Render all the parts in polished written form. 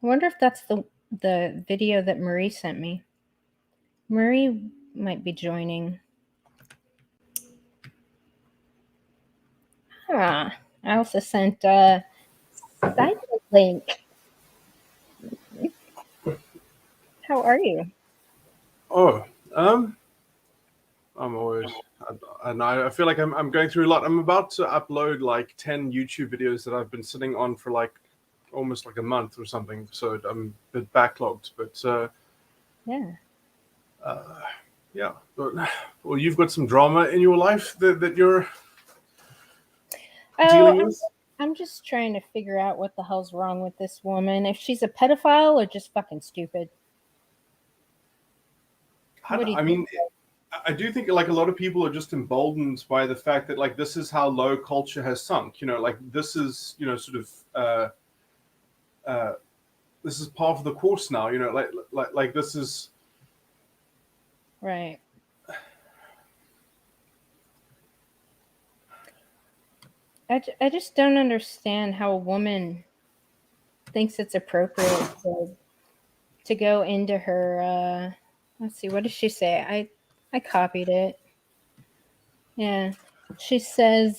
I wonder if that's the video that Marie sent me. Marie might be joining. I also sent a side link. How are you? Oh, I'm always, I feel like I'm going through a lot. I'm about to upload like 10 YouTube videos that I've been sitting on for like almost like a month or something. So I'm a bit backlogged, but Yeah. Yeah. Well, you've got some drama in your life that you're dealing with. I'm just trying to figure out what the hell's wrong with this woman. If she's a pedophile or just fucking stupid. What do you I think? mean, I do think like a lot of people are just emboldened by the fact that like this is how low culture has sunk. Like this is sort of this is part of the course now. Like this is Right. I just don't understand how a woman thinks it's appropriate to go into her let's see, what does she say? I copied it. Yeah. She says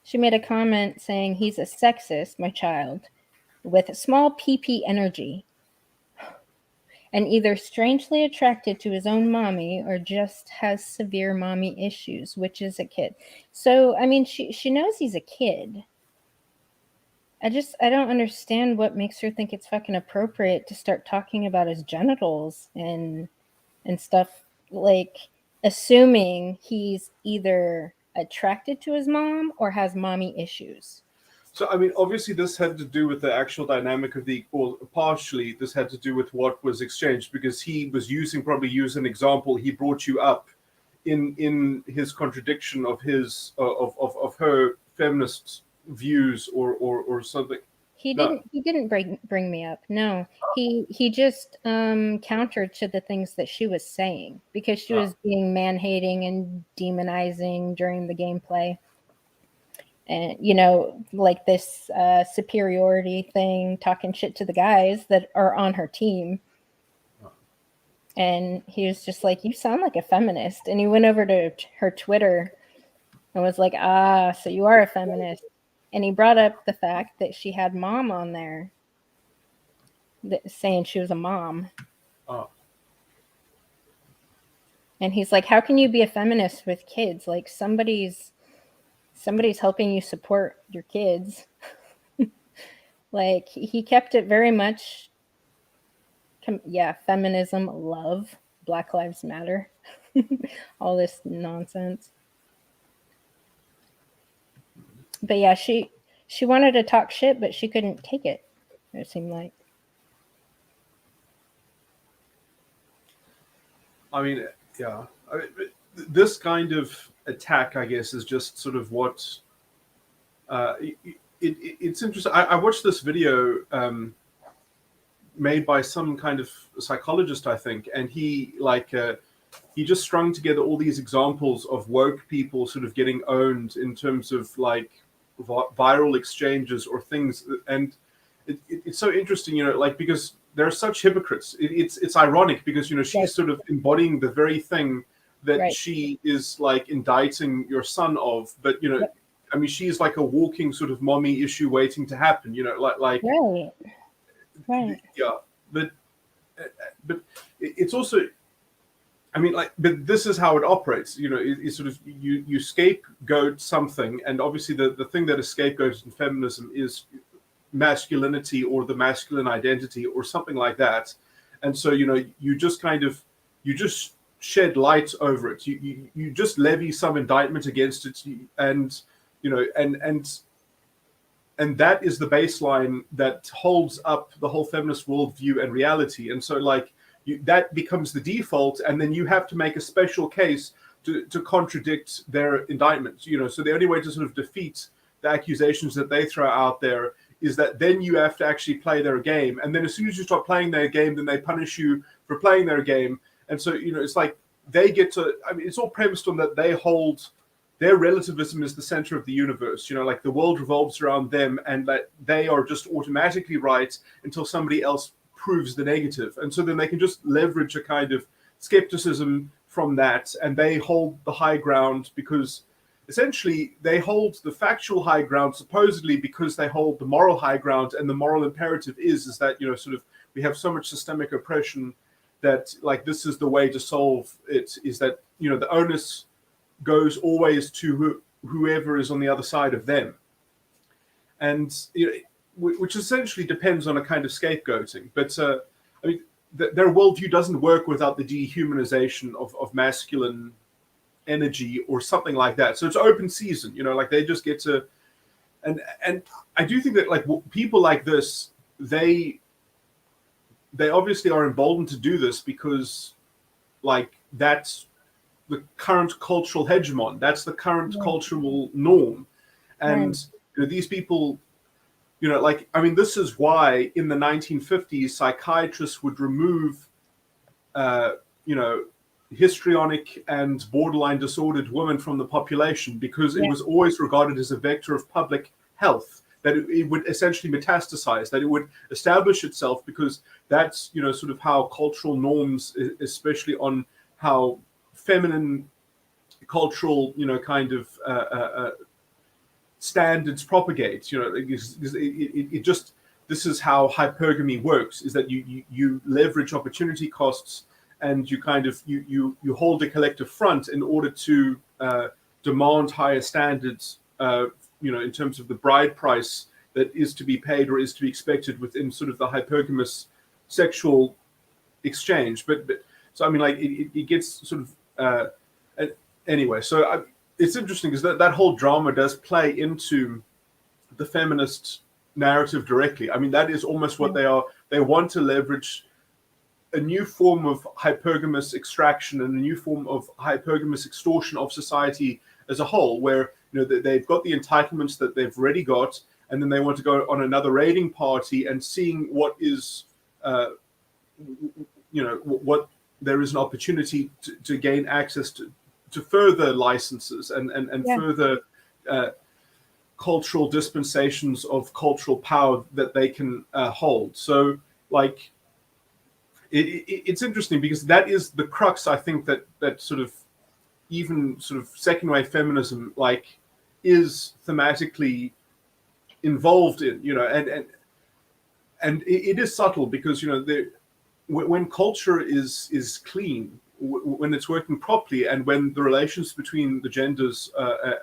she made a comment saying he's a sexist, my child, with a small PP energy, and either strangely attracted to his own mommy or just has severe mommy issues, which is a kid. So I mean she knows he's a kid. I don't understand what makes her think it's fucking appropriate to start talking about his genitals and stuff, like assuming he's either attracted to his mom or has mommy issues. So, I mean, obviously, this had to do with the actual dynamic of or partially, this had to do with what was exchanged because he was probably use an example. He brought you up in his contradiction of his of her feminist views or something. He No, didn't bring me up. No, he just countered to the things that she was saying because she was being man-hating and demonizing during the gameplay. And like this superiority thing, talking shit to the guys that are on her team. And he was just like, you sound like a feminist. And he went over to her Twitter and was like, so you are a feminist. And he brought up the fact that she had mom on there saying she was a mom. And he's like, how can you be a feminist with kids? Like somebody's helping you support your kids. Like he kept it very much, feminism, love, Black Lives Matter, all this nonsense. But yeah, she wanted to talk shit, but she couldn't take it. It seemed like. I mean, yeah. This kind of attack, I guess, is just sort of what. It's interesting. I watched this video made by some kind of psychologist, I think, and he just strung together all these examples of woke people sort of getting owned in terms of like viral exchanges or things, and it's so interesting, like because there are such hypocrites. It's ironic because she's sort of embodying the very thing that she is like indicting your son of, but I mean, she's like a walking sort of mommy issue waiting to happen. Like right. Yeah, but it's also, I mean, like, but this is how it operates. It's sort of you scapegoat something, and obviously the thing that is scapegoated in feminism is masculinity or the masculine identity or something like that, and so you just shed light over it. You just levy some indictment against it, and and that is the baseline that holds up the whole feminist worldview and reality. And so that becomes the default, and then you have to make a special case to contradict their indictments. So the only way to sort of defeat the accusations that they throw out there is that then you have to actually play their game. And then as soon as you stop playing their game, then they punish you for playing their game. And so, it's like they get to, I mean, it's all premised on that they hold their relativism is the center of the universe. Like the world revolves around them, and that they are just automatically right until somebody else proves the negative. And so then they can just leverage a kind of skepticism from that, and they hold the high ground because essentially they hold the factual high ground supposedly because they hold the moral high ground, and the moral imperative is that sort of we have so much systemic oppression that like this is the way to solve it, is that the onus goes always to whoever is on the other side of them, and which essentially depends on a kind of scapegoating. But I mean, their worldview doesn't work without the dehumanization of masculine energy or something like that. So it's open season, like they just get to, and I do think that like people like this, they obviously are emboldened to do this because like that's the current cultural hegemon, that's the current cultural norm. And these people, like, I mean, this is why in the 1950s psychiatrists would remove histrionic and borderline disordered women from the population, because it was always regarded as a vector of public health, that it would essentially metastasize, that it would establish itself, because that's sort of how cultural norms, especially on how feminine cultural kind of standards propagate. It just, this is how hypergamy works, is that you leverage opportunity costs, and you kind of you hold a collective front in order to demand higher standards, in terms of the bride price that is to be paid or is to be expected within sort of the hypergamous sexual exchange. But so I mean, like it gets sort of anyway. So it's interesting because that whole drama does play into the feminist narrative directly. I mean, that is almost what they are. They want to leverage a new form of hypergamous extraction and a new form of hypergamous extortion of society as a whole, where they've got the entitlements that they've already got, and then they want to go on another raiding party and seeing what is, what there is an opportunity to gain access to further licenses and further cultural dispensations of cultural power that they can hold. So, like, it's interesting because that is the crux, I think, that sort of even sort of second wave feminism like is thematically involved in, and it is subtle because when culture is clean, when it's working properly, and when the relations between the genders are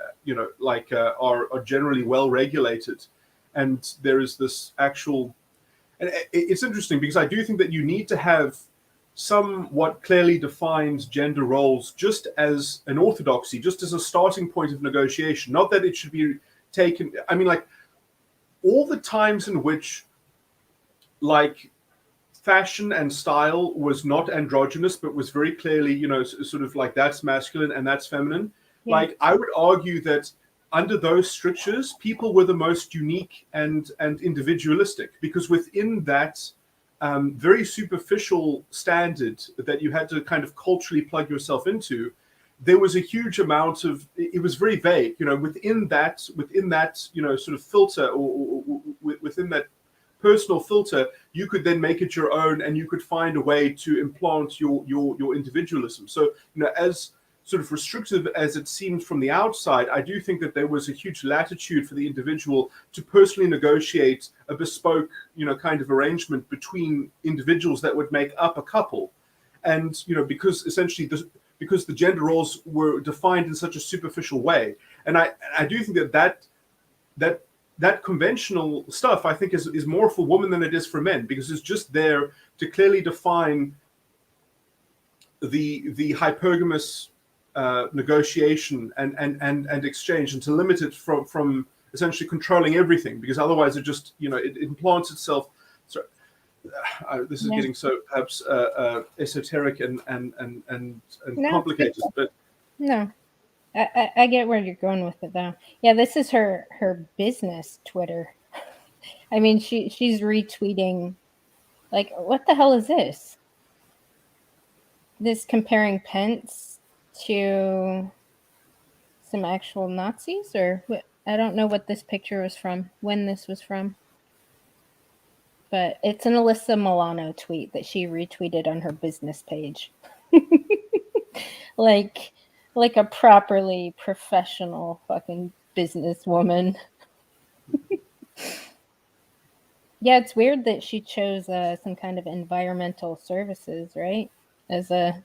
generally well regulated, and there is this actual. And it's interesting because I do think that you need to have somewhat clearly defined gender roles just as an orthodoxy, just as a starting point of negotiation. Not that it should be taken. I mean, like, all the times in which, like, fashion and style was not androgynous, but was very clearly, sort of like that's masculine and that's feminine. Yeah. Like, I would argue that under those strictures, people were the most unique and individualistic, because within that very superficial standard that you had to kind of culturally plug yourself into, there was a huge amount of, it was very vague, within that, sort of filter, or within that personal filter, you could then make it your own, and you could find a way to implant your individualism. So, as sort of restrictive as it seems from the outside, I do think that there was a huge latitude for the individual to personally negotiate a bespoke, kind of arrangement between individuals that would make up a couple. And, because essentially because the gender roles were defined in such a superficial way. And I do think that conventional stuff, I think, is more for women than it is for men, because it's just there to clearly define the hypergamous negotiation and exchange, and to limit it from essentially controlling everything, because otherwise it just it implants itself. So this is getting so perhaps esoteric and complicated, but no, I get where you're going with it though. Yeah, this is her business Twitter. I mean, she's retweeting, like, what the hell is this? This comparing Pence to some actual Nazis, or I don't know what this picture was from, when this was from. But it's an Alyssa Milano tweet that she retweeted on her business page. like a properly professional fucking businesswoman. Yeah, it's weird that she chose some kind of environmental services, right? As a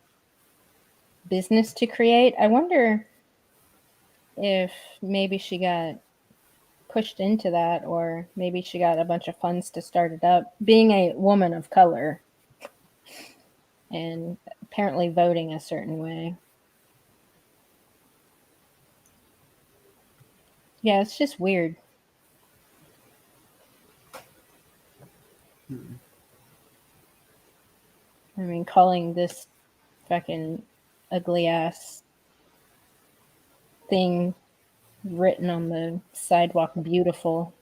business to create. I wonder if maybe she got pushed into that, or maybe she got a bunch of funds to start it up, being a woman of color and apparently voting a certain way. Yeah, it's just weird. I mean, calling this fucking ugly ass thing written on the sidewalk beautiful.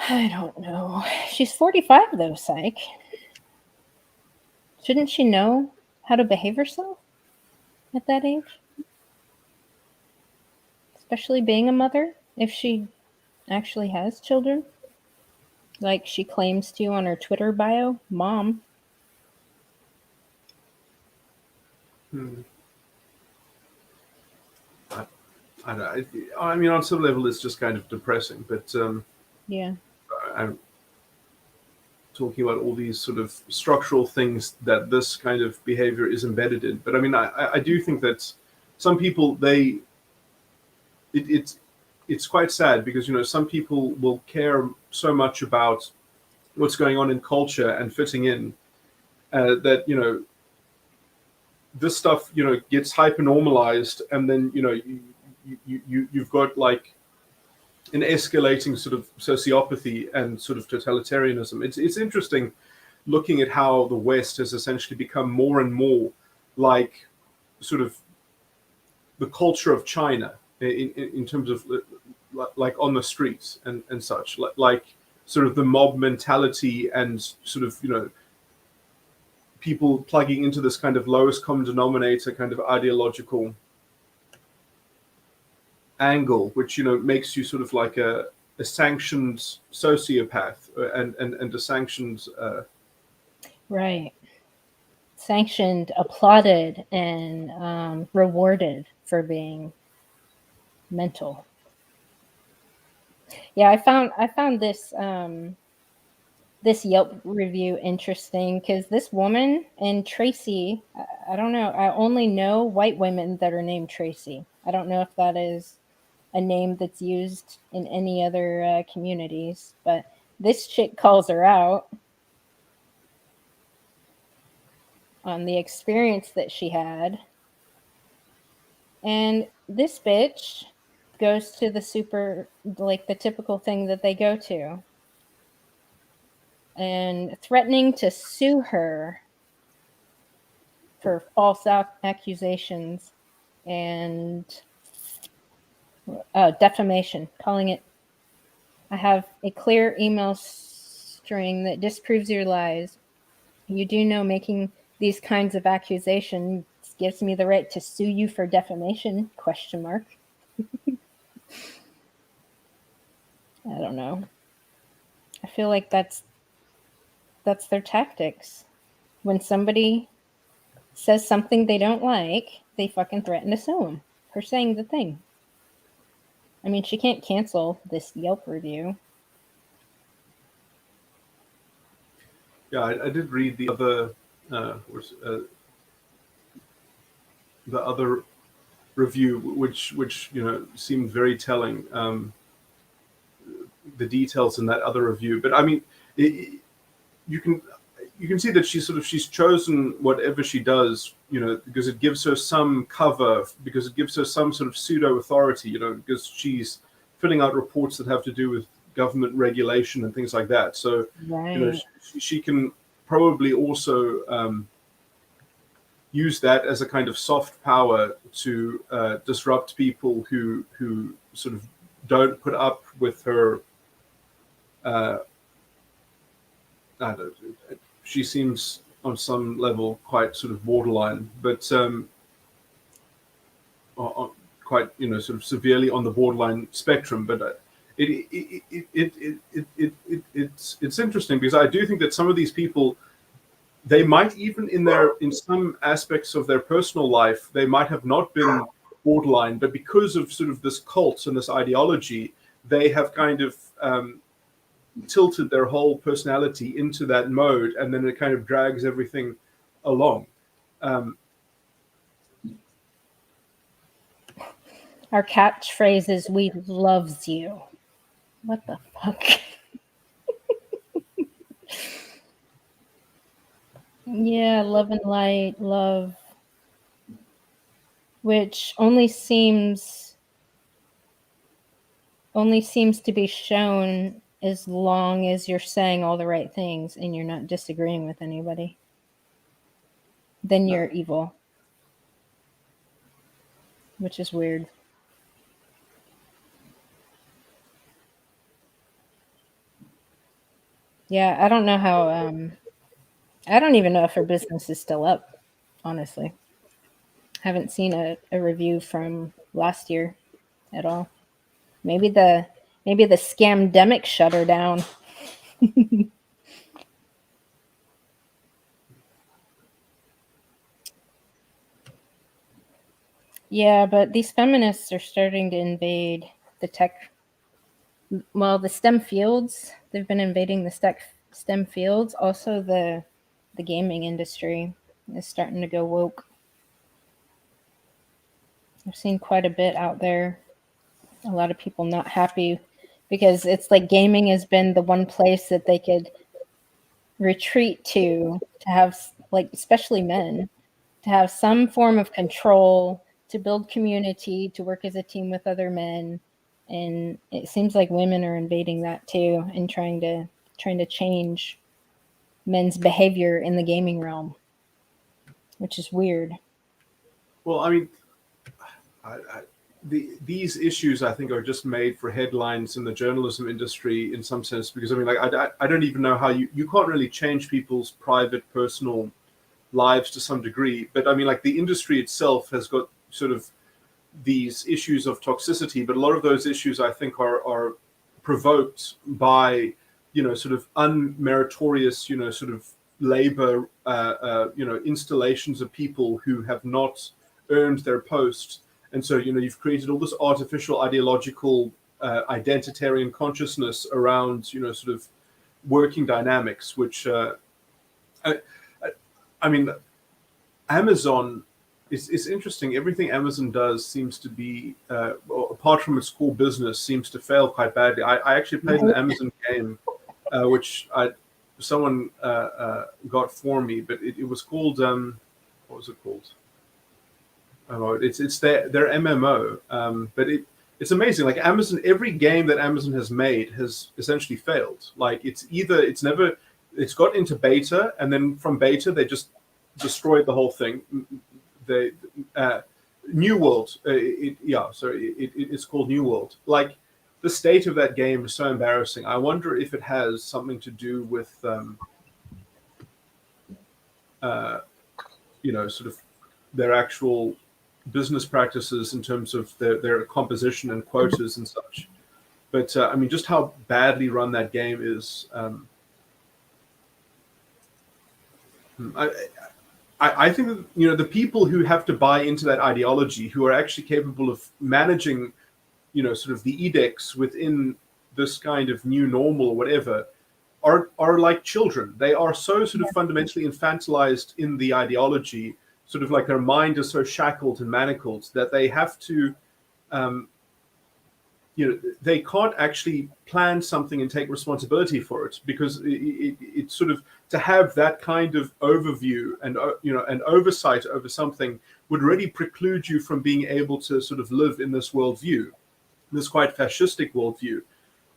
I don't know. She's 45 though, psych. Shouldn't she know how to behave herself at that age? Especially being a mother, if she actually has children. Like she claims to on her Twitter bio, mom. I don't know. I mean, on some level, it's just kind of depressing. But Yeah. I'm talking about all these sort of structural things that this kind of behavior is embedded in. But I mean, I do think that some people it's quite sad because some people will care so much about what's going on in culture and fitting in that this stuff gets hyper normalized, and then you've got like an escalating sort of sociopathy and sort of totalitarianism. It's interesting looking at how the West has essentially become more and more like sort of the culture of China in terms of like on the streets and such, like sort of the mob mentality and sort of people plugging into this kind of lowest common denominator kind of ideological angle, which makes you sort of like a sanctioned sociopath and a sanctioned Right. Sanctioned, applauded, and rewarded for being mental. Yeah, I found this Yelp review interesting because this woman and Tracy, I don't know, I only know white women that are named Tracy. I don't know if that is a name that's used in any other communities, but this chick calls her out on the experience that she had. And this bitch goes to the typical thing that they go to, and threatening to sue her for false accusations and defamation, calling it, I have a clear email string that disproves your lies. You do know making these kinds of accusations gives me the right to sue you for defamation, question mark. I don't know. I feel like that's their tactics. When somebody says something they don't like, they fucking threaten to sue them for saying the thing. I mean, she can't cancel this Yelp review. Yeah, I did read uh, the other review, which seemed very telling. The details in that other review, but I mean, you can see that she's chosen whatever she does, because it gives her some cover, because it gives her some sort of pseudo authority, because she's filling out reports that have to do with government regulation and things like that. So, Right. she can probably also use that as a kind of soft power to disrupt people who sort of don't put up with her. I don't know, she seems on some level quite sort of borderline, but quite, you know, sort of severely on the borderline spectrum. But it's interesting because I do think that some of these people, they might even in some aspects of their personal life, they might have not been borderline, but because of sort of this cult and this ideology, they have kind of tilted their whole personality into that mode, and then it kind of drags everything along. Our catchphrase is "We loves you." What the fuck? Yeah, love and light, love, which only seems to be shown as long as you're saying all the right things and you're not disagreeing with anybody. Then you're evil, which is weird. Yeah, I don't know how. I don't even know if her business is still up. Honestly, haven't seen a review from last year at all. Maybe the scamdemic shut her down. Yeah, but these feminists are starting to invade the tech. Well, the STEM fields. They've been invading the STEM fields. Also, the gaming industry is starting to go woke. I've seen quite a bit out there. A lot of people not happy because it's like gaming has been the one place that they could retreat to have, like, especially men, to have some form of control, to build community, to work as a team with other men. And it seems like women are invading that too and trying to change men's behavior in the gaming realm, which is weird. Well, I mean, these issues, I think, are just made for headlines in the journalism industry in some sense, because I mean, like, I don't even know how you can't really change people's private, personal lives to some degree. But I mean, like, the industry itself has got sort of these issues of toxicity, but a lot of those issues, I think, are provoked by, you know, sort of unmeritorious, you know, sort of labor, you know, installations of people who have not earned their post. And so, you know, you've created all this artificial ideological identitarian consciousness around, you know, sort of working dynamics, which I mean, Amazon is interesting. Everything Amazon does seems to be, apart from its core business, seems to fail quite badly. I actually played an Amazon game, which someone got for me, but it was called, what was it called? Oh, it's their MMO, but it's amazing. Like, Amazon, every game that Amazon has made has essentially failed. Like, it's got into beta, and then from beta they just destroyed the whole thing. The New World, it's called New World. Like, the state of that game is so embarrassing. I wonder if it has something to do with, you know, sort of their actual business practices in terms of their composition and quotas and such. But I mean, just how badly run that game is. I think that, you know, the people who have to buy into that ideology, who are actually capable of managing, you know, sort of the edicts within this kind of new normal or whatever, are like children. They are so sort of fundamentally infantilized in the ideology, sort of like their mind is so shackled and manacled that they have to, you know, they can't actually plan something and take responsibility for it, because it's sort of, to have that kind of overview and, you know, an oversight over something would really preclude you from being able to sort of live in this worldview, this quite fascistic worldview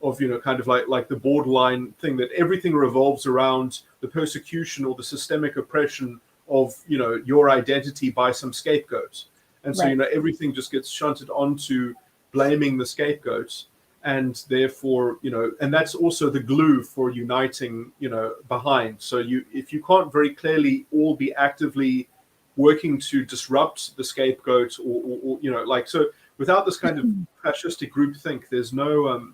of, you know, kind of like the borderline thing, that everything revolves around the persecution or the systemic oppression of, you know, your identity by some scapegoat. And so, Right. you know, everything just gets shunted onto blaming the scapegoats. and therefore, and that's also the glue for uniting, behind. So if you can't very clearly all be actively working to disrupt the scapegoat, or like, so without this kind of fascistic groupthink, there's no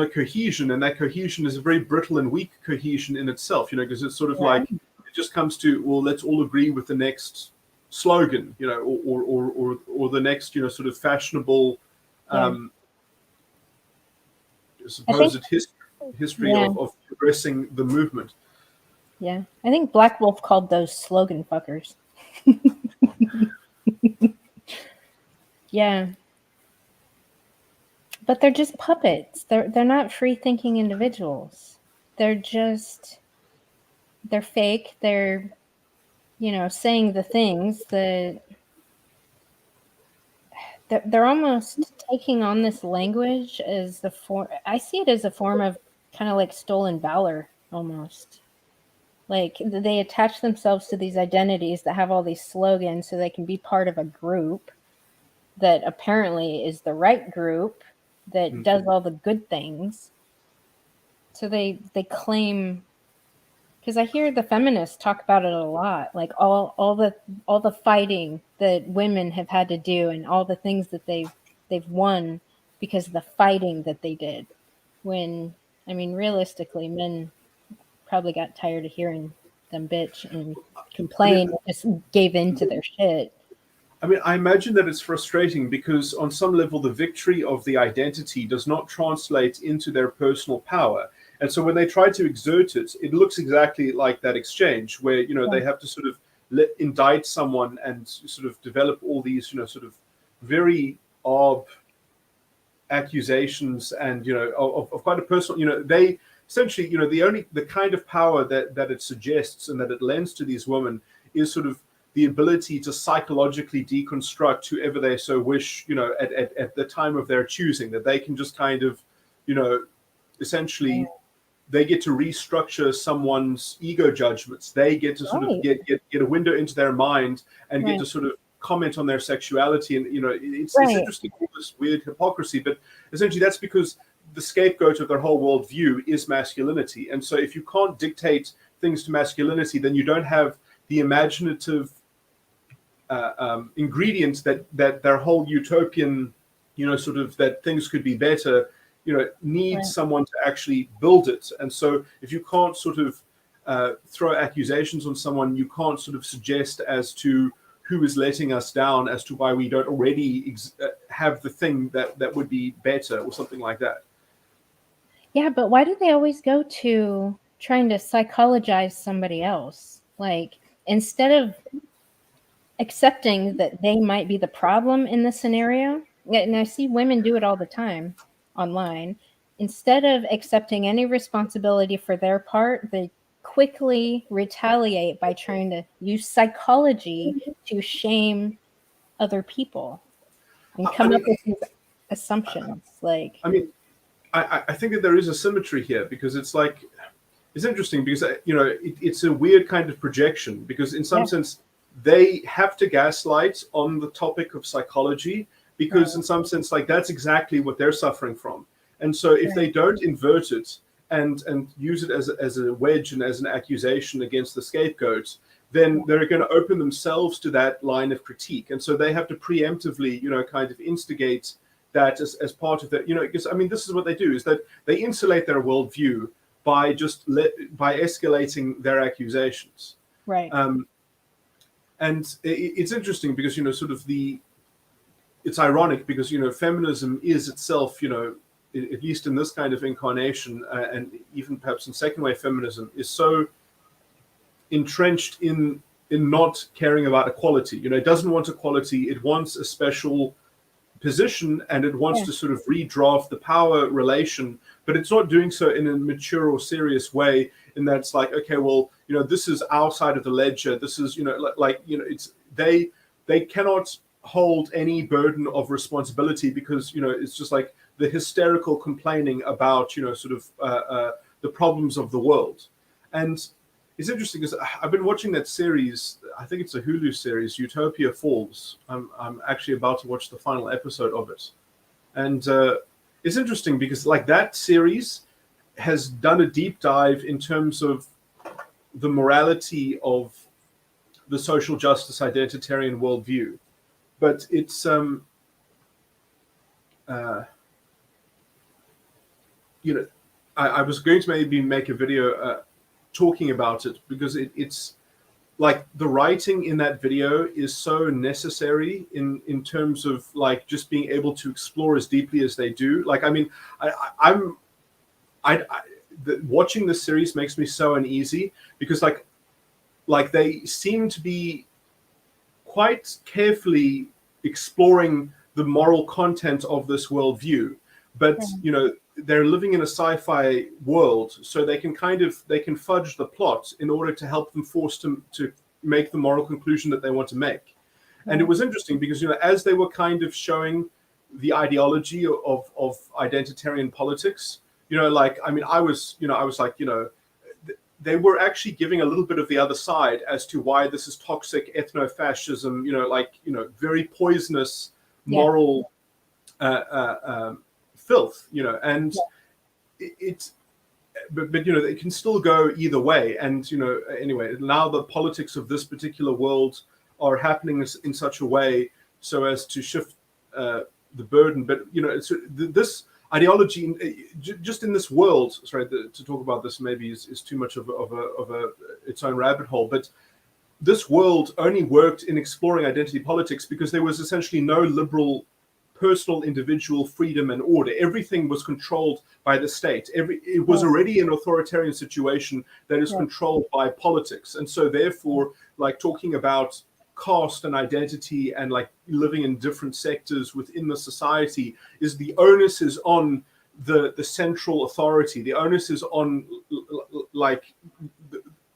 cohesion, and that cohesion is a very brittle and weak cohesion in itself, because it's sort of like, it just comes to, well, let's all agree with the next slogan, or the next, sort of fashionable, supposed history of progressing the movement. Yeah, I think Black Wolf called those slogan fuckers. Yeah, but they're just puppets. They're not free thinking individuals. They're fake. They're saying the things that they're almost taking on this language as the form. I see it as a form of kind of like stolen valor, almost. Like they attach themselves to these identities that have all these slogans so they can be part of a group that apparently is the right group that does all the good things. So they claim, because I hear the feminists talk about it a lot, like all the fighting that women have had to do and all the things that they've won because of the fighting that they did. When, I mean, realistically, men probably got tired of hearing them bitch and complain, and just gave in to their shit. I mean, I imagine that it's frustrating because on some level, the victory of the identity does not translate into their personal power. And so when they try to exert it, it looks exactly like that exchange where, they have to sort of indict someone and sort of develop all these, sort of very odd accusations and, of quite a personal, they essentially, the kind of power that it suggests and that it lends to these women is sort of the ability to psychologically deconstruct whoever they so wish, at the time of their choosing, that they can just kind of, essentially they get to restructure someone's ego judgments. They get to sort of get a window into their mind and get to sort of comment on their sexuality. And, it's interesting, all this weird hypocrisy, but essentially that's because the scapegoat of their whole worldview is masculinity. And so if you can't dictate things to masculinity, then you don't have the imaginative ingredients that their whole utopian, sort of that things could be better, needs someone to actually build it. And so if you can't sort of throw accusations on someone, you can't sort of suggest as to who is letting us down, as to why we don't already have the thing that would be better or something like that. Yeah, but why do they always go to trying to psychologize somebody else? Like, instead of accepting that they might be the problem in the scenario, and I see women do it all the time online, instead of accepting any responsibility for their part, they quickly retaliate by trying to use psychology to shame other people and come up with these assumptions. Like, I mean, I think that there is a symmetry here, because it's like, it's interesting because, it's a weird kind of projection, because in some sense they have to gaslight on the topic of psychology, because in some sense, like, that's exactly what they're suffering from. And so if they don't invert it and use it as a wedge and as an accusation against the scapegoat, then they're going to open themselves to that line of critique. And so they have to preemptively, kind of instigate that as part of that, because, I mean, this is what they do, is that they insulate their worldview by just by escalating their accusations. right. And it's interesting because, sort of it's ironic because, feminism is itself, at least in this kind of incarnation, and even perhaps in second wave feminism, is so entrenched in not caring about equality. It doesn't want equality. It wants a special position, and it wants to sort of redraft the power relation, but it's not doing so in a mature or serious way. And that's like, okay, well, this is our side of the ledger. This is, it's they cannot hold any burden of responsibility, because it's just like the hysterical complaining about sort of the problems of the world. And it's interesting because I've been watching that series. I think it's a Hulu series, Utopia Falls. I'm actually about to watch the final episode of it. And it's interesting because like that series has done a deep dive in terms of the morality of the social justice identitarian worldview. But it's you know, I was going to maybe make a video talking about it because it's like the writing in that video is so necessary in terms of like just being able to explore as deeply as they do. Like, I mean, I'm watching this series makes me so uneasy because like they seem to be quite carefully exploring the moral content of this worldview, but they're living in a sci-fi world, so they can fudge the plot in order to help them force to make the moral conclusion that they want to make. And it was interesting because as they were kind of showing the ideology of identitarian politics, like, I mean, I was like, they were actually giving a little bit of the other side as to why this is toxic ethno-fascism, very poisonous moral filth, and it's but it can still go either way. And anyway, now the politics of this particular world are happening in such a way so as to shift the burden. But this ideology just in this world, sorry, to talk about this maybe is too much of a its own rabbit hole, but this world only worked in exploring identity politics because there was essentially no liberal personal individual freedom and order. Everything was controlled by the state. It was already an authoritarian situation that is controlled by politics. And so therefore, like, talking about caste and identity and like living in different sectors within the society, is the onus is on the central authority. The onus is on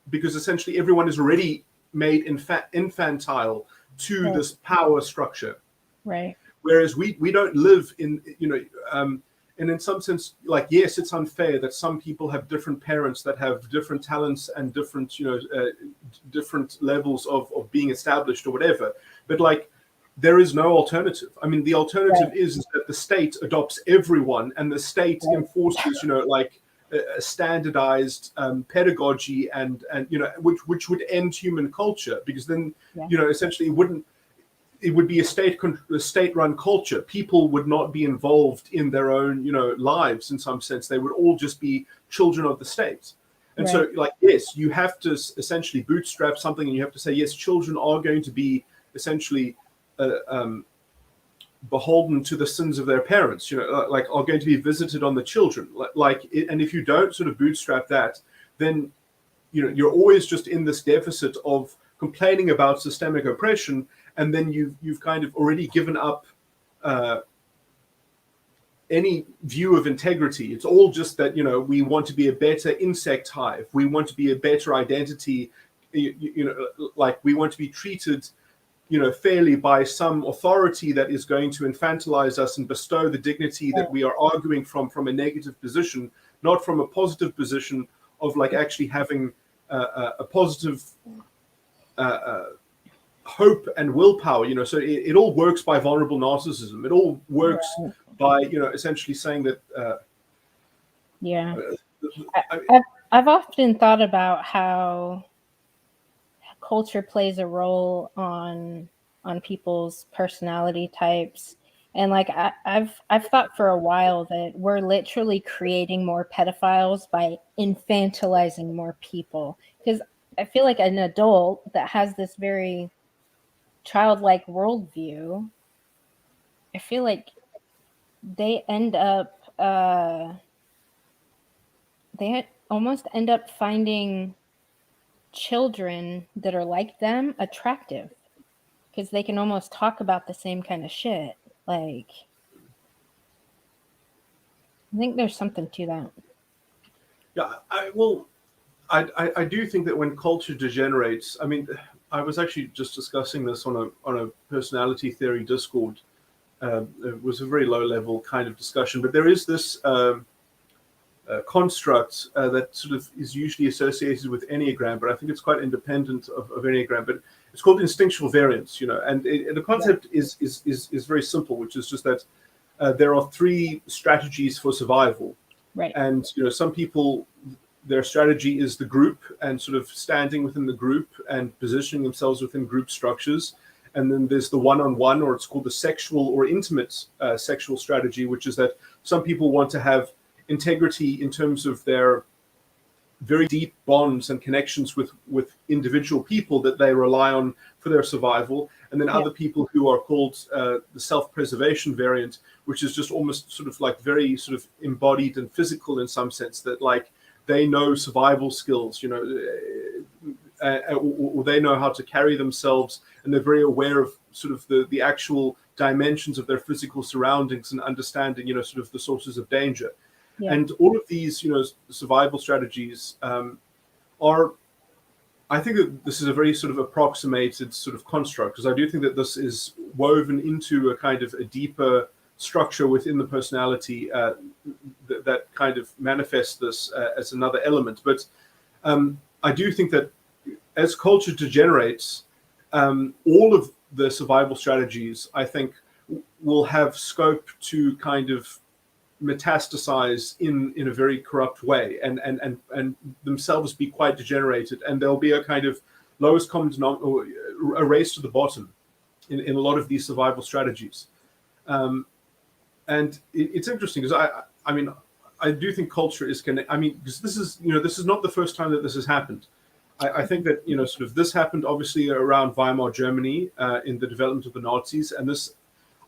because essentially everyone is already made infantile to this power structure. Right. Whereas we don't live in, and in some sense, like, yes, it's unfair that some people have different parents that have different talents and different, different levels of being established or whatever. But like, there is no alternative. I mean, the alternative is that the state adopts everyone and the state enforces, like a standardized pedagogy and which would end human culture, because then, essentially it would be a state-run culture. People would not be involved in their own, lives in some sense. They would all just be children of the state. And so, like, yes, you have to essentially bootstrap something, and you have to say, yes, children are going to be essentially beholden to the sins of their parents, like, are going to be visited on the children. And if you don't sort of bootstrap that, then, you're always just in this deficit of complaining about systemic oppression, and then you've kind of already given up any view of integrity. It's all just that, we want to be a better insect hive. We want to be a better identity, like, we want to be treated, fairly by some authority that is going to infantilize us and bestow the dignity that we are arguing from a negative position, not from a positive position of like actually having a positive hope and willpower. So it all works by vulnerable narcissism. It all works by essentially saying that I've often thought about how culture plays a role on people's personality types, and like I've thought for a while that we're literally creating more pedophiles by infantilizing more people, because I feel like an adult that has this very childlike worldview, I feel like they end up they almost end up finding children that are like them attractive, because they can almost talk about the same kind of shit. Like, I think there's something to that. Yeah, I do think that when culture degenerates, I mean, I was actually just discussing this on a personality theory Discord. It was a very low level kind of discussion, but there is this construct that sort of is usually associated with Enneagram, but I think it's quite independent of Enneagram. But it's called instinctual variance, and the concept is very simple, which is just that there are three strategies for survival. Right. And some people, their strategy is the group and sort of standing within the group and positioning themselves within group structures. And then there's the one-on-one, or it's called the sexual or intimate sexual strategy, which is that some people want to have integrity in terms of their very deep bonds and connections with individual people that they rely on for their survival. And then other people who are called the self-preservation variant, which is just almost sort of like very sort of embodied and physical in some sense, that like they know survival skills, or they know how to carry themselves, and they're very aware of sort of the actual dimensions of their physical surroundings and understanding, sort of the sources of danger. Yeah. And all of these, survival strategies are, I think that this is a very sort of approximated sort of construct, because I do think that this is woven into a kind of a deeper structure within the personality that kind of manifests this as another element. But I do think that as culture degenerates, all of the survival strategies, I think, will have scope to kind of metastasize in a very corrupt way and themselves be quite degenerated, and there'll be a kind of lowest common denominator, or a race to the bottom in a lot of these survival strategies. And it's interesting because I mean I do think culture is connected. I mean, because this is not the first time that this has happened. I think that sort of this happened obviously around Weimar Germany in the development of the Nazis, and this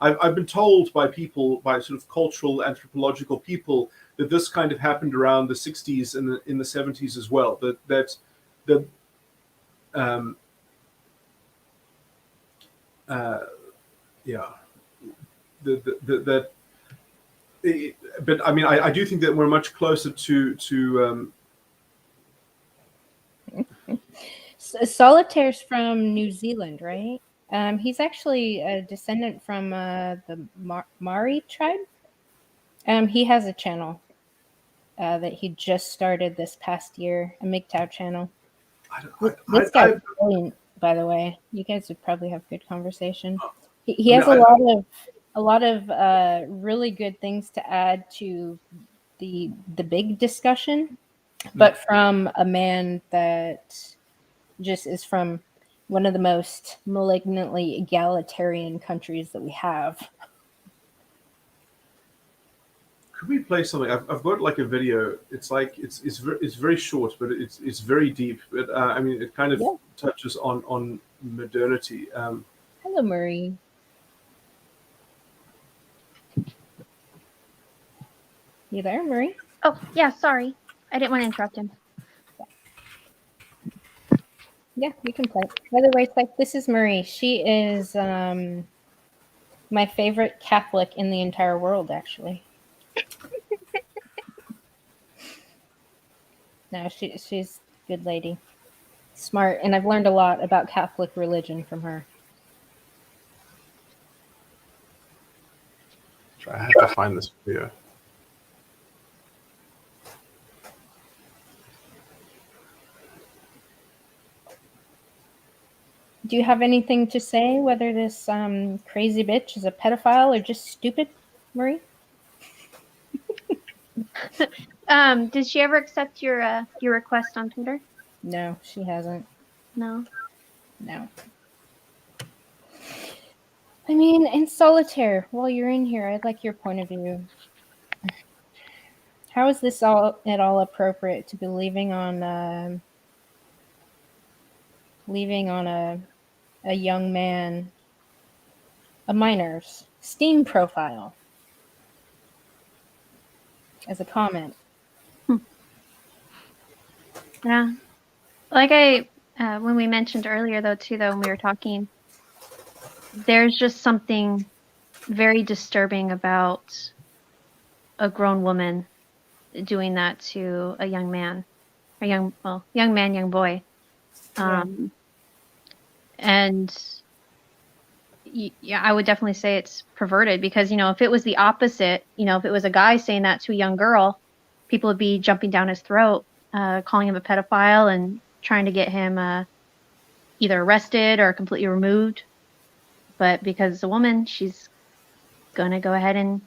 I've been told by people, by sort of cultural anthropological people, that this kind of happened around the 60s and in the 70s as well. That but I mean, I do think that we're much closer to Solitaire's from New Zealand, right? He's actually a descendant from the Maori tribe. He has a channel that he just started this past year, a MGTOW channel. This guy's brilliant, by the way. You guys would probably have good conversation. He has a lot of really good things to add to the big discussion, but from a man that just is from one of the most malignantly egalitarian countries that we have. Could we play something? I've got like a video. It's like it's very short, but it's very deep. But I mean, it kind of touches on modernity. Hello, Marie. You there, Marie? Oh yeah, sorry. I didn't want to interrupt him. Yeah, you can play. By the way, it's like, this is Marie. She is my favorite Catholic in the entire world, actually. No, she's a good lady. Smart, and I've learned a lot about Catholic religion from her. I have to find this video. Do you have anything to say whether this crazy bitch is a pedophile or just stupid, Marie? Did she ever accept your request on Twitter? No, she hasn't. No. I mean, in Solitaire, while you're in here, I'd like your point of view. How is this at all appropriate to be leaving on a young man, a minor's Steam profile as a comment? Yeah. Like when we mentioned earlier when we were talking, there's just something very disturbing about a grown woman doing that to a young man, young man, young boy. And yeah, I would definitely say it's perverted, because, if it was the opposite, if it was a guy saying that to a young girl, people would be jumping down his throat, calling him a pedophile and trying to get him either arrested or completely removed. But because it's a woman, she's going to go ahead and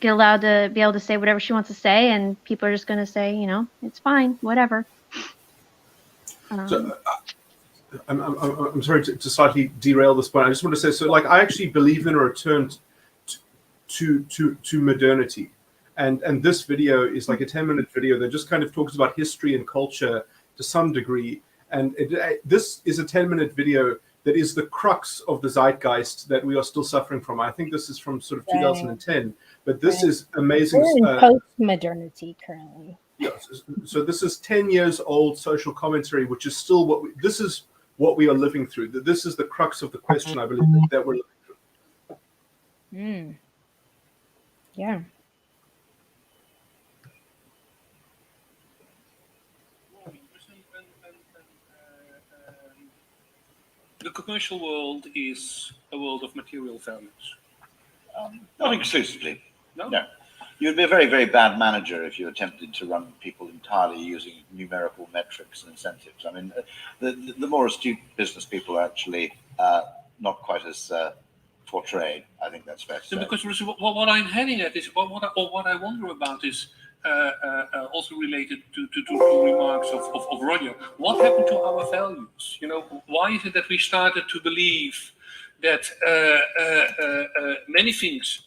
get allowed to be able to say whatever she wants to say, and people are just going to say, you know, it's fine, whatever. So, I'm sorry to slightly derail this point. I just want to say, so like, I actually believe in a return to modernity, and this video is like a 10-minute video that just kind of talks about history and culture to some degree, and this is a 10-minute video that is the crux of the zeitgeist that we are still suffering from. I think this is from sort of 2010, but this is amazing. We're in post-modernity currently. Yes, so this is 10 years old social commentary, which is still this is what we are living through. This is the crux of the question, I believe, that we're living through. Yeah. The commercial world is a world of material values. Not exclusively. No? You'd be a very, very bad manager if you attempted to run people entirely using numerical metrics and incentives. I mean, the more astute business people are actually not quite as portrayed. I think that's fair to say. Because what I'm heading at is, what I wonder about is also related to remarks of Roger. What happened to our values? You know, why is it that we started to believe that many things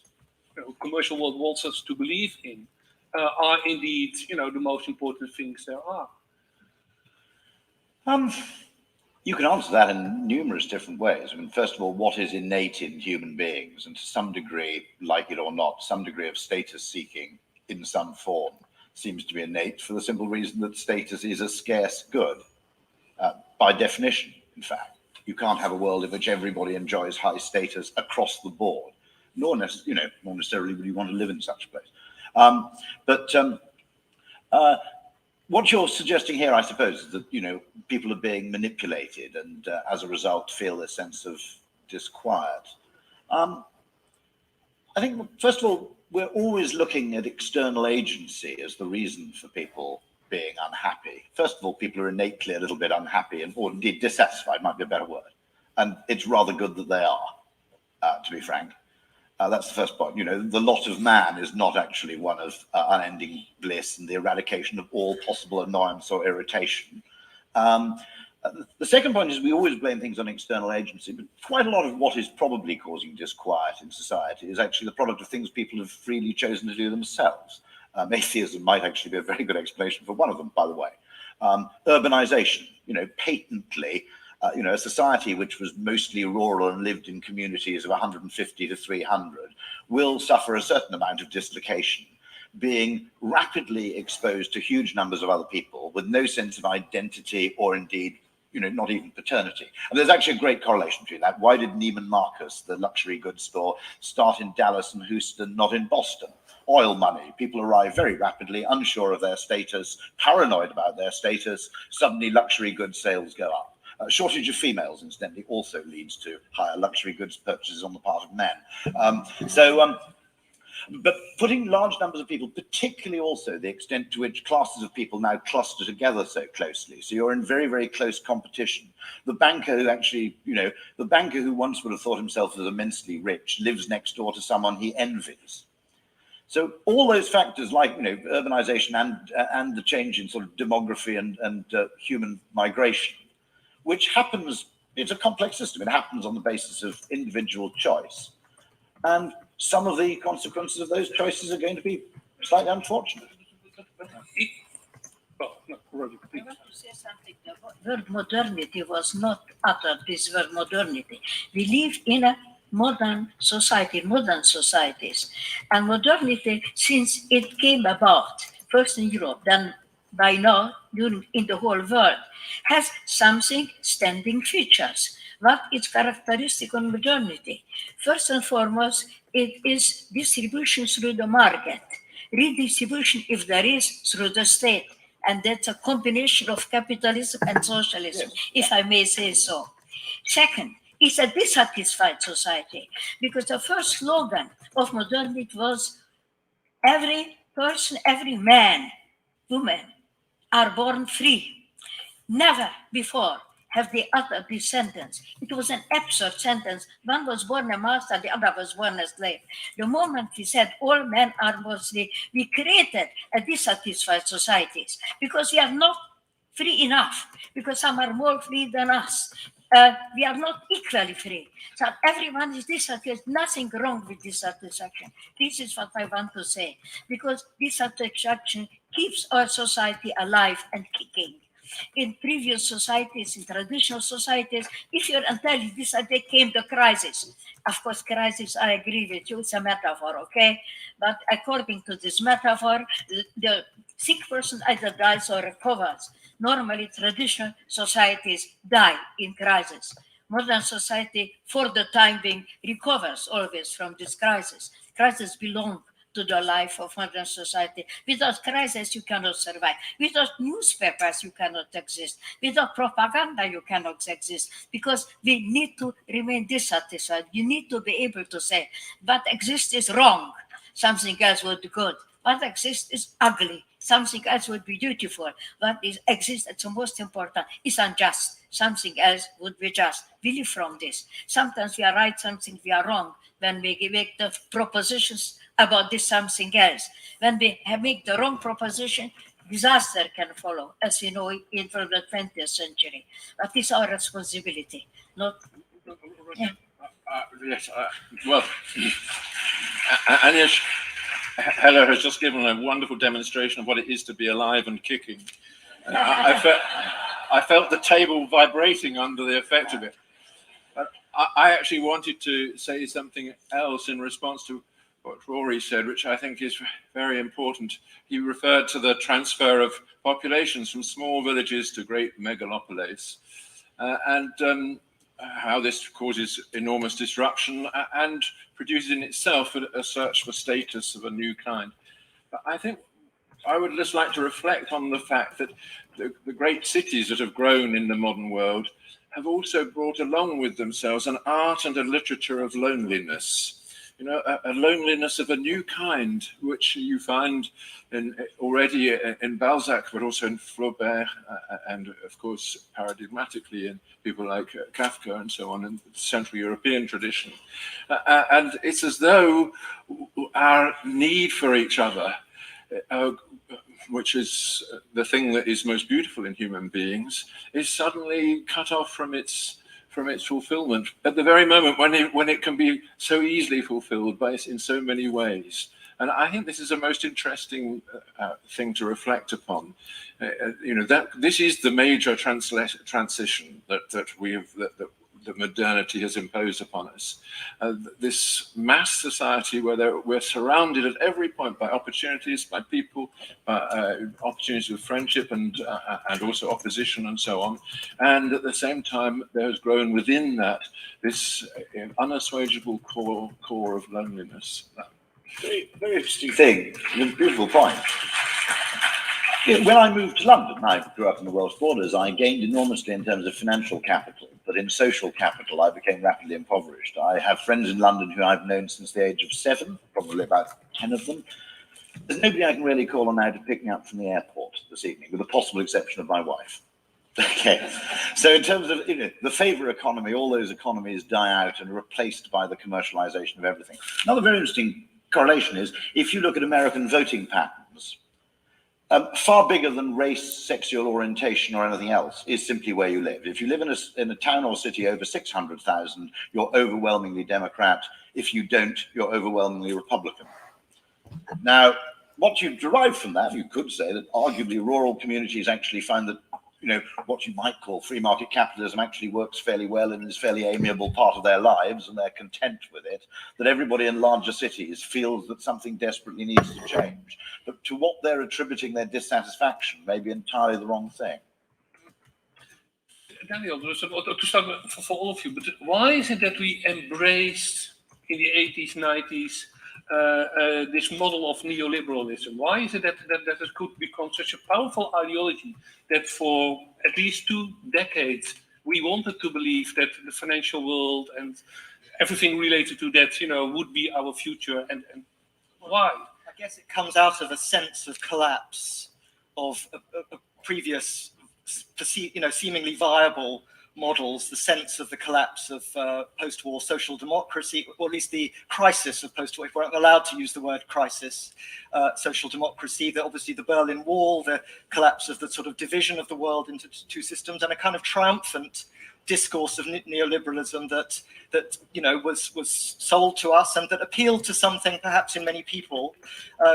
commercial world wants us to believe in are indeed, you know, the most important things there are? You can answer that in numerous different ways. I mean, first of all, what is innate in human beings? And to some degree, like it or not, some degree of status seeking in some form seems to be innate, for the simple reason that status is a scarce good. By definition, in fact. You can't have a world in which everybody enjoys high status across the board. Nor necessarily would you want to live in such a place. What you're suggesting here, I suppose, is that, you know, people are being manipulated and as a result feel a sense of disquiet. I think, first of all, we're always looking at external agency as the reason for people being unhappy. First of all, people are innately a little bit unhappy, or indeed dissatisfied might be a better word. And it's rather good that they are, to be frank. That's the first point. You know, the lot of man is not actually one of unending bliss and the eradication of all possible annoyance or irritation. The second point is we always blame things on external agency, but quite a lot of what is probably causing disquiet in society is actually the product of things people have freely chosen to do themselves. Atheism might actually be a very good explanation for one of them, by the way. Urbanization, you know, patently, you know, a society which was mostly rural and lived in communities of 150 to 300 will suffer a certain amount of dislocation, being rapidly exposed to huge numbers of other people with no sense of identity or indeed, you know, not even paternity. And there's actually a great correlation between that. Why did Neiman Marcus, the luxury goods store, start in Dallas and Houston, not in Boston? Oil money. People arrive very rapidly, unsure of their status, paranoid about their status. Suddenly luxury goods sales go up. Shortage of females, incidentally, also leads to higher luxury goods purchases on the part of men. But putting large numbers of people, particularly also the extent to which classes of people now cluster together so closely. So you're in very, very close competition. The banker who actually, you know, the banker who once would have thought himself as immensely rich lives next door to someone he envies. So all those factors, like, you know, urbanization and the change in sort of demography and human migration, which happens, it's a complex system. It happens on the basis of individual choice. And some of the consequences of those choices are going to be slightly unfortunate. Well, no, Roger, please. I want to say something. The word modernity was not uttered, this word modernity. We live in a modern society, modern societies. And modernity, since it came about, first in Europe, then by now in the whole world, has something standing features. What is characteristic of modernity? First and foremost, it is distribution through the market, redistribution, if there is, through the state. And that's a combination of capitalism and socialism, if I may say so. Second, it's a dissatisfied society, because the first slogan of modernity was every person, every man, woman are born free. Never before have the other descendants. It was an absurd sentence. One was born a master, the other was born a slave. The moment he said all men are mostly, we created a dissatisfied societies because we are not free enough, because some are more free than us. We are not equally free. So everyone is dissatisfied. Nothing wrong with dissatisfaction. This is what I want to say, because dissatisfaction keeps our society alive and kicking. In previous societies, in traditional societies, if you're until this day came the crisis. Of course, crisis, I agree with you, it's a metaphor, okay? But according to this metaphor, the sick person either dies or recovers. Normally, traditional societies die in crisis. Modern society, for the time being, recovers always from this crisis. Crisis belong to the life of modern society. Without crisis, you cannot survive. Without newspapers, you cannot exist. Without propaganda, you cannot exist, because we need to remain dissatisfied. You need to be able to say, what exists is wrong. Something else would be good. What exists is ugly. Something else would be beautiful. What exists, that's the most important, is unjust. Something else would be just. We live from this. Sometimes we are right, something we are wrong. When we make the propositions about this something else. When we make the wrong proposition, disaster can follow, as we know in from the 20th century. But it's our responsibility, not. Yeah. Yes, well, Anish Heller has just given a wonderful demonstration of what it is to be alive and kicking. I felt the table vibrating under the effect of it. But I actually wanted to say something else in response to what Rory said, which I think is very important. He referred to the transfer of populations from small villages to great megalopolis, and how this causes enormous disruption and produces in itself a search for status of a new kind. But I think I would just like to reflect on the fact that the great cities that have grown in the modern world have also brought along with themselves an art and a literature of loneliness. You know, a loneliness of a new kind, which you find already in Balzac, but also in Flaubert, and of course, paradigmatically in people like Kafka and so on, in the Central European tradition. And it's as though our need for each other, which is the thing that is most beautiful in human beings, is suddenly cut off from its fulfillment at the very moment when it can be so easily fulfilled in so many ways. And I think this is a most interesting thing to reflect upon. That this is the major transition that modernity has imposed upon us. This mass society where we're surrounded at every point by opportunities, by people, opportunities of friendship and also opposition and so on. And at the same time, there has grown within that this unassuageable core of loneliness. Very, very interesting thing. Beautiful point. When I moved to London, I grew up in the Welsh borders, I gained enormously in terms of financial capital, but in social capital, I became rapidly impoverished. I have friends in London who I've known since the age of 7, probably about 10 of them. There's nobody I can really call on now to pick me up from the airport this evening, with the possible exception of my wife. Okay, so in terms of the favour economy, all those economies die out and are replaced by the commercialisation of everything. Another very interesting correlation is, if you look at American voting patterns, far bigger than race, sexual orientation, or anything else, is simply where you live. If you live in a town or city over 600,000, you're overwhelmingly Democrat. If you don't, you're overwhelmingly Republican. Now, what you derive from that, you could say that arguably rural communities actually find that what you might call free market capitalism actually works fairly well and is a fairly amiable part of their lives, and they're content with it, that everybody in larger cities feels that something desperately needs to change. But to what they're attributing their dissatisfaction may be entirely the wrong thing. Daniel, to start for all of you, but why is it that we embraced in the 80s, 90s this model of neoliberalism? Why is it that it could become such a powerful ideology that for at least 2 decades we wanted to believe that the financial world and everything related to that, would be our future, and why? I guess it comes out of a sense of collapse of a previous, seemingly viable models, the sense of the collapse of post-war social democracy, or at least the crisis of post-war, if we're allowed to use the word crisis, social democracy, obviously the Berlin Wall, the collapse of the sort of division of the world into two systems, and a kind of triumphant discourse of neoliberalism that was sold to us and that appealed to something perhaps in many people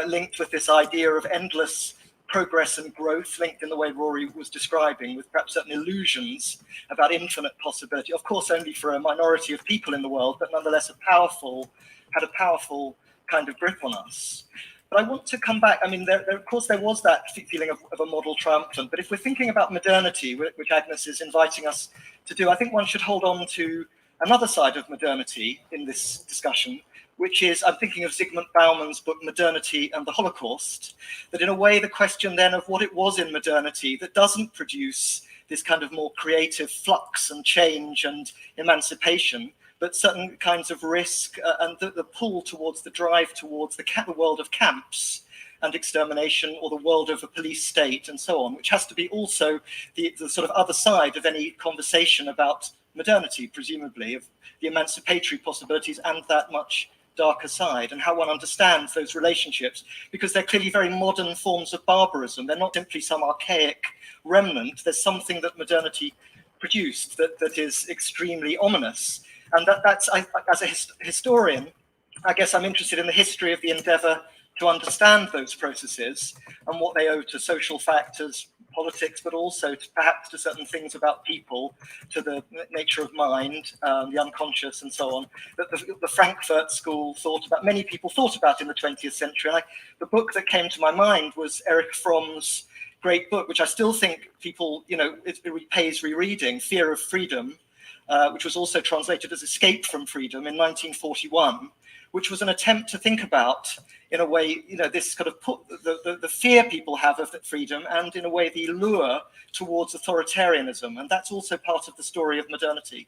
linked with this idea of endless progress and growth, linked in the way Rory was describing, with perhaps certain illusions about infinite possibility, of course only for a minority of people in the world, but nonetheless had a powerful kind of grip on us. But I want to come back. I mean, of course, there was that feeling of a model triumphant. But if we're thinking about modernity, which Agnes is inviting us to do, I think one should hold on to another side of modernity in this discussion, which is, I'm thinking of Zygmunt Bauman's book, Modernity and the Holocaust, that in a way, the question then of what it was in modernity that doesn't produce this kind of more creative flux and change and emancipation, but certain kinds of risk and the pull towards the drive towards the world of camps and extermination, or the world of a police state and so on, which has to be also the sort of other side of any conversation about modernity, presumably, of the emancipatory possibilities and that much darker side, and how one understands those relationships, because they're clearly very modern forms of barbarism. They're not simply some archaic remnant. There's something that modernity produced that is extremely ominous. And that's as a historian, I guess I'm interested in the history of the endeavor to understand those processes and what they owe to social factors, politics, but also perhaps to certain things about people, to the nature of mind, the unconscious and so on, that the Frankfurt School thought about, many people thought about in the 20th century. And the book that came to my mind was Erich Fromm's great book, which I still think people, it pays rereading, Fear of Freedom, which was also translated as Escape from Freedom in 1941, which was an attempt to think about, in a way, this kind of put the fear people have of freedom, and in a way the lure towards authoritarianism. And that's also part of the story of modernity.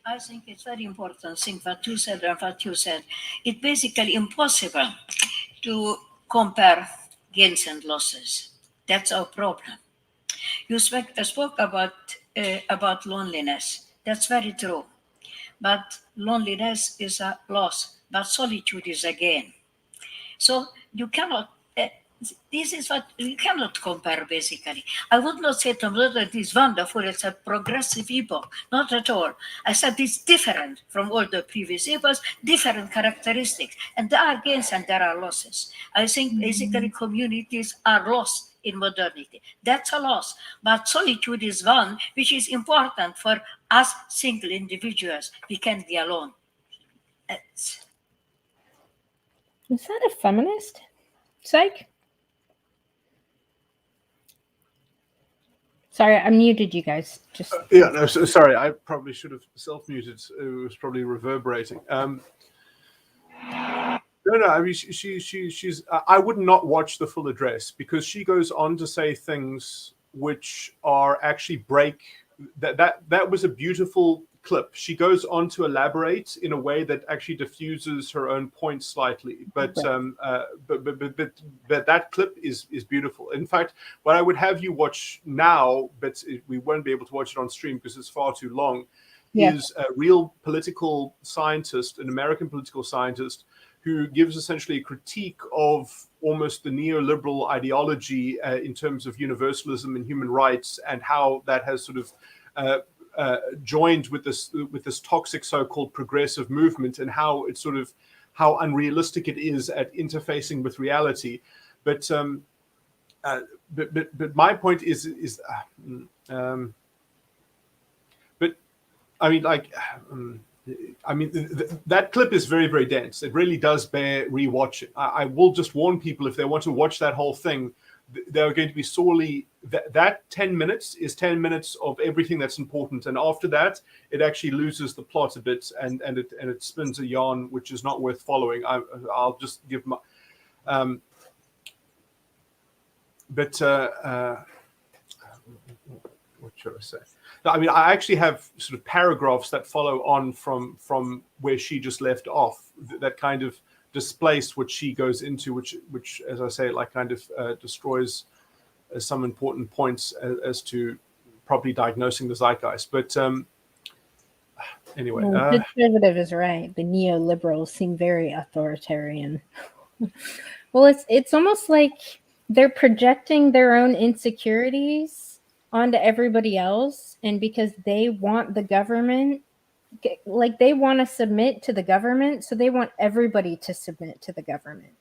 I think it's very important thing what you said and what you said. It's basically impossible to compare gains and losses. That's our problem. You spoke about loneliness. That's very true. But loneliness is a loss, but solitude is a gain. So you cannot, this is what you cannot compare basically. I would not say to them that it's wonderful, it's a progressive epoch, not at all. I said it's different from all the previous epochs, different characteristics, and there are gains and there are losses. I think basically communities are lost in modernity. That's a loss. But solitude is one which is important for us single individuals. We can't be alone. Is that a feminist? Psych? Sorry, I muted you guys. Just yeah, no, sorry. I probably should have self-muted. It was probably reverberating. No. I mean, she's. I would not watch the full address, because she goes on to say things which are actually break. That was a beautiful clip. She goes on to elaborate in a way that actually diffuses her own point slightly. But that clip is beautiful. In fact, what I would have you watch now, but we won't be able to watch it on stream because it's far too long, is a real political scientist, an American political scientist, who gives essentially a critique of almost the neoliberal ideology in terms of universalism and human rights, and how that has sort of joined with this toxic so-called progressive movement, and how it's sort of how unrealistic it is at interfacing with reality. But my point is but I mean, like. That clip is very, very dense. It really does bear rewatching. I will just warn people, if they want to watch that whole thing, they're going to be sorely. That 10 minutes is 10 minutes of everything that's important, and after that, it actually loses the plot a bit, and it spins a yarn which is not worth following. I'll just give my. What should I say? I mean, I actually have sort of paragraphs that follow on from where she just left off, that kind of displace what she goes into, which as I say, like kind of destroys some important points as to properly diagnosing the zeitgeist. But anyway, conservative is right. The neoliberals seem very authoritarian. Well, it's almost like they're projecting their own insecurities onto everybody else, and because they want the government, like they want to submit to the government, so they want everybody to submit to the government.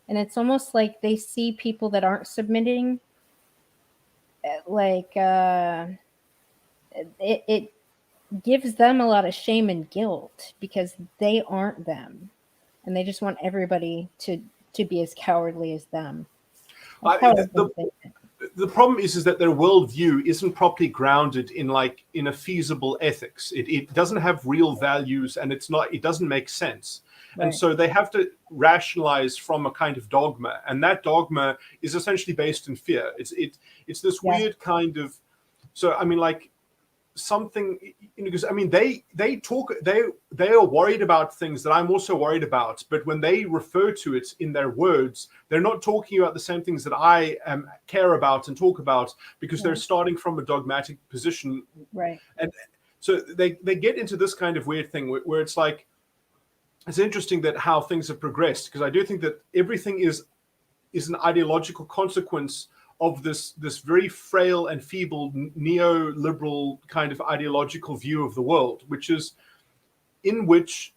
And it's almost like they see people that aren't submitting, like it gives them a lot of shame and guilt because they aren't them, and they just want everybody to be as cowardly as them. The problem is that their worldview isn't properly grounded in a feasible ethics. It doesn't have real values, and it doesn't make sense. Right. And so they have to rationalize from a kind of dogma, and that dogma is essentially based in fear. It's this weird kind of, so I mean, like something, because I mean they are worried about things that I'm also worried about, but when they refer to it in their words, they're not talking about the same things that I care about and talk about, because they're starting from a dogmatic position, right? And so they get into this kind of weird thing where it's like, it's interesting that how things have progressed, because I do think that everything is an ideological consequence of this very frail and feeble neoliberal kind of ideological view of the world, which is in which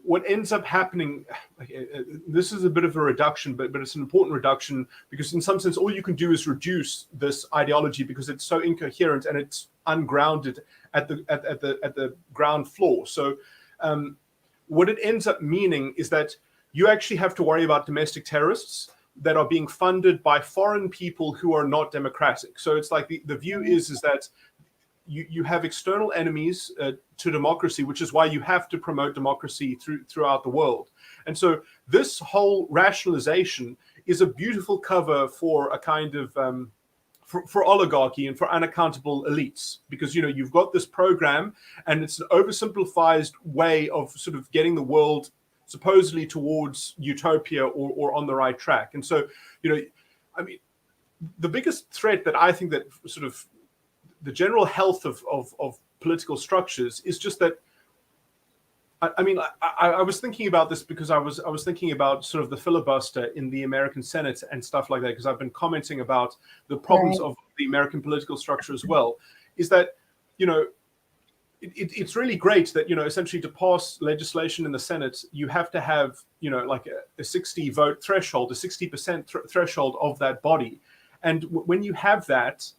what ends up happening, this is a bit of a reduction, but it's an important reduction, because in some sense all you can do is reduce this ideology because it's so incoherent and it's ungrounded at the ground floor. So what it ends up meaning is that you actually have to worry about domestic terrorists that are being funded by foreign people who are not democratic. So it's like the view is that you have external enemies to democracy, which is why you have to promote democracy throughout the world. And so this whole rationalization is a beautiful cover for a kind of for oligarchy and for unaccountable elites, because you've got this program and it's an oversimplified way of sort of getting the world supposedly towards utopia or on the right track. And so, I mean, the biggest threat that I think that sort of the general health of political structures is just that, I mean, I was thinking about this because I was thinking about sort of the filibuster in the American Senate and stuff like that, because I've been commenting about the problems of the American political structure as well, is that, it's really great that, essentially to pass legislation in the Senate, you have to have, like a 60 vote threshold, a 60% threshold of that body. And when you have that,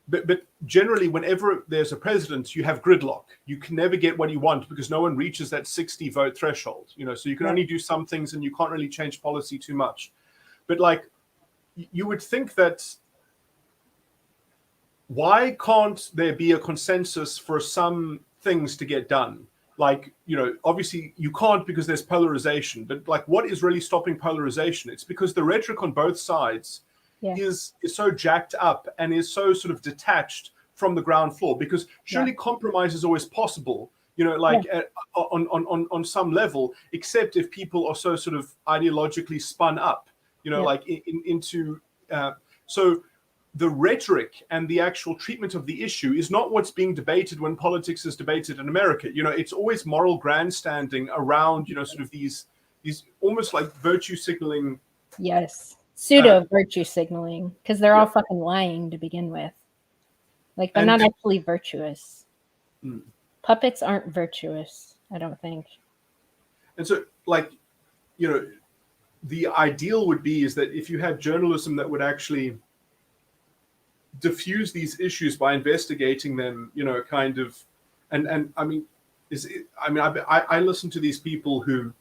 but generally whenever there's a president, you have gridlock. You can never get what you want because no one reaches that 60 vote threshold, so you can only do some things and you can't really change policy too much. But like, you would think that, why can't there be a consensus for some things to get done? Like, obviously you can't because there's polarization, but like, what is really stopping polarization? It's because the rhetoric on both sides is so jacked up and is so sort of detached from the ground floor, because surely compromise is always possible, on some level, except if people are so sort of ideologically spun up, like into, so the rhetoric and the actual treatment of the issue is not what's being debated when politics is debated in America. It's always moral grandstanding around, sort of these almost like virtue signaling. Yes. Pseudo virtue signaling, because they're all fucking lying to begin with. Like, they're not actually virtuous. Puppets aren't virtuous, I don't think. And so, like, the ideal would be is that if you had journalism that would actually diffuse these issues by investigating them, kind of, and I mean, I listen to these people who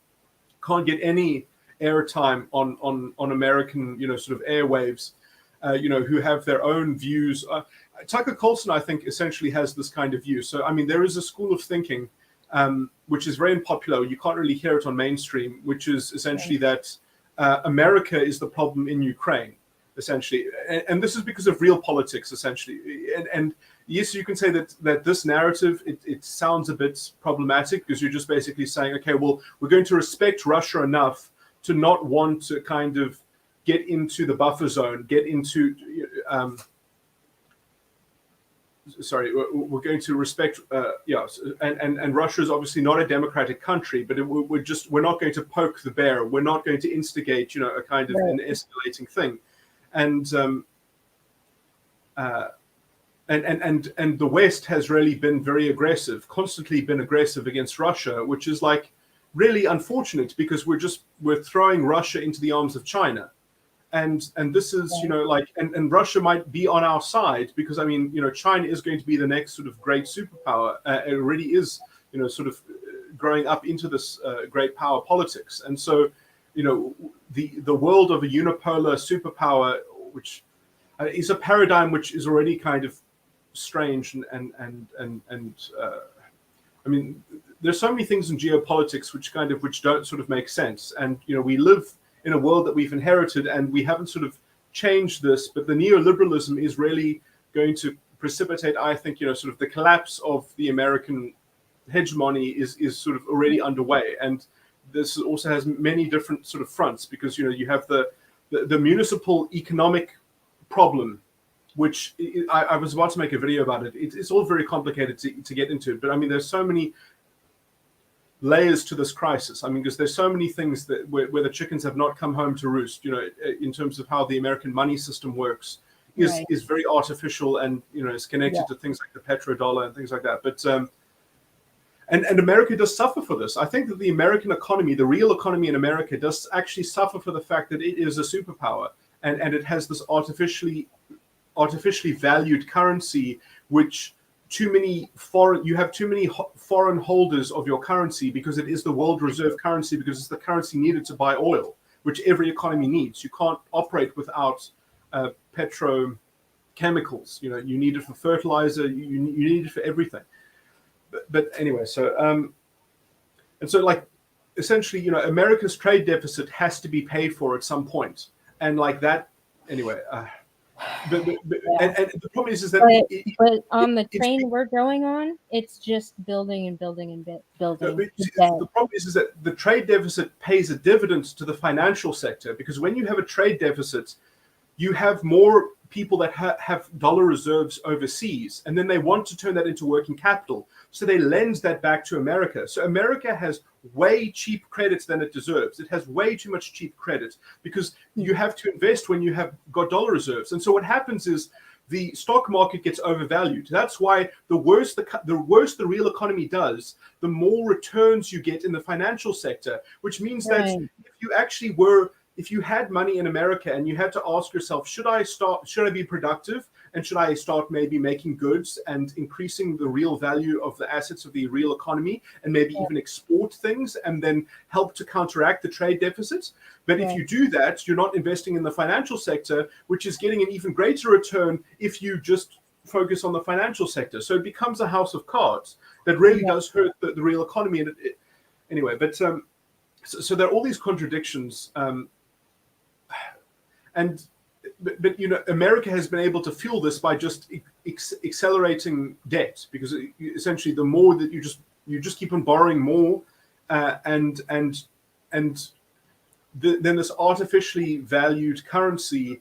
can't get any airtime on American, sort of airwaves, who have their own views. Tucker Carlson, I think, essentially has this kind of view. So, I mean, there is a school of thinking, which is very unpopular. You can't really hear it on mainstream, which is essentially that America is the problem in Ukraine, essentially. And this is because of real politics, essentially. And yes, you can say that this narrative, it sounds a bit problematic, because you're just basically saying, okay, well, we're going to respect Russia enough to not want to kind of get into the buffer zone, get into we're going to respect, and Russia is obviously not a democratic country, but we're not going to poke the bear. We're not going to instigate, a kind of an escalating thing, and the West has really been very aggressive, constantly been aggressive against Russia, which is like really unfortunate because we're throwing Russia into the arms of China. And this is, and Russia might be on our side because, I mean, China is going to be the next sort of great superpower. It already is, sort of growing up into this great power politics. And so, the world of a unipolar superpower, which is a paradigm which is already kind of strange and I mean, there's so many things in geopolitics which don't sort of make sense. And, we live in a world that we've inherited and we haven't sort of changed this, but the neoliberalism is really going to precipitate, I think, sort of the collapse of the American hegemony is sort of already underway. And this also has many different sort of fronts because, you have the municipal economic problem, which I was about to make a video about it. It's all very complicated to get into, but I mean, there's so many layers to this crisis. I mean, because there's so many things that where the chickens have not come home to roost, in terms of how the American money system works is very artificial and, is connected to things like the petrodollar and things like that. But, and America does suffer for this. I think that the American economy, the real economy in America does actually suffer for the fact that it is a superpower and it has this artificially valued currency, which you have too many foreign holders of your currency because it is the world reserve currency, because it's the currency needed to buy oil, which every economy needs. You can't operate without petrochemicals. You need it for fertilizer. You need it for everything. But anyway, so like essentially, America's trade deficit has to be paid for at some point, and like that anyway. But and the problem is that but on the train we're going on, it's just building and building and building. The problem is that the trade deficit pays a dividend to the financial sector, because when you have a trade deficit, you have more people that have dollar reserves overseas, and then they want to turn that into working capital. So they lend that back to America. So America has way cheap credits than it deserves. It has way too much cheap credit because you have to invest when you have got dollar reserves. And so what happens is the stock market gets overvalued. That's why the worse the real economy does, the more returns you get in the financial sector, which means that if you had money in America and you had to ask yourself, should I be productive? And should I start maybe making goods and increasing the real value of the assets of the real economy and maybe even export things and then help to counteract the trade deficit? But if you do that, you're not investing in the financial sector, which is getting an even greater return if you just focus on the financial sector. So it becomes a house of cards that really does hurt the real economy. And anyway, but so there are all these contradictions. But America has been able to fuel this by just accelerating debt, because essentially the more that you just keep on borrowing more, then this artificially valued currency,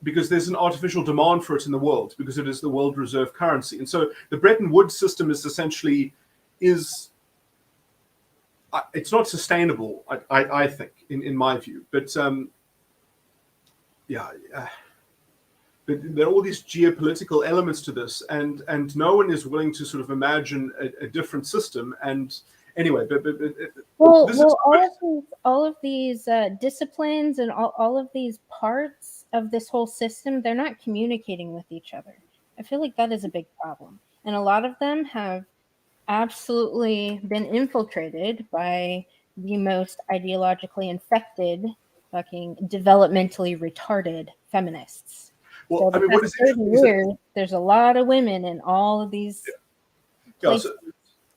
because there's an artificial demand for it in the world, because it is the world reserve currency. And so the Bretton Woods system is essentially it's not sustainable, I think, in my view. But but there are all these geopolitical elements to this, and no one is willing to sort of imagine a different system. And anyway, all of these disciplines and all of these parts of this whole system, they're not communicating with each other. I feel like that is a big problem, and a lot of them have absolutely been infiltrated by the most ideologically infected, fucking developmentally retarded feminists. Well, so what is 30 years, there's a lot of women in all of these places.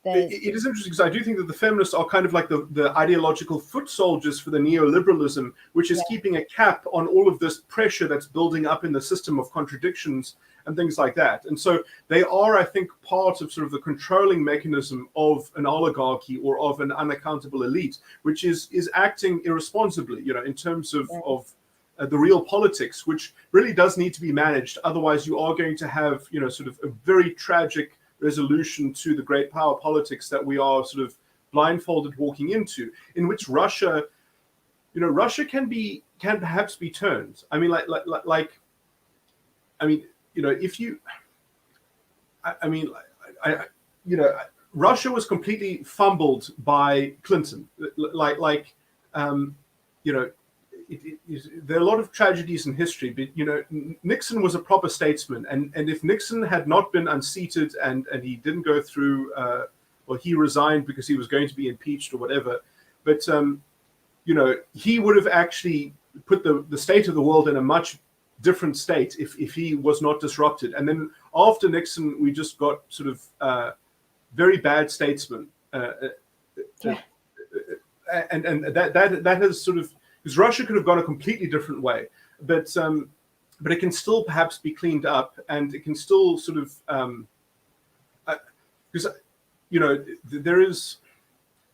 It is interesting, because I do think that the feminists are kind of like the ideological foot soldiers for the neoliberalism, which is keeping a cap on all of this pressure that's building up in the system of contradictions and things like that. And so they are, I think, part of sort of the controlling mechanism of an oligarchy or of an unaccountable elite, which is acting irresponsibly, in terms of the real politics, which really does need to be managed. Otherwise, you are going to have, sort of a very tragic resolution to the great power politics that we are sort of blindfolded walking into, in which Russia, Russia can perhaps be turned. I mean, if you, Russia was completely fumbled by Clinton. There are a lot of tragedies in history, but Nixon was a proper statesman, and if Nixon had not been unseated and he didn't go through, well, he resigned because he was going to be impeached or whatever, but he would have actually put the state of the world in a much different state if he was not disrupted. And then after Nixon, we just got sort of very bad statesmen, and that has sort of, because Russia could have gone a completely different way, but it can still perhaps be cleaned up, and it can still sort of, because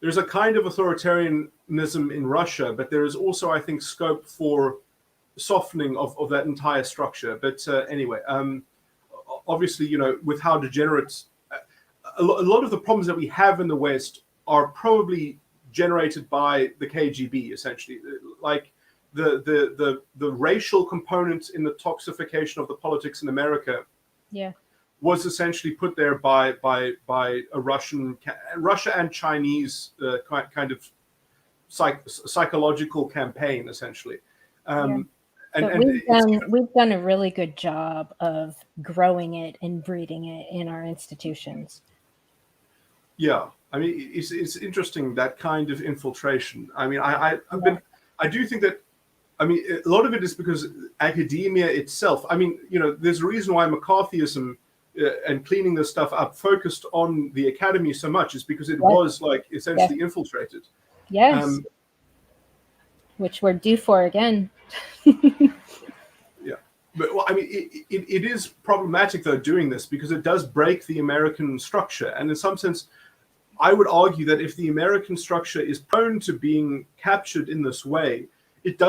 there's a kind of authoritarianism in Russia, but there is also, I think, scope for softening of that entire structure. But anyway, obviously, with how degenerate a lot of the problems that we have in the West are probably generated by the KGB, essentially. Like the racial component in the toxification of the politics in America, was essentially put there by a Russia and Chinese kind of psychological campaign, essentially. We've done a really good job of growing it and breeding it in our institutions. Yeah, I mean, it's interesting, that kind of infiltration. I mean, I do think that, I mean, a lot of it is because academia itself, I mean, there's a reason why McCarthyism and cleaning this stuff up focused on the academy so much, is because it was like essentially infiltrated. Yes. Which we're due for again. But well, I mean, it is problematic though doing this, because it does break the American structure, and in some sense, I would argue that if the American structure is prone to being captured in this way, it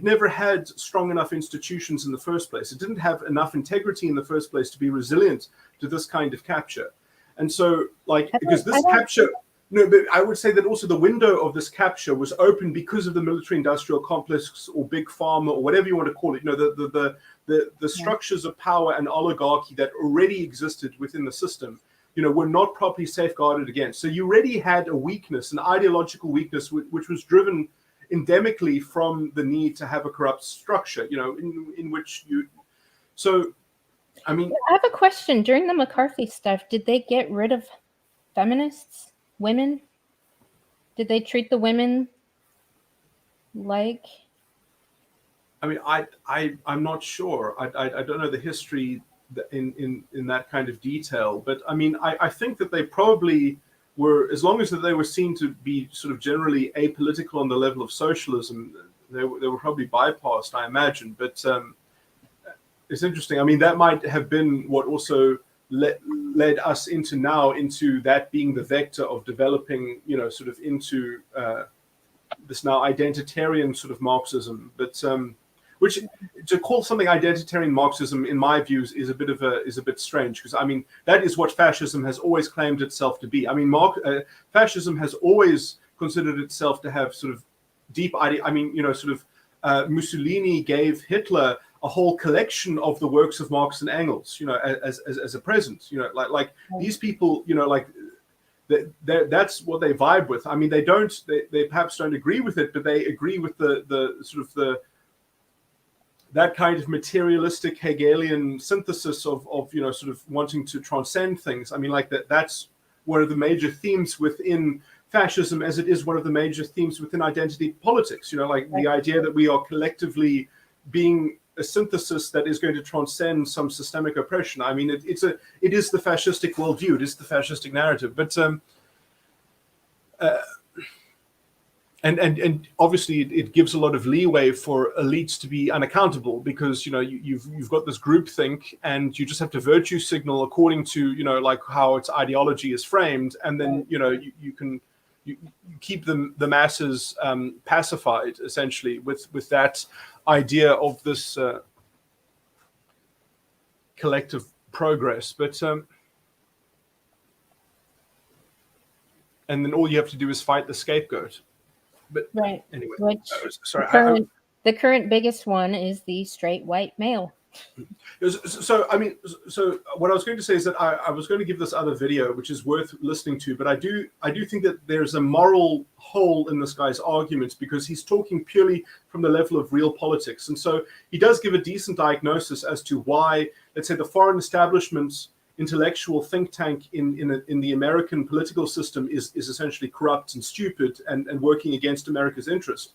never had strong enough institutions in the first place. It didn't have enough integrity in the first place to be resilient to this kind of capture. And so, because this capture, no, but I would say that also the window of this capture was open because of the military-industrial complex, or big pharma, or whatever you want to call it. The structures of power and oligarchy that already existed within the system, were not properly safeguarded against. So you already had a weakness, an ideological weakness, which was driven endemically from the need to have a corrupt structure, in which you. So, I mean, I have a question. During the McCarthy stuff, did they get rid of feminists, women? Did they treat the women like? I mean, I'm not sure. I don't know the history in that kind of detail, but I mean, I think that they probably were, as long as they were seen to be sort of generally apolitical on the level of socialism, they were probably bypassed, I imagine. But it's interesting. I mean, that might have been what also led us into that being the vector of developing, sort of into this now identitarian sort of Marxism. But which, to call something identitarian Marxism, in my views, is a bit strange, because I mean, that is what fascism has always claimed itself to be. I mean, fascism has always considered itself to have sort of deep idea. I mean, Mussolini gave Hitler a whole collection of the works of Marx and Engels, as a present. Like these people, that's what they vibe with. I mean, they perhaps don't agree with it, but they agree with the sort of that kind of materialistic Hegelian synthesis of sort of wanting to transcend things. I mean, like that's one of the major themes within fascism, as it is one of the major themes within identity politics. The idea that we are collectively being a synthesis that is going to transcend some systemic oppression. I mean, it is the fascistic worldview. It is the fascistic narrative. But and obviously it gives a lot of leeway for elites to be unaccountable, because you've got this groupthink, and you just have to virtue signal according to like how its ideology is framed, and then you keep the masses pacified, essentially, with that idea of this collective progress. But and then all you have to do is fight the scapegoat. But Right. anyway, Which sorry. the current biggest one is the straight white male. So what I was going to say is that I was going to give this other video, which is worth listening to, but I do think that there's a moral hole in this guy's arguments, because he's talking purely from the level of real politics. And so he does give a decent diagnosis as to why, let's say, the foreign establishment's intellectual think tank in the American political system is essentially corrupt and stupid and working against America's interest.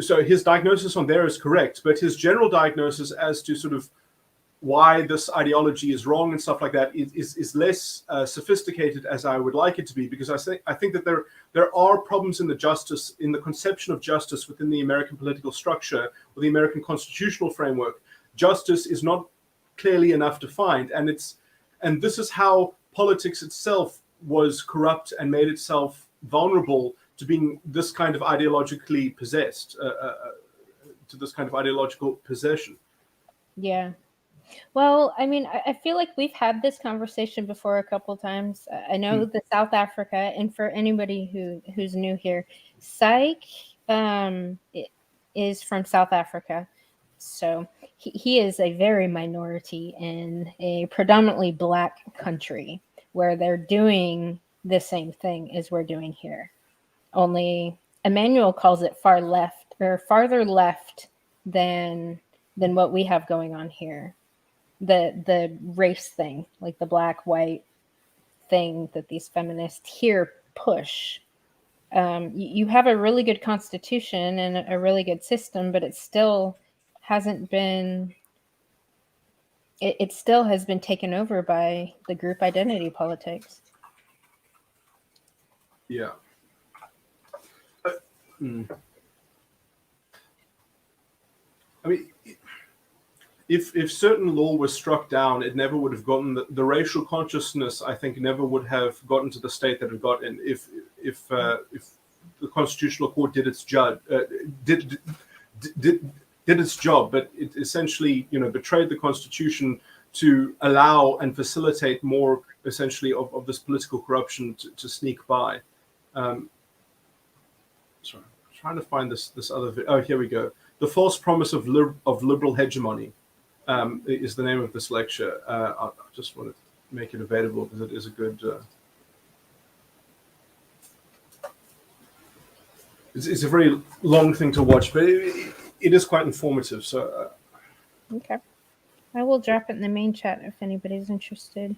So his diagnosis on there is correct, but his general diagnosis as to sort of why this ideology is wrong and stuff like that is less sophisticated as I would like it to be, because I think that there are problems in the conception of justice within the American political structure or the American constitutional framework. Justice is not clearly enough defined, and this is how politics itself was corrupt and made itself vulnerable to being this kind of ideologically possessed, to this kind of ideological possession. Yeah. Well, I mean, I feel like we've had this conversation before a couple times. I know the South Africa, and for anybody who's new here, Psych is from South Africa. So he is a very minority in a predominantly Black country where they're doing the same thing as we're doing here. Only Emmanuel calls it far left, or farther left than what we have going on here. The race thing, like the black white thing that these feminists here push. You have a really good constitution and a really good system, but it still hasn't been. It still has been taken over by the group identity politics. Yeah. I mean, if certain law was struck down, it never would have gotten the racial consciousness. I think never would have gotten to the state that it got in if the Constitutional Court did its job, did its job, but it essentially betrayed the Constitution to allow and facilitate more essentially of this political corruption to sneak by. Sorry, I'm trying to find this other video. Oh, here we go. The False Promise of Liberal Hegemony is the name of this lecture. I just want to make it available because it is a good. It's a very long thing to watch, but it is quite informative. So. Okay. I will drop it in the main chat if anybody's interested.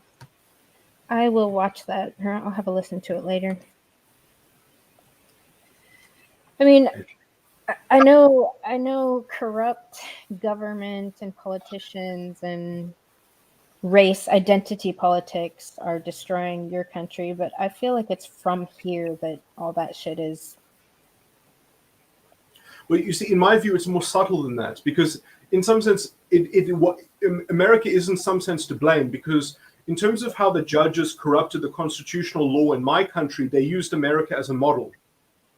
I will watch that, or I'll have a listen to it later. I mean, I know corrupt government and politicians and race identity politics are destroying your country, but I feel like it's from here that all that shit is. Well, you see, in my view, it's more subtle than that, because in some sense, America is in some sense to blame, because in terms of how the judges corrupted the constitutional law in my country, they used America as a model.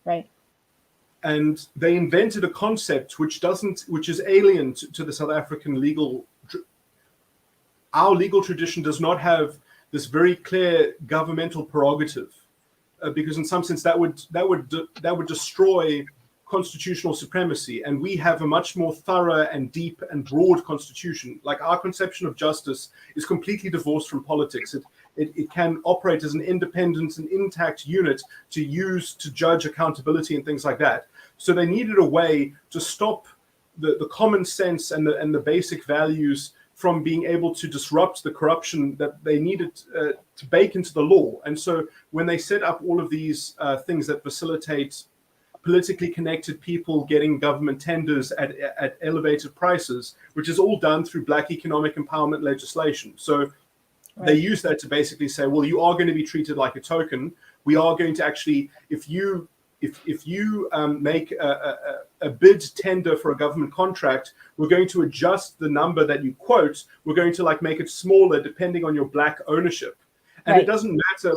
Right. And they invented a concept which is alien to the South African legal. Our legal tradition does not have this very clear governmental prerogative, because in some sense that would destroy constitutional supremacy, and we have a much more thorough and deep and broad constitution. Like, our conception of justice is completely divorced from politics. It can operate as an independent and intact unit to use to judge accountability and things like that. So they needed a way to stop the common sense and the basic values from being able to disrupt the corruption that they needed to bake into the law. And so when they set up all of these things that facilitate politically connected people getting government tenders at elevated prices, which is all done through Black economic empowerment legislation. So they use that to basically say, well, you are going to be treated like a token. We are going to actually, if you make a bid tender for a government contract, we're going to adjust the number that you quote. We're going to make it smaller depending on your Black ownership. And It doesn't matter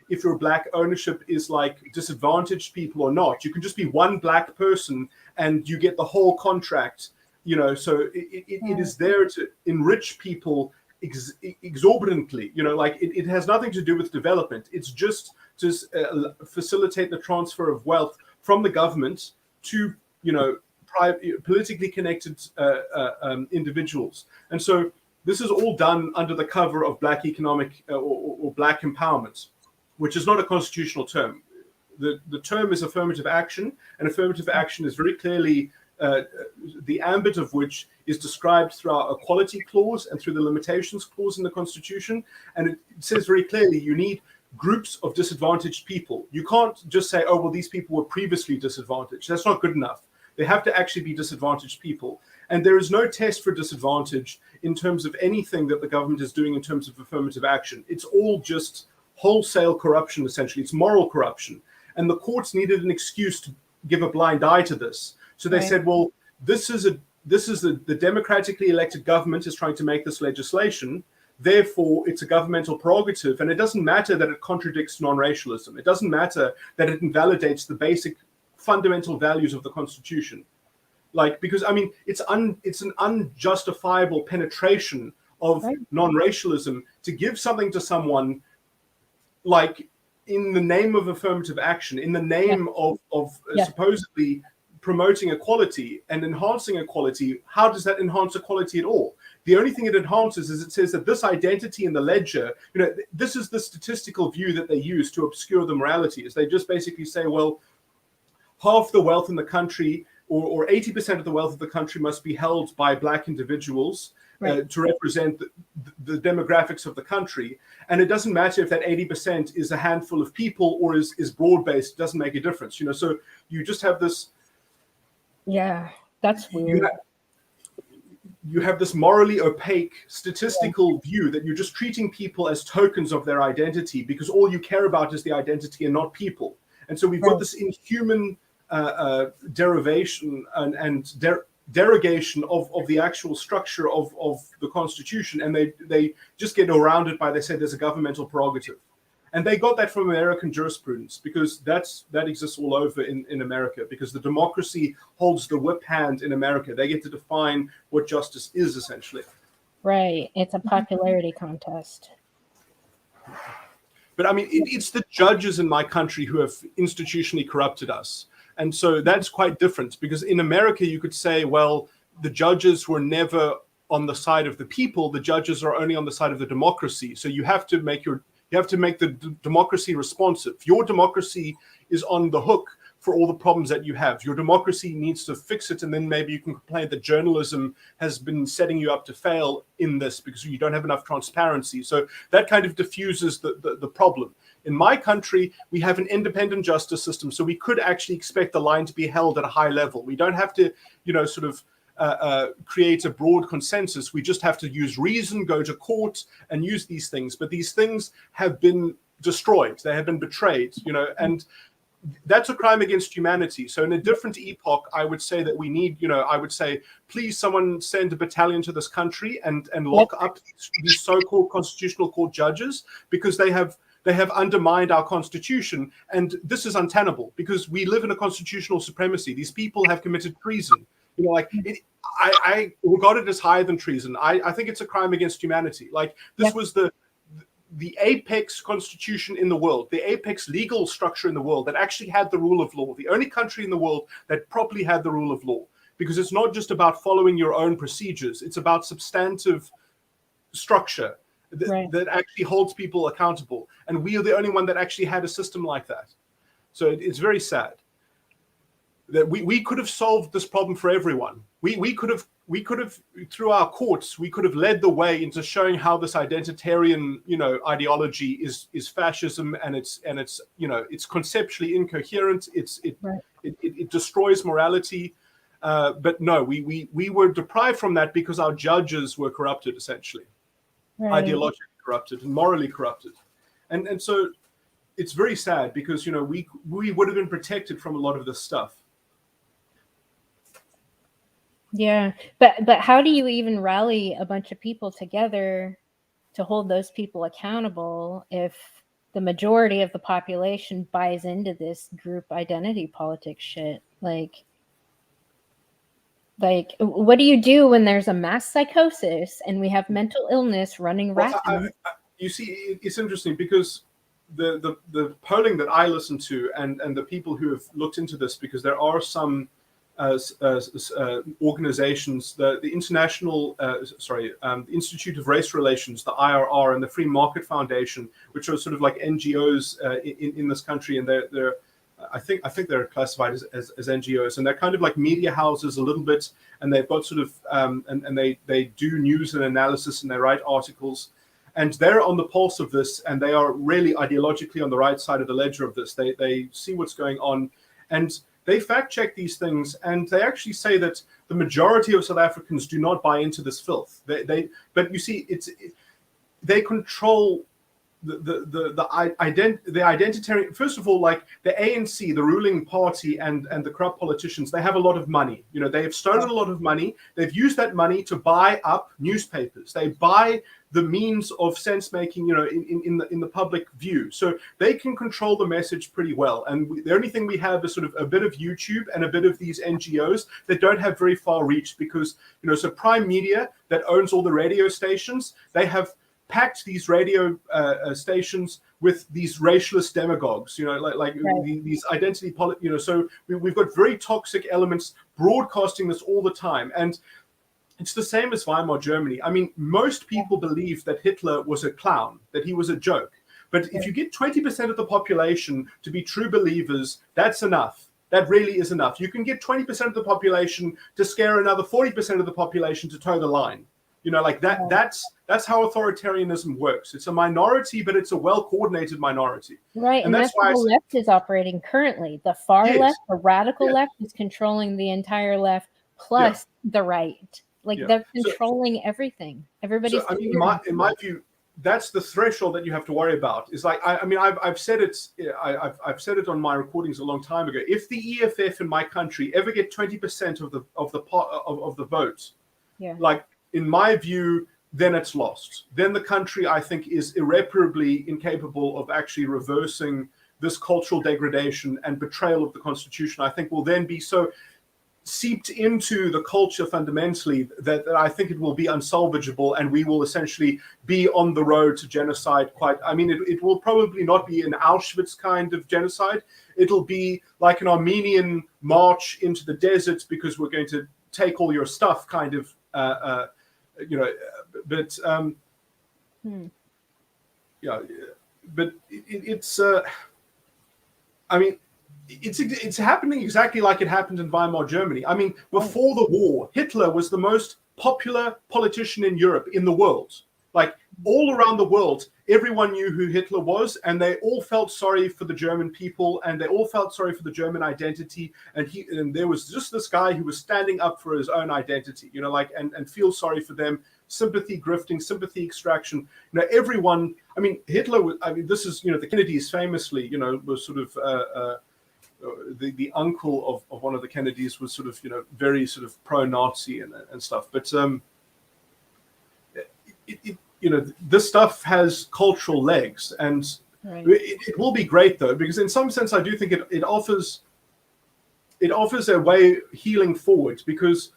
if your black ownership is like disadvantaged people or not. You can just be one black person and you get the whole contract, you know. So it is there to enrich people exorbitantly, you know, like it has nothing to do with development. It's just to facilitate the transfer of wealth from the government to, you know, politically connected individuals. And so this is all done under the cover of black economic or black empowerment, which is not a constitutional term. The term is affirmative action, and affirmative action is very clearly the ambit of which is described through our equality clause and through the limitations clause in the Constitution. And it says very clearly you need groups of disadvantaged people. You can't just say, oh, well, these people were previously disadvantaged. That's not good enough. They have to actually be disadvantaged people. And there is no test for disadvantage in terms of anything that the government is doing in terms of affirmative action. It's all just wholesale corruption, essentially. It's moral corruption. And the courts needed an excuse to give a blind eye to this. So they said, well, the democratically elected government is trying to make this legislation. Therefore, it's a governmental prerogative. And it doesn't matter that it contradicts non-racialism. It doesn't matter that it invalidates the basic fundamental values of the Constitution. Like, because I mean, it's an unjustifiable penetration of non-racialism to give something to someone, like, in the name of affirmative action, in the name of supposedly promoting equality and enhancing equality. How does that enhance equality at all? The only thing it enhances is it says that this identity in the ledger, you know, this is the statistical view that they use to obscure the morality, is they just basically say, well, half the wealth in the country, or 80% of the wealth of the country must be held by black individuals to represent the demographics of the country. And it doesn't matter if that 80% is a handful of people or is broad-based. It doesn't make a difference, you know. So you just have this. Yeah, that's weird. You have this morally opaque statistical view that you're just treating people as tokens of their identity because all you care about is the identity and not people. And so we've got this inhuman derivation and derogation of the actual structure of the Constitution, and they just get around it by, they say there's a governmental prerogative. And they got that from American jurisprudence, because that exists all over in America, because the democracy holds the whip hand in America. They get to define what justice is, essentially. Right. It's a popularity contest. But I mean, it's the judges in my country who have institutionally corrupted us. And so that's quite different, because in America, you could say, well, the judges were never on the side of the people. The judges are only on the side of the democracy. So you have to make the democracy responsive. Your democracy is on the hook for all the problems that you have. Your democracy needs to fix it, and then maybe you can complain that journalism has been setting you up to fail in this because you don't have enough transparency. So that kind of diffuses the problem. In my country, we have an independent justice system, so we could actually expect the line to be held at a high level. We don't have to, you know, sort of create a broad consensus. We just have to use reason, go to court, and use these things. But these things have been destroyed. They have been betrayed, you know, and that's a crime against humanity. So in a different epoch, I would say that we need, you know, I would say, please, someone send a battalion to this country and lock up these so-called constitutional court judges, because they have undermined our constitution. And this is untenable, because we live in a constitutional supremacy. These people have committed treason. You know, like, I regard it as higher than treason. I think it's a crime against humanity. Like, this was the apex constitution in the world, the apex legal structure in the world that actually had the rule of law, the only country in the world that properly had the rule of law. Because it's not just about following your own procedures, it's about substantive structure that actually holds people accountable. And we are the only one that actually had a system like that. So it's very sad that we could have solved this problem for everyone. We could have through our courts, we could have led the way into showing how this identitarian, you know, ideology is fascism, and it's you know, it's conceptually incoherent. It destroys morality. But no, we were deprived from that because our judges were corrupted, essentially, ideologically corrupted and morally corrupted, and so it's very sad, because, you know, we would have been protected from a lot of this stuff. Yeah, but how do you even rally a bunch of people together to hold those people accountable if the majority of the population buys into this group identity politics shit. Like what do you do when there's a mass psychosis and we have mental illness running rapid? You see, it's interesting because the polling that I listen to and the people who have looked into this, because there are some organizations, the International, the Institute of Race Relations, the IRR, and the Free Market Foundation, which are sort of like NGOs in this country, and they're I think they're classified as NGOs, and they're kind of like media houses a little bit, and they've got sort of and they do news and analysis, and they write articles, and they're on the pulse of this, and they are really ideologically on the right side of the ledger of this. They see what's going on, and they fact check these things, and they actually say that the majority of South Africans do not buy into this filth. But you see, they control the identitarian. First of all, like the ANC, the ruling party, and the corrupt politicians, they have a lot of money. You know, they have stolen a lot of money. They've used that money to buy up newspapers. They buy the means of sense making, you know, in the public view. So they can control the message pretty well. And the only thing we have is sort of a bit of YouTube and a bit of these NGOs that don't have very far reach, because, you know, so Prime Media, that owns all the radio stations, they have packed these radio stations with these racialist demagogues, you know, like these identity politics, you know. So we've got very toxic elements broadcasting this all the time. And it's the same as Weimar Germany. I mean, most people believe that Hitler was a clown, that he was a joke. But if you get 20% of the population to be true believers, that's enough. That really is enough. You can get 20% of the population to scare another 40% of the population to toe the line. You know, like that. That's how authoritarianism works. It's a minority, but it's a well-coordinated minority. Right, and that's how the left is operating currently. The far left, the radical left, is controlling the entire left, plus the right. Like they're controlling everything. Everybody's. So, I mean, in my view, that's the threshold that you have to worry about. Is like, I mean, I've said it. I've said it on my recordings a long time ago. If the EFF in my country ever get 20% of the vote, like in my view, then it's lost. Then the country, I think, is irreparably incapable of actually reversing this cultural degradation and betrayal of the Constitution. I think will then be so seeped into the culture fundamentally that I think it will be unsalvageable, and we will essentially be on the road to genocide. I mean, it will probably not be an Auschwitz kind of genocide. It'll be like an Armenian march into the desert because we're going to take all your stuff kind of, you know, but yeah, but it's I mean, it's happening exactly like it happened in Weimar Germany. I mean, before the war, Hitler was the most popular politician in Europe, in the world. Like all around the world, everyone knew who Hitler was, and they all felt sorry for the German people, and they all felt sorry for the German identity. And there was just this guy who was standing up for his own identity, you know, like and feel sorry for them. Sympathy grifting, sympathy extraction. You know, everyone. I mean, Hitler was. I mean, this is, you know, the Kennedys famously, you know, was sort of. The uncle of one of the Kennedys was sort of, you know, very sort of pro-Nazi and stuff. But you know, this stuff has cultural legs, and it will be great though, because in some sense I do think it offers a way healing forward, because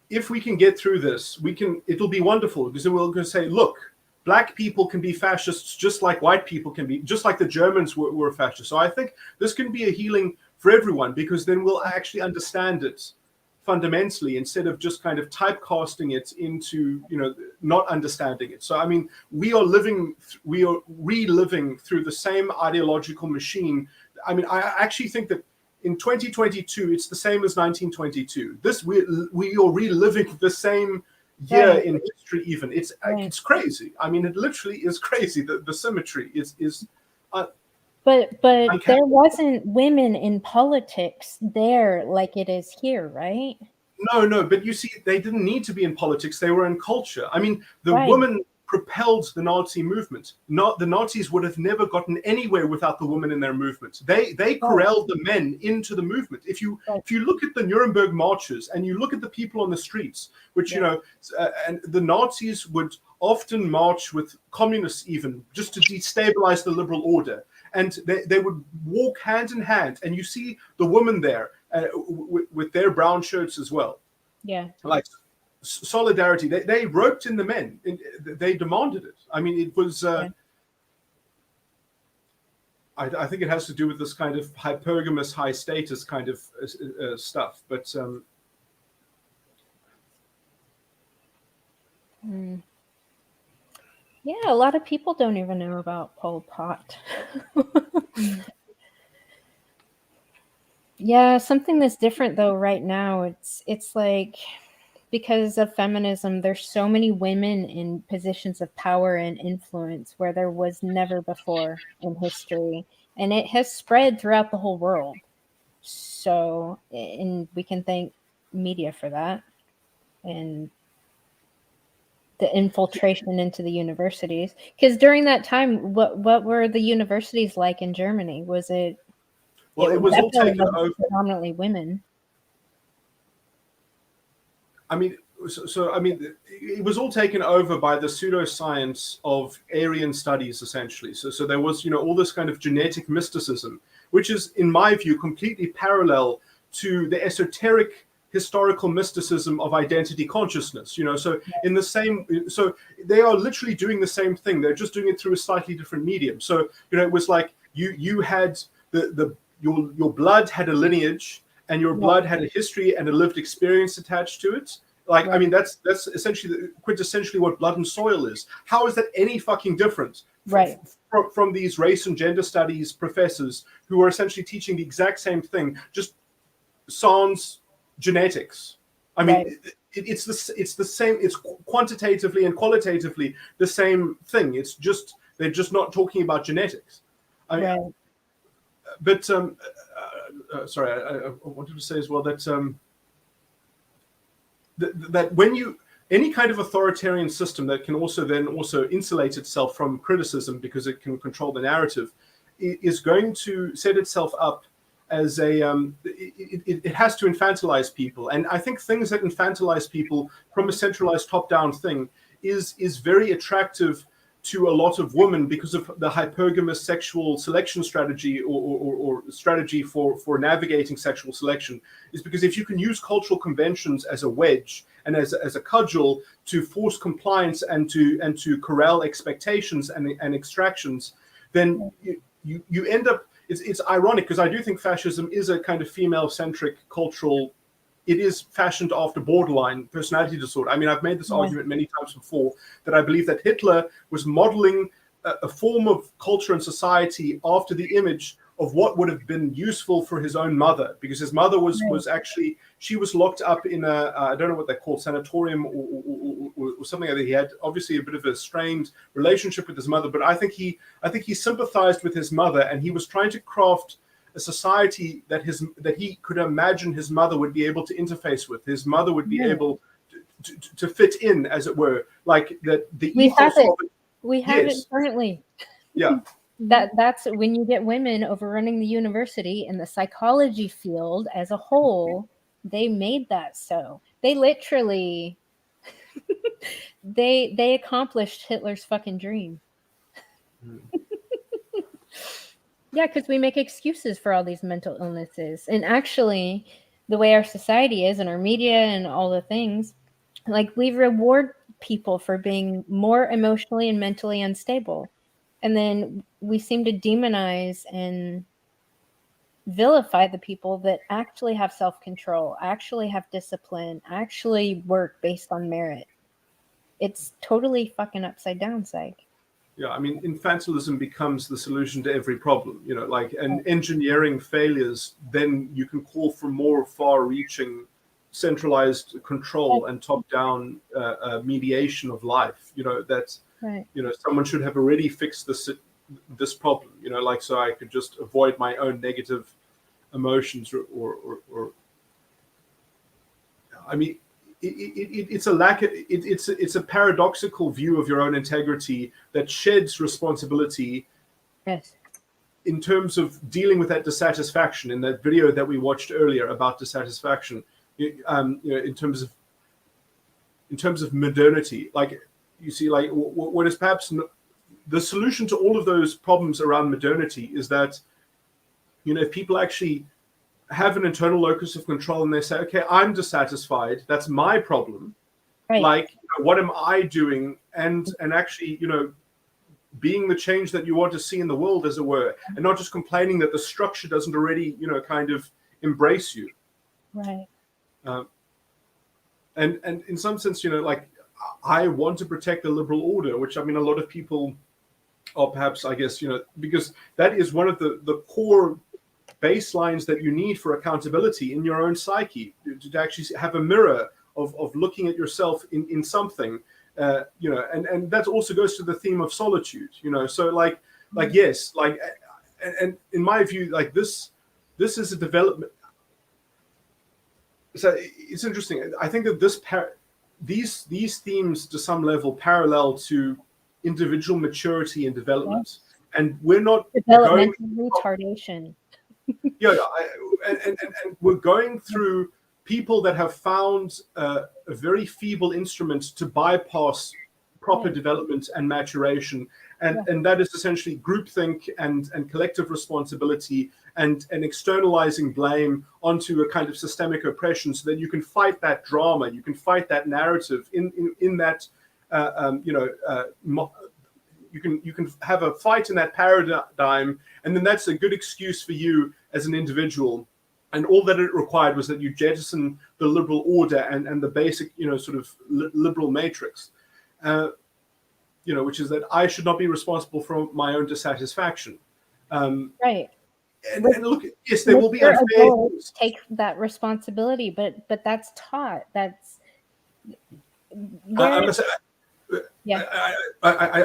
if we can get through this, it'll be wonderful, because we'll say, look, Black people can be fascists just like white people can be, just like the Germans were fascists. So I think this can be a healing for everyone, because then we'll actually understand it fundamentally, instead of just kind of typecasting it into, you know, not understanding it. So I mean, we are reliving through the same ideological machine. I mean, I actually think that in 2022, it's the same as 1922. We are reliving the same year in history. Even it's crazy. I mean, it literally is crazy. The symmetry is but there wasn't women in politics there like it is here, right? No, but you see, they didn't need to be in politics. They were in culture. I mean, the woman propelled the Nazi movement. Not the Nazis would have never gotten anywhere without the women in their movement. They corralled the men into the movement. If you look at the Nuremberg marches and you look at the people on the streets, which and the Nazis would often march with communists even just to destabilize the liberal order, and they would walk hand in hand, and you see the women there with their brown shirts as well. Yeah, like solidarity. They roped in the men. They demanded it. I mean, it was. I think it has to do with this kind of hypergamous, high status kind of stuff. But yeah, a lot of people don't even know about Pol Pot. Yeah, something that's different though right now. It's like, because of feminism, there's so many women in positions of power and influence where there was never before in history, and it has spread throughout the whole world. So, and we can thank media for that, and the infiltration into the universities. Because during that time, what were the universities like in Germany? Was it? Well, it was all taken over. Predominantly women. I mean, it was all taken over by the pseudoscience of Aryan studies, essentially. So there was, all this kind of genetic mysticism, which is, in my view, completely parallel to the esoteric historical mysticism of identity consciousness. So so they are literally doing the same thing. They're just doing it through a slightly different medium. So it was like you had your blood had a lineage, and your blood had a history and a lived experience attached to it. I mean, that's essentially quintessentially what blood and soil is. How is that any fucking different from these race and gender studies professors who are essentially teaching the exact same thing, just sans genetics? I mean, it's the same. It's quantitatively and qualitatively the same thing. It's just they're just not talking about genetics. But sorry, I wanted to say as well that that when any kind of authoritarian system that can also insulate itself from criticism because it can control the narrative is going to set itself up as it has to infantilize people. And I think things that infantilize people from a centralized top-down thing is very attractive to a lot of women because of the hypergamous sexual selection strategy or strategy for navigating sexual selection. Is because if you can use cultural conventions as a wedge and as a cudgel to force compliance and to corral expectations and extractions, then you end up. It's ironic because I do think fascism is a kind of female-centric cultural. It is fashioned after borderline personality disorder. I mean, I've made this argument many times before that I believe that Hitler was modeling a form of culture and society after the image of what would have been useful for his own mother, because his mother was actually, she was locked up in a, I don't know what they're called, sanatorium or something like that. He had obviously a bit of a strained relationship with his mother, but I think he sympathized with his mother, and he was trying to craft a society that he could imagine his mother would be able to interface with. His mother would be able to fit in, as it were, like that. We have it currently. Yeah. That's when you get women overrunning the university and the psychology field as a whole. They made that so. They literally they accomplished Hitler's fucking dream. Yeah, because we make excuses for all these mental illnesses. And actually, the way our society is and our media and all the things, like we reward people for being more emotionally and mentally unstable. And then we seem to demonize and vilify the people that actually have self-control, actually have discipline, actually work based on merit. It's totally fucking upside down, psych. Yeah, I mean, infantilism becomes the solution to every problem, and engineering failures, then you can call for more far-reaching centralized control and top-down mediation of life. That's, someone should have already fixed this problem, so I could just avoid my own negative emotions or I mean, it's a lack of, it's a paradoxical view of your own integrity that sheds responsibility. Yes. In terms of dealing with that dissatisfaction, in that video that we watched earlier about dissatisfaction, in terms of modernity, like you see, like what is perhaps the solution to all of those problems around modernity is that, if people actually have an internal locus of control and they say, okay, I'm dissatisfied, that's my problem. Right. Like, what am I doing? And actually, being the change that you want to see in the world, as it were, and not just complaining that the structure doesn't already, kind of embrace you. Right. And in some sense, like, I want to protect the liberal order, which, I mean, a lot of people are perhaps, I guess, because that is one of the core baselines that you need for accountability in your own psyche, to actually have a mirror of looking at yourself in something. And that also goes to the theme of solitude, so like yes, like, and in my view, like this is a development. So it's interesting. I think that these themes to some level parallel to individual maturity and development, and we're not developmental retardation. And we're going through people that have found a very feeble instrument to bypass proper development and maturation, and that is essentially groupthink and collective responsibility and externalizing blame onto a kind of systemic oppression, so that you can fight that drama, you can fight that narrative in that you can have a fight in that paradigm, and then that's a good excuse for you as an individual. And all that it required was that you jettison the liberal order and the basic, sort of liberal matrix, which is that I should not be responsible for my own dissatisfaction. Right. And look, yes, there will be unfair things. Take that responsibility, but that's taught. That's. I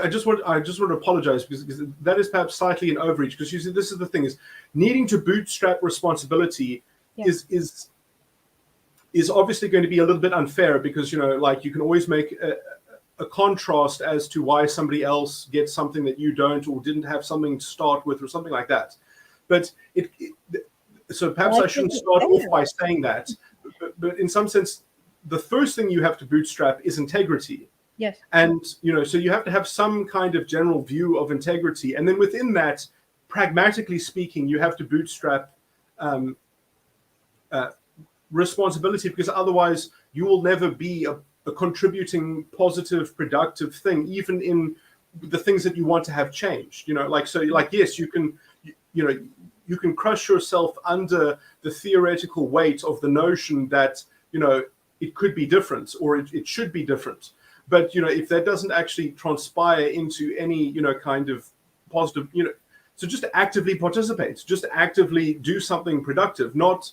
just want to apologize because that is perhaps slightly an overreach, because you see, this is the thing, is needing to bootstrap responsibility is obviously going to be a little bit unfair, because like, you can always make a contrast as to why somebody else gets something that you don't, or didn't have something to start with, or something like that. But so perhaps I shouldn't start off by saying that, but in some sense, the first thing you have to bootstrap is integrity. Yes. And, so you have to have some kind of general view of integrity. And then within that, pragmatically speaking, you have to bootstrap responsibility, because otherwise you will never be a contributing, positive, productive thing, even in the things that you want to have changed. Yes, you can crush yourself under the theoretical weight of the notion that, it could be different, or it should be different. But, if that doesn't actually transpire into any, kind of positive, so just actively participate, just actively do something productive, not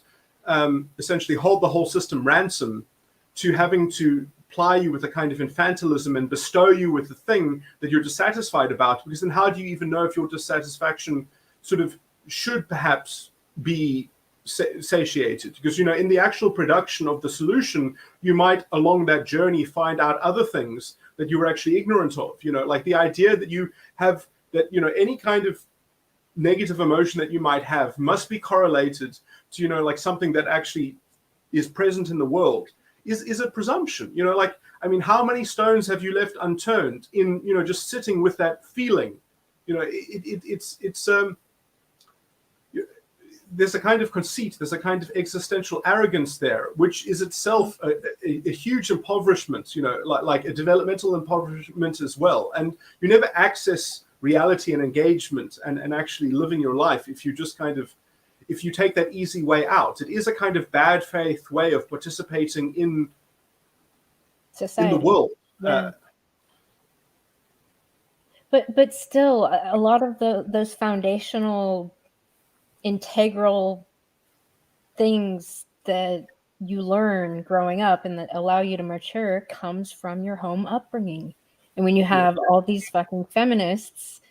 essentially hold the whole system ransom to having to ply you with a kind of infantilism and bestow you with the thing that you're dissatisfied about. Because then how do you even know if your dissatisfaction sort of should perhaps be satiated? Because, in the actual production of the solution, you might along that journey find out other things that you were actually ignorant of, like the idea that you have that, any kind of negative emotion that you might have must be correlated to, like something that actually is present in the world is a presumption. Like, I mean, how many stones have you left unturned in, just sitting with that feeling? There's a kind of conceit, there's a kind of existential arrogance there, which is itself a huge impoverishment, like a developmental impoverishment as well. And you never access reality and engagement and actually living your life if you just if you take that easy way out. It is a kind of bad faith way of participating in society, in the world. Yeah. But still, a lot of those foundational, integral things that you learn growing up and that allow you to mature comes from your home upbringing. And when you have all these fucking feminists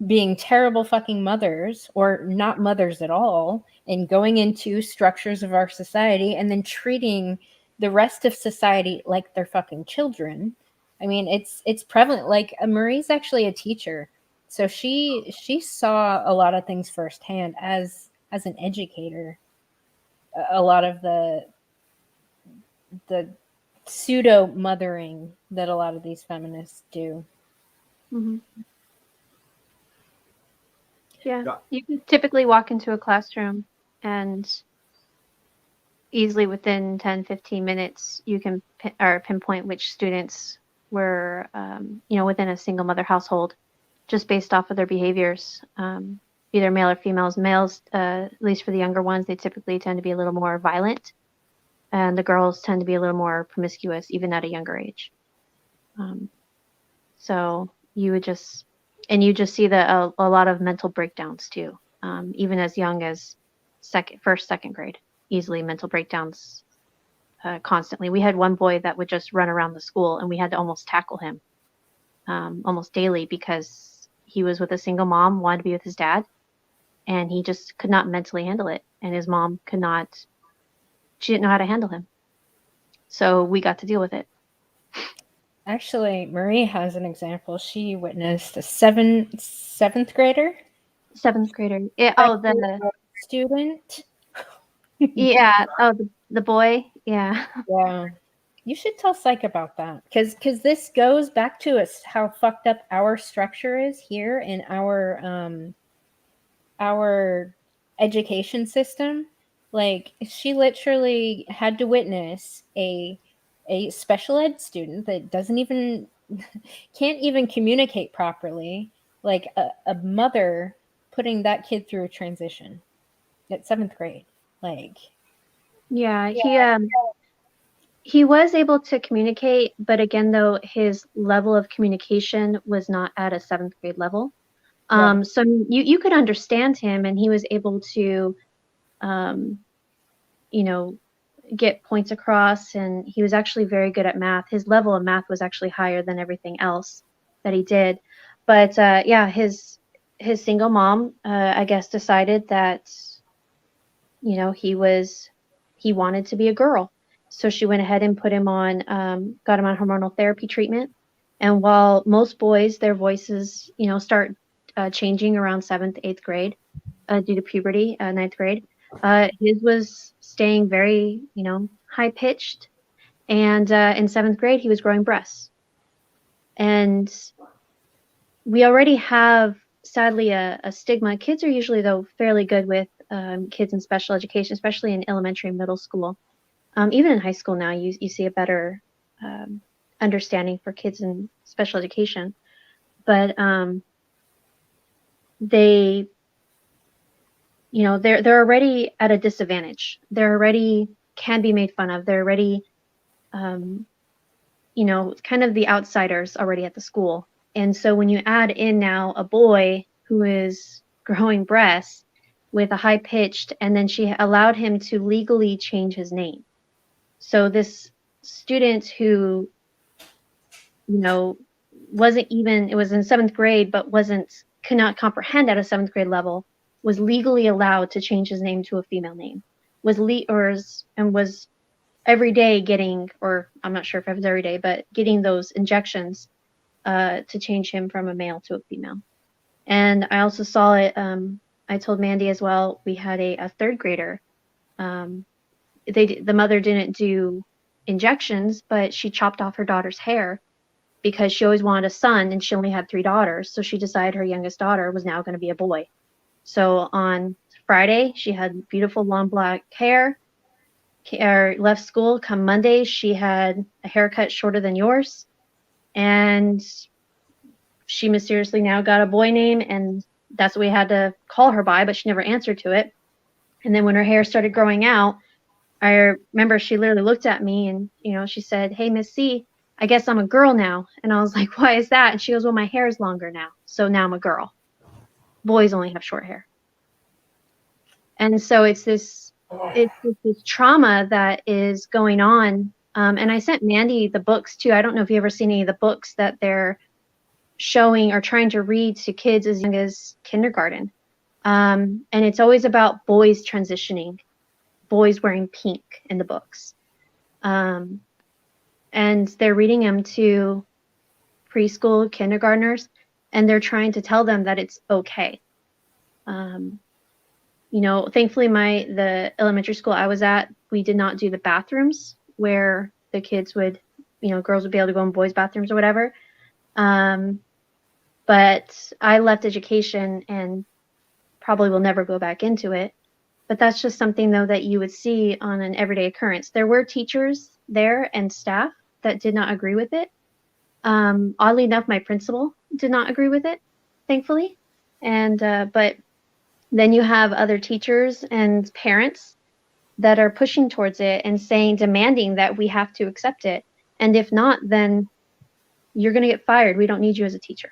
being terrible fucking mothers, or not mothers at all, and going into structures of our society and then treating the rest of society like they're fucking children. I mean, it's prevalent. Like Marie's actually a teacher, so she saw a lot of things firsthand as an educator. A lot of the pseudo mothering that a lot of these feminists do. Mm-hmm. Yeah. Yeah. You can typically walk into a classroom and easily within 10-15 minutes you can pinpoint which students were within a single mother household, just based off of their behaviors, either male or females. Males, at least for the younger ones, they typically tend to be a little more violent, and the girls tend to be a little more promiscuous even at a younger age. So you just see a lot of mental breakdowns too, even as young as second grade. Easily mental breakdowns constantly. We had one boy that would just run around the school, and we had to almost tackle him almost daily because he was with a single mom, wanted to be with his dad, and he just could not mentally handle it. And his mom she didn't know how to handle him. So we got to deal with it. Actually, Marie has an example. She witnessed a seventh grader. Seventh grader. The student. Yeah. Oh, the boy. Yeah. Yeah. You should tell Psych about that, because this goes back to us how fucked up our structure is here in our education system. Like, she literally had to witness a special ed student that can't even communicate properly, like a mother putting that kid through a transition at 7th grade. Like, Yeah, he was able to communicate, but again, though, his level of communication was not at a 7th grade level. Right. So you could understand him, and he was able to, get points across, and he was actually very good at math. His level of math was actually higher than everything else that he did. But yeah, his single mom, I guess, decided that he wanted to be a girl. So she went ahead and got him on hormonal therapy treatment. And while most boys, their voices, start changing around 7th, 8th grade due to puberty, 9th grade, his was staying very, high pitched. And in 7th grade, he was growing breasts. And we already have, sadly, a stigma. Kids are usually, though, fairly good with kids in special education, especially in elementary and middle school. Even in high school now, you see a better understanding for kids in special education. But they're already at a disadvantage. They're already can be made fun of. They're already, kind of the outsiders already at the school. And so when you add in now a boy who is growing breasts with a high pitched, and then she allowed him to legally change his name. So this student who, wasn't even, it was in 7th grade, but could not comprehend at a 7th grade level, was legally allowed to change his name to a female name, was every day getting, or I'm not sure if it was every day, but getting those injections to change him from a male to a female. And I also saw it, I told Mandy as well, we had a 3rd grader. The mother didn't do injections, but she chopped off her daughter's hair because she always wanted a son and she only had 3 daughters. So she decided her youngest daughter was now going to be a boy. So on Friday, she had beautiful long black hair. Left school. Come Monday, she had a haircut shorter than yours. And she mysteriously now got a boy name, and that's what we had to call her by, but she never answered to it. And then when her hair started growing out, I remember she literally looked at me and, she said, "Hey, Miss C, I guess I'm a girl now." And I was like, "Why is that?" And she goes, "Well, my hair is longer now, so now I'm a girl. Boys only have short hair." And so it's this trauma that is going on. And I sent Mandy the books too. I don't know if you ever seen any of the books that they're showing or trying to read to kids as young as kindergarten. And it's always about boys transitioning, boys wearing pink in the books. And they're reading them to preschool, kindergartners, and they're trying to tell them that it's okay. You know, thankfully the elementary school I was at, we did not do the bathrooms where the kids would, you know, girls would be able to go in boys' bathrooms or whatever. But I left education and probably will never go back into it. But that's just something, though, that you would see on an everyday occurrence. There were teachers there and staff that did not agree with it. Oddly enough, my principal did not agree with it, thankfully. And but then you have other teachers and parents that are pushing towards it and demanding that we have to accept it. And if not, then you're going to get fired. We don't need you as a teacher.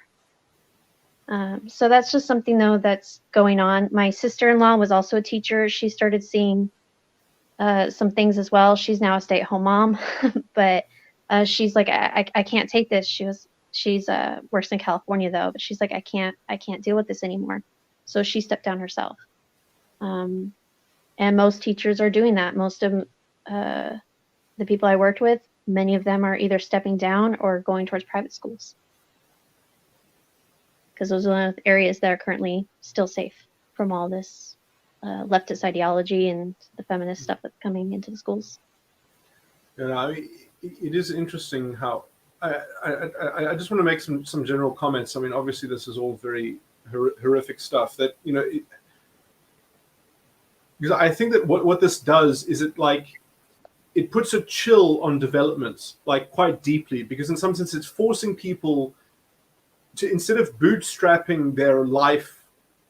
So that's just something, though, that's going on. My sister-in-law was also a teacher. She started seeing some things as well. She's now a stay-at-home mom, but she's like, I can't take this. She's works in California, though, but she's like, I can't deal with this anymore. So she stepped down herself. And most teachers are doing that. Most of the people I worked with, many of them are either stepping down or going towards private schools, because those are the areas that are currently still safe from all this leftist ideology and the feminist stuff that's coming into the schools. You know, I mean, it is interesting how I just want to make some general comments. I mean, obviously, this is all very horrific stuff. That, you know, because I think that what this does is it puts a chill on development, like, quite deeply, because in some sense it's forcing people to, instead of bootstrapping their life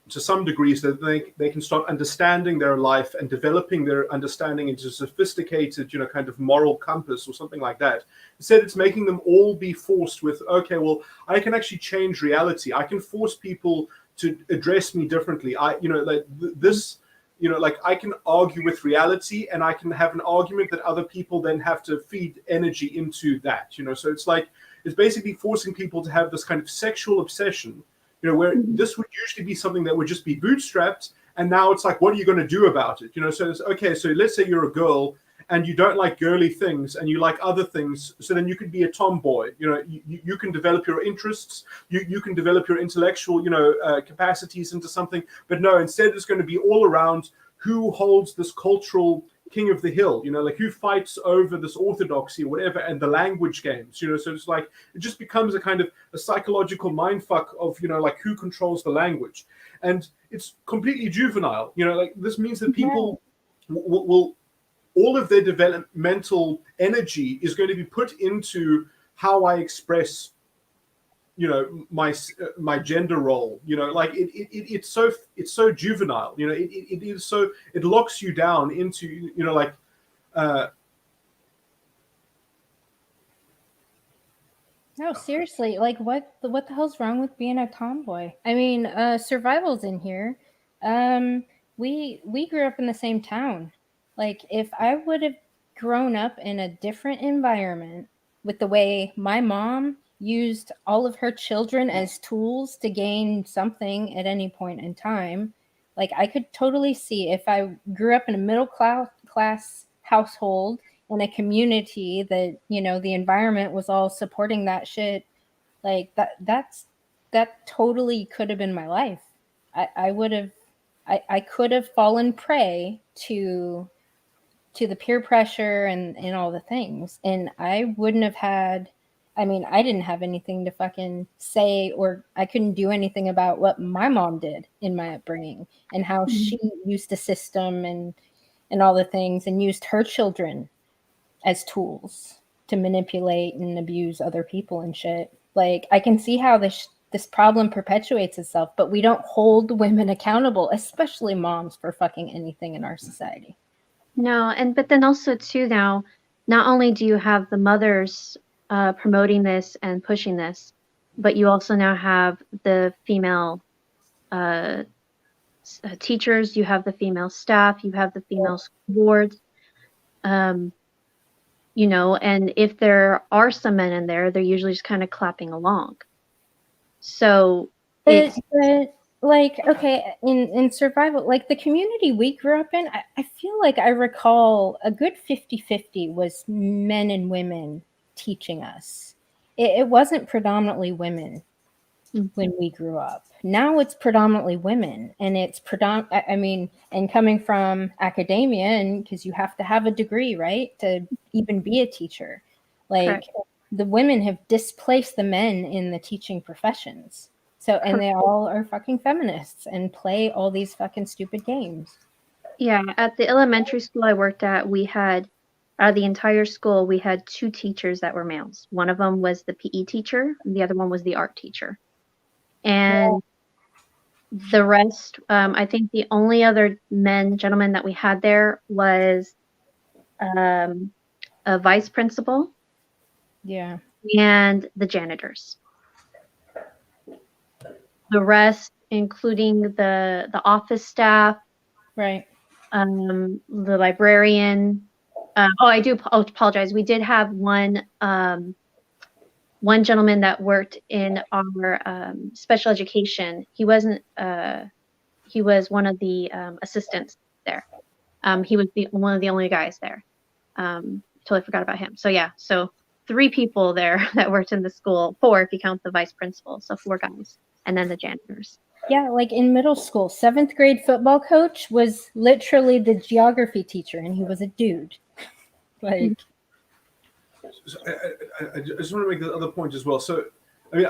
to some degree so that they can start understanding their life and developing their understanding into a sophisticated, you know, kind of moral compass or something like that. Instead, it's making them all be forced with, okay, well, I can actually change reality. I can force people to address me differently. You know, like this, you know, like, I can argue with reality, and I can have an argument that other people then have to feed energy into that, you know. So it's like, it's basically forcing people to have this kind of sexual obsession, you know, where this would usually be something that would just be bootstrapped, and now it's like, what are you going to do about it? You know, so it's okay. So let's say you're a girl and you don't like girly things and you like other things. So then you could be a tomboy. You know, you can develop your interests. You can develop your intellectual, you know, capacities into something. But no, instead it's going to be all around who holds this cultural king of the hill, you know, like who fights over this orthodoxy or whatever, and the language games, you know. So it's like, it just becomes a kind of a psychological mindfuck of, you know, like, who controls the language. And it's completely juvenile, you know. Like, this means that people will all of their developmental energy is going to be put into how I express, you know, my gender role, you know. Like, it's so juvenile, you know. It is so, it locks you down into, you know, like No, seriously, like, what the hell's wrong with being a tomboy? I mean, Survival's in here. We grew up in the same town. Like, if I would have grown up in a different environment with the way my mom used all of her children as tools to gain something at any point in time, like, I could totally see if I grew up in a middle class household in a community that, you know, the environment was all supporting that shit, like, that totally could have been my life. I would have, I could have fallen prey to the peer pressure and all the things, and I wouldn't have had, I mean, I didn't have anything to fucking say, or I couldn't do anything about what my mom did in my upbringing and how she used the system and all the things, and used her children as tools to manipulate and abuse other people and shit. Like, I can see how this problem perpetuates itself, but we don't hold women accountable, especially moms, for fucking anything in our society. No, but then also too, now, not only do you have the mothers promoting this and pushing this, but you also now have the female teachers, you have the female staff, you have the female school boards. You know, and if there are some men in there, they're usually just kind of clapping along. So but like, okay, in survival, like the community we grew up in, I feel like I recall a good 50-50 was men and women teaching us. It wasn't predominantly women when we grew up. Now it's predominantly women, and it's I mean, and coming from academia, and because you have to have a degree, right, to even be a teacher, like Correct. the women have displaced the men in the teaching professions. So, and they all are fucking feminists and play all these fucking stupid games. Yeah, at the elementary school I worked at, we had, out of the entire school, we had 2 teachers that were males. One of them was the PE teacher, and the other one was the art teacher. And the rest, I think the only other gentleman that we had there was a vice principal Yeah. and the janitors. The rest, including the office staff, Right. the librarian. I do apologize. We did have one gentleman that worked in our special education. He wasn't. He was one of the assistants there. He was one of the only guys there. Totally forgot about him. So yeah, so 3 people there that worked in the school. 4 if you count the vice principal. So 4 guys, and then the janitors. Yeah, like in middle school, 7th grade football coach was literally the geography teacher, and he was a dude. Like, So I just want to make the other point as well. So, I mean,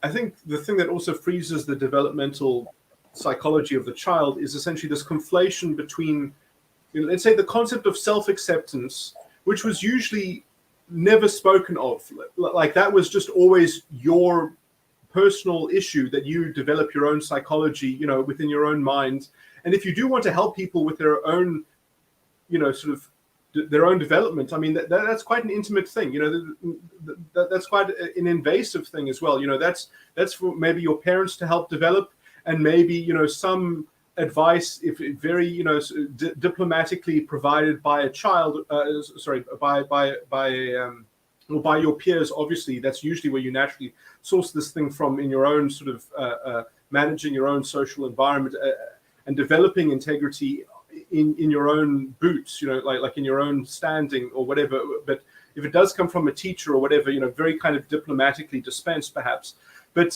I think the thing that also freezes the developmental psychology of the child is essentially this conflation between, let's say, the concept of self-acceptance, which was usually never spoken of. Like that was just always your personal issue, that you develop your own psychology, within your own mind. And if you do want to help people with their own, sort of their own development, I mean, that's quite an intimate thing. That's quite an invasive thing as well. That's for maybe your parents to help develop, and maybe some advice, if very diplomatically provided by a child, or by your peers. Obviously, that's usually where you naturally source this thing from, in your own sort of managing your own social environment and developing integrity in your own boots, like in your own standing or whatever. But if it does come from a teacher or whatever, very kind of diplomatically dispensed perhaps. But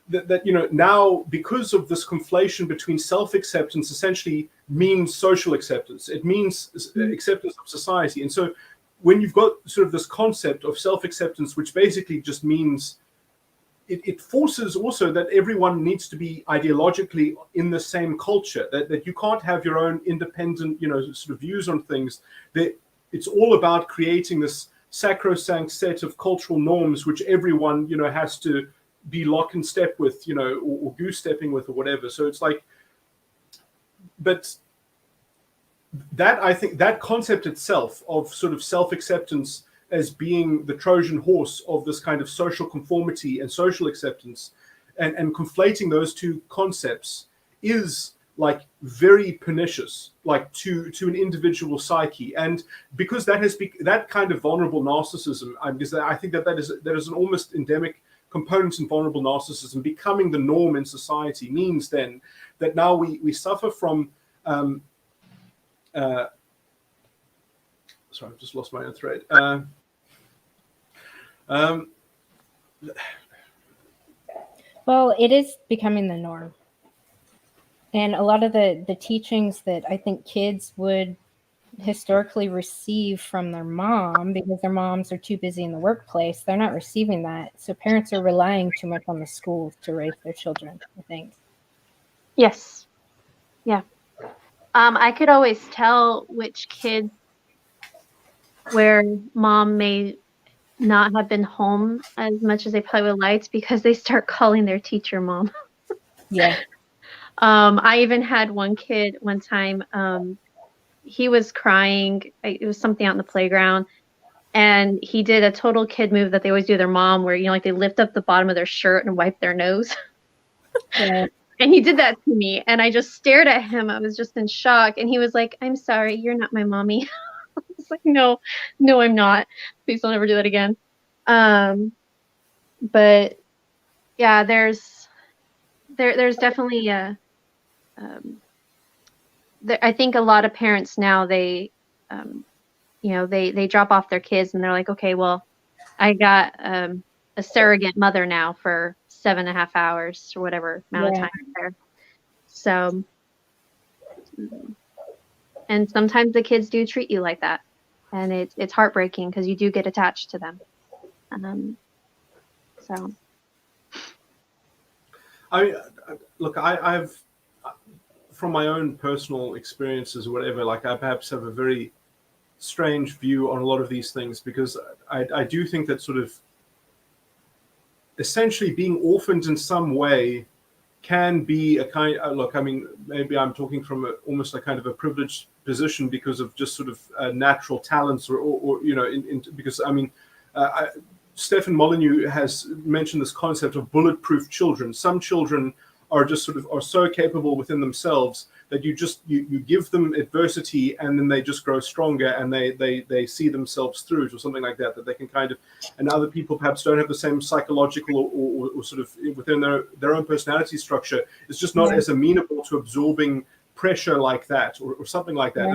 that now, because of this conflation between self-acceptance, essentially means social acceptance. It means acceptance of society. And so when you've got sort of this concept of self-acceptance, which basically just means it forces also that everyone needs to be ideologically in the same culture, that you can't have your own independent, sort of views on things. That it's all about creating this sacrosanct set of cultural norms, which everyone, has to be lock and step with, or goose stepping with, or whatever. So it's like, but that, I think, that concept itself of sort of self-acceptance as being the Trojan horse of this kind of social conformity and social acceptance, and conflating those two concepts is like very pernicious, like to an individual psyche. And because that has that kind of vulnerable narcissism, because I think that is an almost endemic component in vulnerable narcissism becoming the norm in society, means then that now we suffer from sorry, I've just lost my own thread. well, it is becoming the norm. And a lot of the teachings that I think kids would historically receive from their mom, because their moms are too busy in the workplace, they're not receiving that. So parents are relying too much on the schools to raise their children, I think. Yes. Yeah. I could always tell which kids where mom may not have been home as much as they probably would like, because they start calling their teacher mom. Yeah. I even had one kid one time, he was crying. It was something out in the playground, and he did a total kid move that they always do to their mom, where, like, they lift up the bottom of their shirt and wipe their nose. Yeah. And he did that to me, and I just stared at him. I was just in shock, and he was like, "I'm sorry, you're not my mommy." I was like, no, I'm not. Please don't ever do that again. But yeah, there's there's definitely I think a lot of parents now, they they drop off their kids and they're like, okay, well, I got a surrogate mother now for 7.5 hours or whatever amount of Yeah. time there. So, and sometimes the kids do treat you like that, and it's heartbreaking because you do get attached to them. So I mean, look, I've from my own personal experiences or whatever, like I perhaps have a very strange view on a lot of these things, because I do think that sort of essentially being orphaned in some way can be a kind look, I mean, maybe I'm talking from almost a kind of a privileged position because of just sort of natural talents or because I mean, Stefan Molyneux has mentioned this concept of bulletproof children. Some children are just sort of are so capable within themselves that you give them adversity and then they just grow stronger and they see themselves through it or something like that they can kind of, and other people perhaps don't have the same psychological or sort of within their own personality structure. It's just not as amenable to absorbing pressure like that or something like that.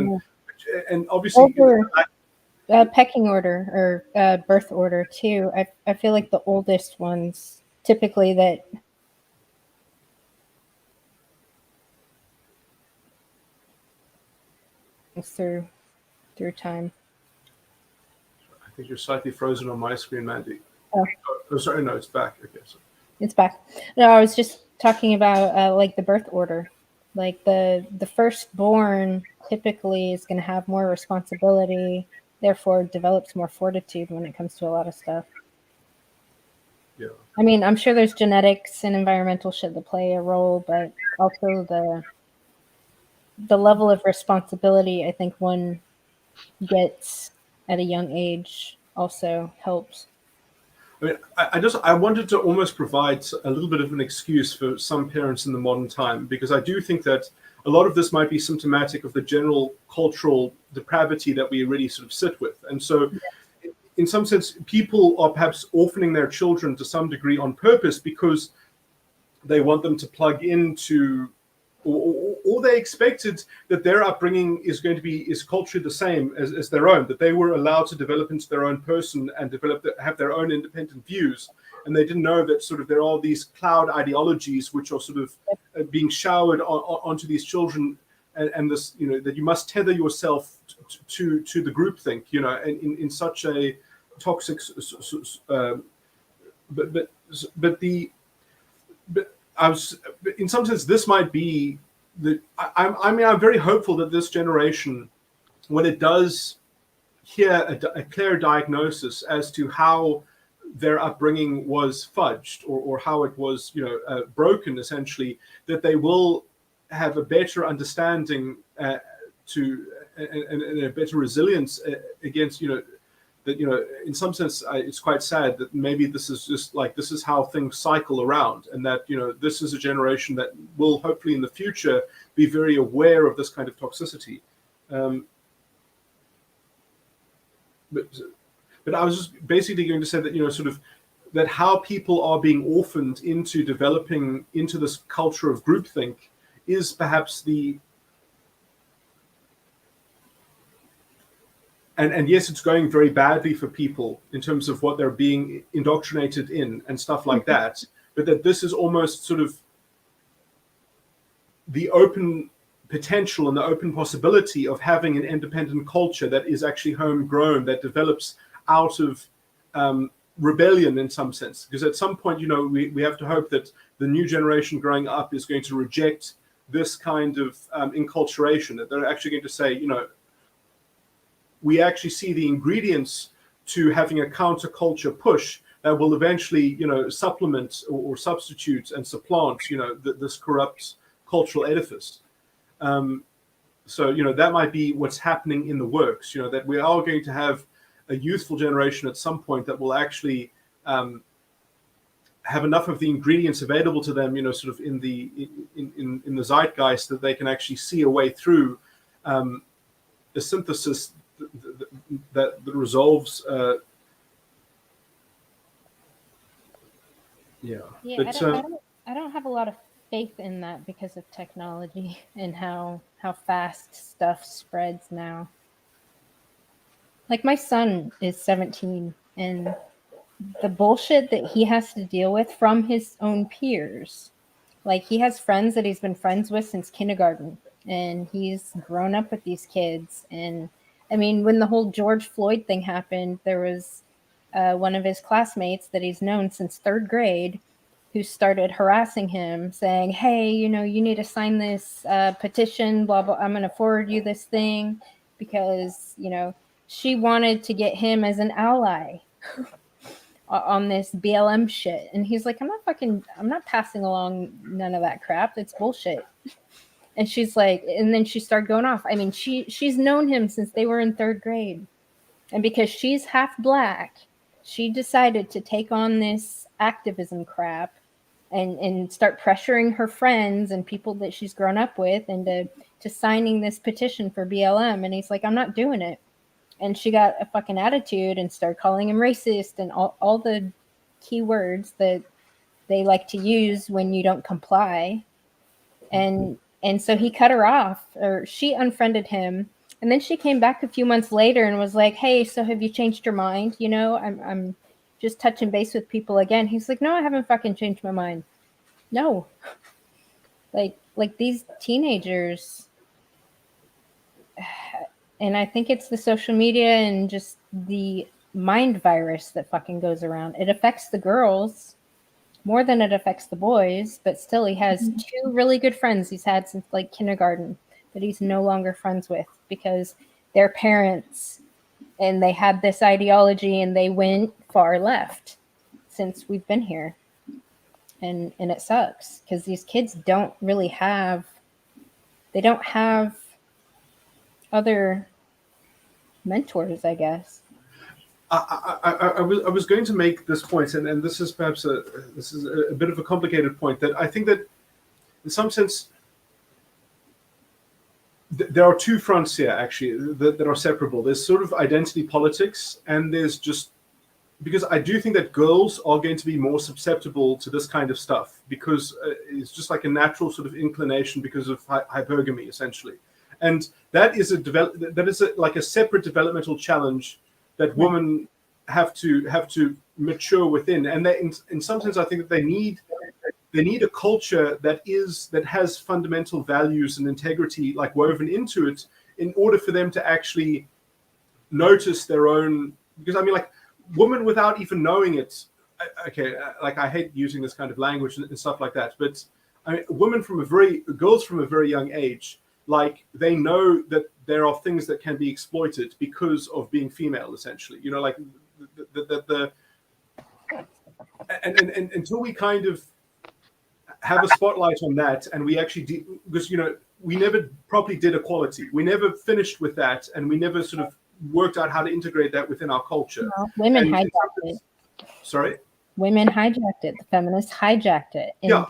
And obviously pecking order or birth order too. I feel like the oldest ones typically that through time. I think you're slightly frozen on my screen, Mandy. Oh, sorry, no, it's back. Okay, so it's back. No, I was just talking about like the birth order. Like the firstborn typically is going to have more responsibility, therefore develops more fortitude when it comes to a lot of stuff. Yeah. I mean, I'm sure there's genetics and environmental shit that play a role, but also the level of responsibility I think one gets at a young age also helps. I mean, I wanted to almost provide a little bit of an excuse for some parents in the modern time, because I do think that a lot of this might be symptomatic of the general cultural depravity that we already sort of sit with. And so in some sense, people are perhaps orphaning their children to some degree on purpose because they want them to plug into, or they expected that their upbringing is going to be culturally the same as their own, that they were allowed to develop into their own person and have their own independent views. And they didn't know that sort of there are these cloud ideologies which are sort of being showered onto these children, and this, that you must tether yourself to the groupthink, and in such a toxic, but I was, in some sense, this might be I'm very hopeful that this generation, when it does hear a clear diagnosis as to how their upbringing was fudged or how it was, broken, essentially, that they will have a better understanding and a better resilience against, that, in some sense, it's quite sad that maybe this is just like, this is how things cycle around, and that, this is a generation that will hopefully in the future be very aware of this kind of toxicity. But I was just basically going to say that, sort of that how people are being orphaned into developing into this culture of groupthink is perhaps and yes, it's going very badly for people in terms of what they're being indoctrinated in and stuff like that, but that this is almost sort of the open potential and the open possibility of having an independent culture that is actually homegrown, that develops out of rebellion in some sense. Because at some point, we have to hope that the new generation growing up is going to reject this kind of enculturation, that they're actually going to say, we actually see the ingredients to having a counterculture push that will eventually, supplement or substitute and supplant, this corrupt cultural edifice. So, that might be what's happening in the works, that we are going to have a youthful generation at some point that will actually have enough of the ingredients available to them, sort of in the zeitgeist, that they can actually see a way through a synthesis that resolves. Yeah, but, I don't have a lot of faith in that because of technology and how fast stuff spreads now. Like my son is 17, and the bullshit that he has to deal with from his own peers. Like he has friends that he's been friends with since kindergarten, and he's grown up with these kids. And I mean, when the whole George Floyd thing happened, there was one of his classmates that he's known since 3rd grade who started harassing him, saying, hey, you know, you need to sign this petition, blah, blah. I'm going to forward you this thing because, you know, she wanted to get him as an ally on this BLM shit. And he's like, I'm not passing along none of that crap. It's bullshit. And she's like, and then she started going off. I mean, she's known him since they were in 3rd grade. And because she's half black, she decided to take on this activism crap and start pressuring her friends and people that she's grown up with into signing this petition for BLM. And he's like, I'm not doing it. And she got a fucking attitude and started calling him racist and all the key words that they like to use when you don't comply. And so he cut her off, or she unfriended him. And then she came back a few months later and was like, hey, so have you changed your mind? You know, I'm just touching base with people again. He's like, no, I haven't fucking changed my mind. No. Like these teenagers, and I think it's the social media and just the mind virus that fucking goes around. It affects the girls more than it affects the boys, but still he has 2 really good friends he's had since like kindergarten that he's no longer friends with because they're parents and they had this ideology and they went far left since we've been here. And it sucks because these kids don't have other mentors, I guess. I was going to make this point, and this is perhaps a bit of a complicated point, that I think that in some sense there are 2 fronts here actually that are separable. There's sort of identity politics, and there's just, because I do think that girls are going to be more susceptible to this kind of stuff because it's just like a natural sort of inclination because of hypergamy essentially, and that is like a separate developmental challenge that women have to mature within. And they, in some sense, I think that they need a culture that has fundamental values and integrity like woven into it in order for them to actually notice their own. Because I mean, like women without even knowing it. Okay, like I hate using this kind of language and stuff like that, but I mean, girls from a very young age, like they know that there are things that can be exploited because of being female, essentially. You know, like and until we kind of have a spotlight on that, and we actually because you know we never properly did equality, we never finished with that, and we never sort of worked out how to integrate that within our culture. Well, women hijacked it. Sorry, women hijacked it. The feminists hijacked it. And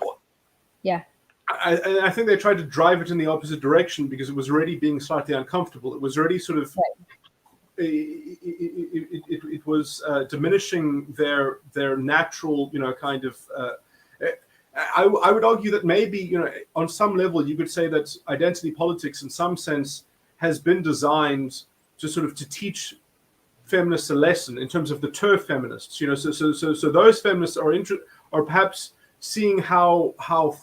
yeah. I think they tried to drive it in the opposite direction because it was already being slightly uncomfortable. It was already sort of, it was diminishing their natural, you know, kind of. I would argue that maybe, you know, on some level you could say that identity politics, in some sense, has been designed to sort of to teach feminists a lesson in terms of the TERF feminists. You know, so those feminists are perhaps seeing how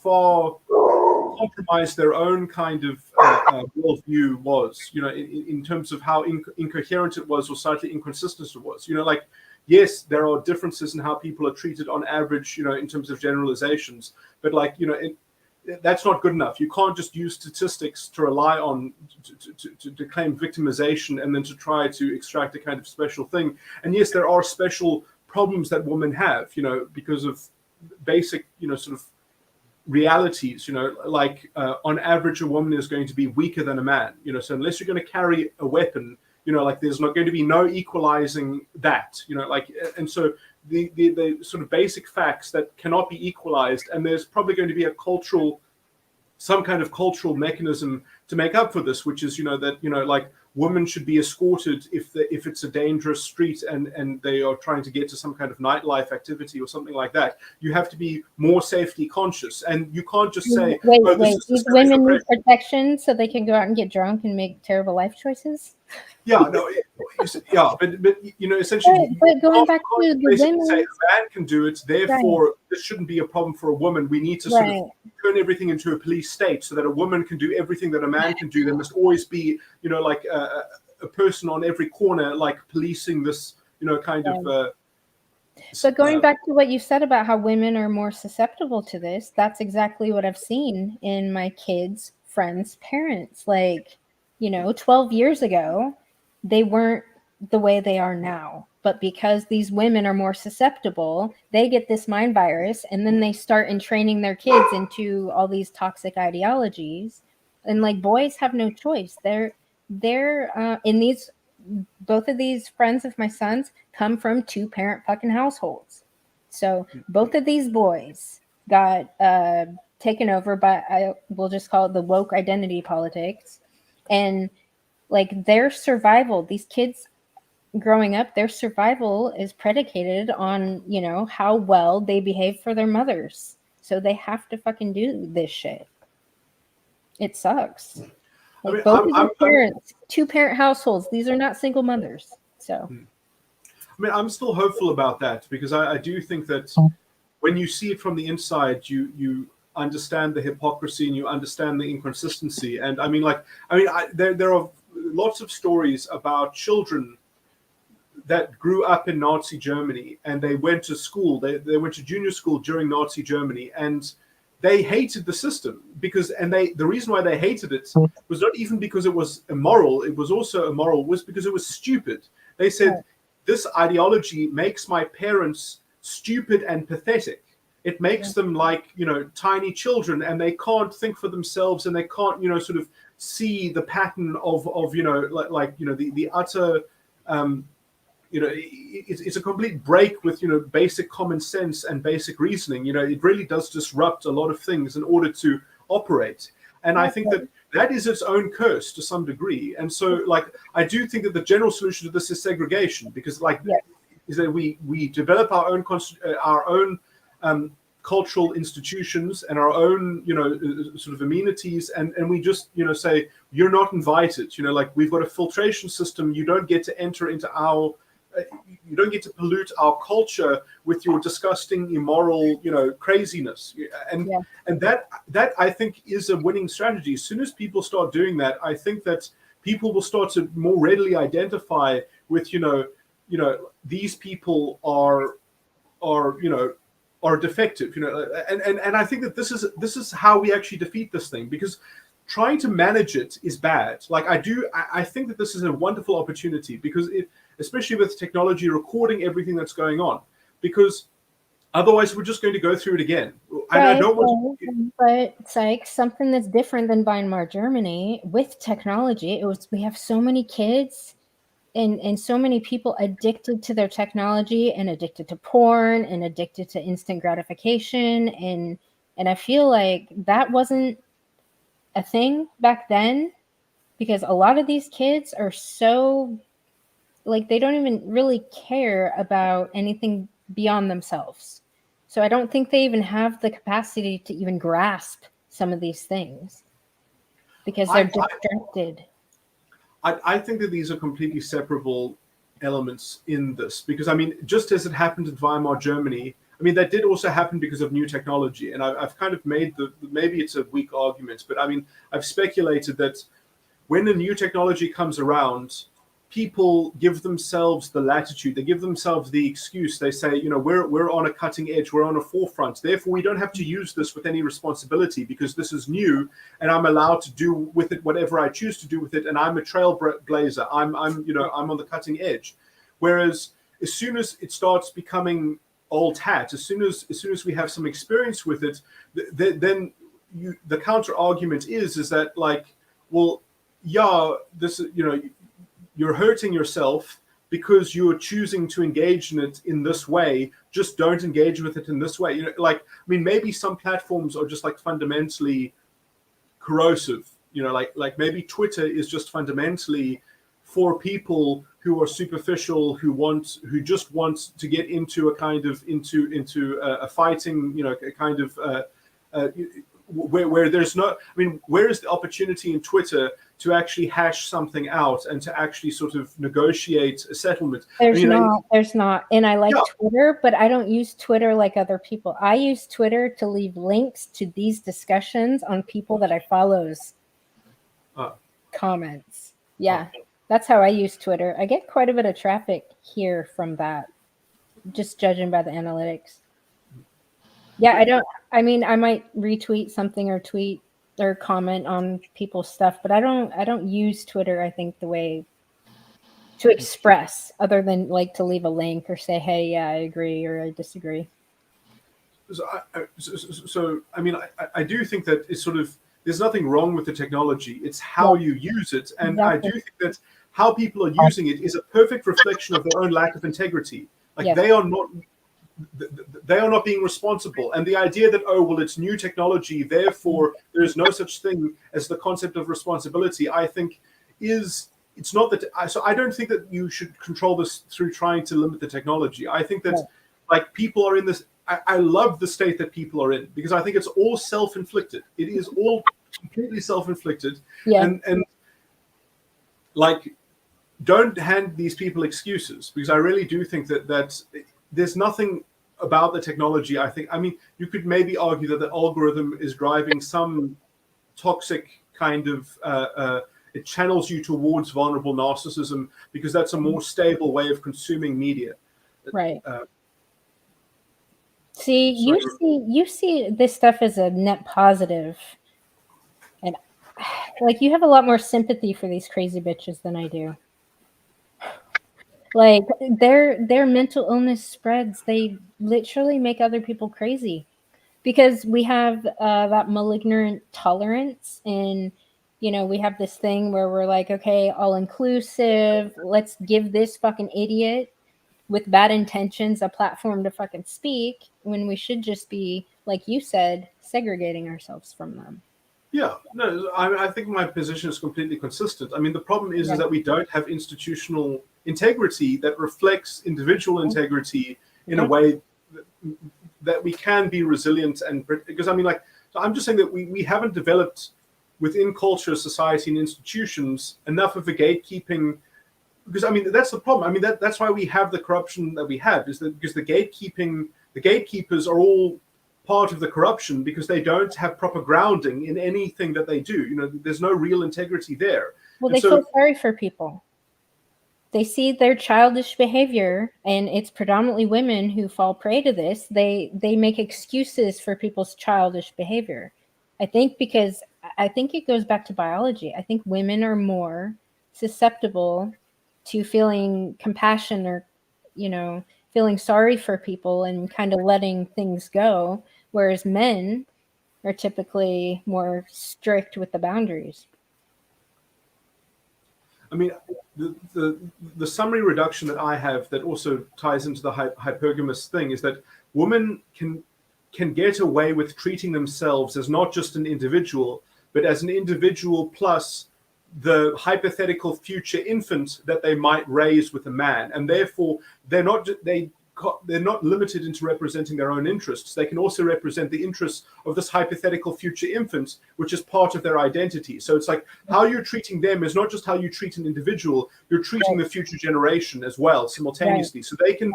far compromised their own kind of worldview was, you know, in terms of how incoherent it was or slightly inconsistent it was. You know, like, yes, there are differences in how people are treated on average, you know, in terms of generalizations, but like, you know, that's not good enough. You can't just use statistics to rely on to claim victimization and then to try to extract a kind of special thing. And yes, there are special problems that women have, you know, because of basic, you know, sort of realities, you know, like on average a woman is going to be weaker than a man, you know, so unless you're going to carry a weapon, you know, like there's not going to be no equalizing that, you know, like, and so the sort of basic facts that cannot be equalized, and there's probably going to be some kind of cultural mechanism to make up for this, which is, you know, that, you know, like women should be escorted if it's a dangerous street and they are trying to get to some kind of nightlife activity or something like that. You have to be more safety conscious, and you can't just say, wait, "Oh, this wait. is These systemic women need oppression." protection so they can go out and get drunk and make terrible life choices. Yeah, no, yeah, but you know, essentially, But going you back can't to the basically women, say a man can do it, therefore this shouldn't be a problem for a woman. We need to sort of turn everything into a police state so that a woman can do everything that a man can do. There must always be, you know, like a person on every corner, like policing this, you know, kind of. But going back to what you said about how women are more susceptible to this, that's exactly what I've seen in my kids' friends' parents. Like, you know, 12 years ago, they weren't the way they are now. But because these women are more susceptible, they get this mind virus, and then they start entraining their kids into all these toxic ideologies. And like, boys have no choice. They're in these, both of these friends of my son's come from 2-parent fucking households. So both of these boys got taken over by, I will just call it the woke identity politics. And like, their survival, these kids growing up, their survival is predicated on, you know, how well they behave for their mothers. So they have to fucking do this shit. It sucks. Like, I mean, both of these parents, 2-parent households, these are not single mothers. So I mean, I'm still hopeful about that, because I do think that when you see it from the inside, you understand the hypocrisy and you understand the inconsistency. And I mean, there are lots of stories about children that grew up in Nazi Germany, and they went to school. They went to junior school during Nazi Germany, and they hated the system the reason why they hated it was not even because it was immoral. It was also immoral was because it was stupid. They said, this ideology makes my parents stupid and pathetic. It makes them like, you know, tiny children, and they can't think for themselves, and they can't, you know, sort of see the pattern of you know, like you know, the utter you know, it's a complete break with, you know, basic common sense and basic reasoning. You know, it really does disrupt a lot of things in order to operate. And I think that is its own curse to some degree. And so, like, I do think that the general solution to this is segregation, because, like, is that we develop our own cultural institutions and our own, you know, sort of amenities, and we just, you know, say, you're not invited. You know, like, we've got a filtration system. You don't get to enter into our you don't get to pollute our culture with your disgusting, immoral, you know, craziness. And that I think is a winning strategy. As soon as people start doing that, I think that people will start to more readily identify with, you know, these people are defective, you know, and I think that this is how we actually defeat this thing, because trying to manage it is bad. Like, I think that this is a wonderful opportunity, because especially with technology recording everything that's going on, because otherwise we're just going to go through it again. I don't want but it's like something that's different than Weimar Germany with technology. We have so many kids and so many people addicted to their technology, and addicted to porn, and addicted to instant gratification, and I feel like that wasn't a thing back then, because a lot of these kids are so, like, they don't even really care about anything beyond themselves. So I don't think they even have the capacity to even grasp some of these things, because they're distracted. I think that these are completely separable elements in this, because, I mean, just as it happened in Weimar Germany, I mean, that did also happen because of new technology. And I've kind of made maybe it's a weak argument, but I mean, I've speculated that when a new technology comes around, people give themselves the latitude, they give themselves the excuse. They say, you know, we're on a cutting edge, we're on a forefront. Therefore, we don't have to use this with any responsibility, because this is new, and I'm allowed to do with it whatever I choose to do with it. And I'm a trailblazer. I'm on the cutting edge. Whereas as soon as it starts becoming old hat, as soon as we have some experience with it, then the counter argument is that, like, well, yeah, this, you know, you're hurting yourself because you're choosing to engage in it in this way. Just don't engage with it in this way. You know, like, I mean, maybe some platforms are just like fundamentally corrosive. You know, like maybe Twitter is just fundamentally for people who are superficial, who just want to get into a kind of into a fighting, a kind of where there's no, I mean, where is the opportunity in Twitter to actually hash something out and to actually sort of negotiate a settlement? There's not. And I like Twitter, but I don't use Twitter like other people. I use Twitter to leave links to these discussions on people that I follow's comments. Yeah, that's how I use Twitter. I get quite a bit of traffic here from that, just judging by the analytics. Yeah, I might retweet something or tweet or comment on people's stuff, but I don't use Twitter, I think, the way to express, other than like to leave a link or say, hey, yeah, I agree or I disagree. So I mean, I do think that it's sort of, there's nothing wrong with the technology. It's how you use it. And exactly. I do think that how people are using it is a perfect reflection of their own lack of integrity. Like they are not being responsible. And the idea that, oh, well, it's new technology, therefore there is no such thing as the concept of responsibility, I think it's not that. So I don't think that you should control this through trying to limit the technology. I think that like people are in this, I love the state that people are in, because I think it's all self-inflicted. It is all completely self-inflicted. Yeah. And like, don't hand these people excuses, because I really do think that there's nothing about the technology. I mean, you could maybe argue that the algorithm is driving some toxic kind of, it channels you towards vulnerable narcissism, because that's a more stable way of consuming media. Right. You see this stuff as a net positive, and like you have a lot more sympathy for these crazy bitches than I do. Like their mental illness spreads. They literally make other people crazy, because we have that malignant tolerance, and we have this thing where we're like, okay, all inclusive. Let's give this fucking idiot with bad intentions a platform to fucking speak, when we should just be, like you said, segregating ourselves from them. Yeah, no, I think my position is completely consistent. I mean, the problem is that we don't have institutional integrity that reflects individual integrity in a way that we can be resilient. And because I mean, like, so I'm just saying that we haven't developed within culture, society, and institutions enough of a gatekeeping. Because I mean, that's the problem. I mean, that's why we have the corruption that we have, is that because the gatekeepers are all part of the corruption, because they don't have proper grounding in anything that they do. There's no real integrity there. Well, they feel sorry for people. They see their childish behavior, and it's predominantly women who fall prey to this. They make excuses for people's childish behavior. I think it goes back to biology. I think women are more susceptible to feeling compassion, or feeling sorry for people and kind of letting things go, whereas men are typically more strict with the boundaries. I mean, the summary reduction that I have that also ties into the hypergamous thing is that women can get away with treating themselves as not just an individual, but as an individual plus the hypothetical future infant that they might raise with a man, and therefore they're not limited into representing their own interests. They can also represent the interests of this hypothetical future infant, which is part of their identity. So it's like how you're treating them is not just how you treat an individual, you're treating the future generation as well simultaneously. So they can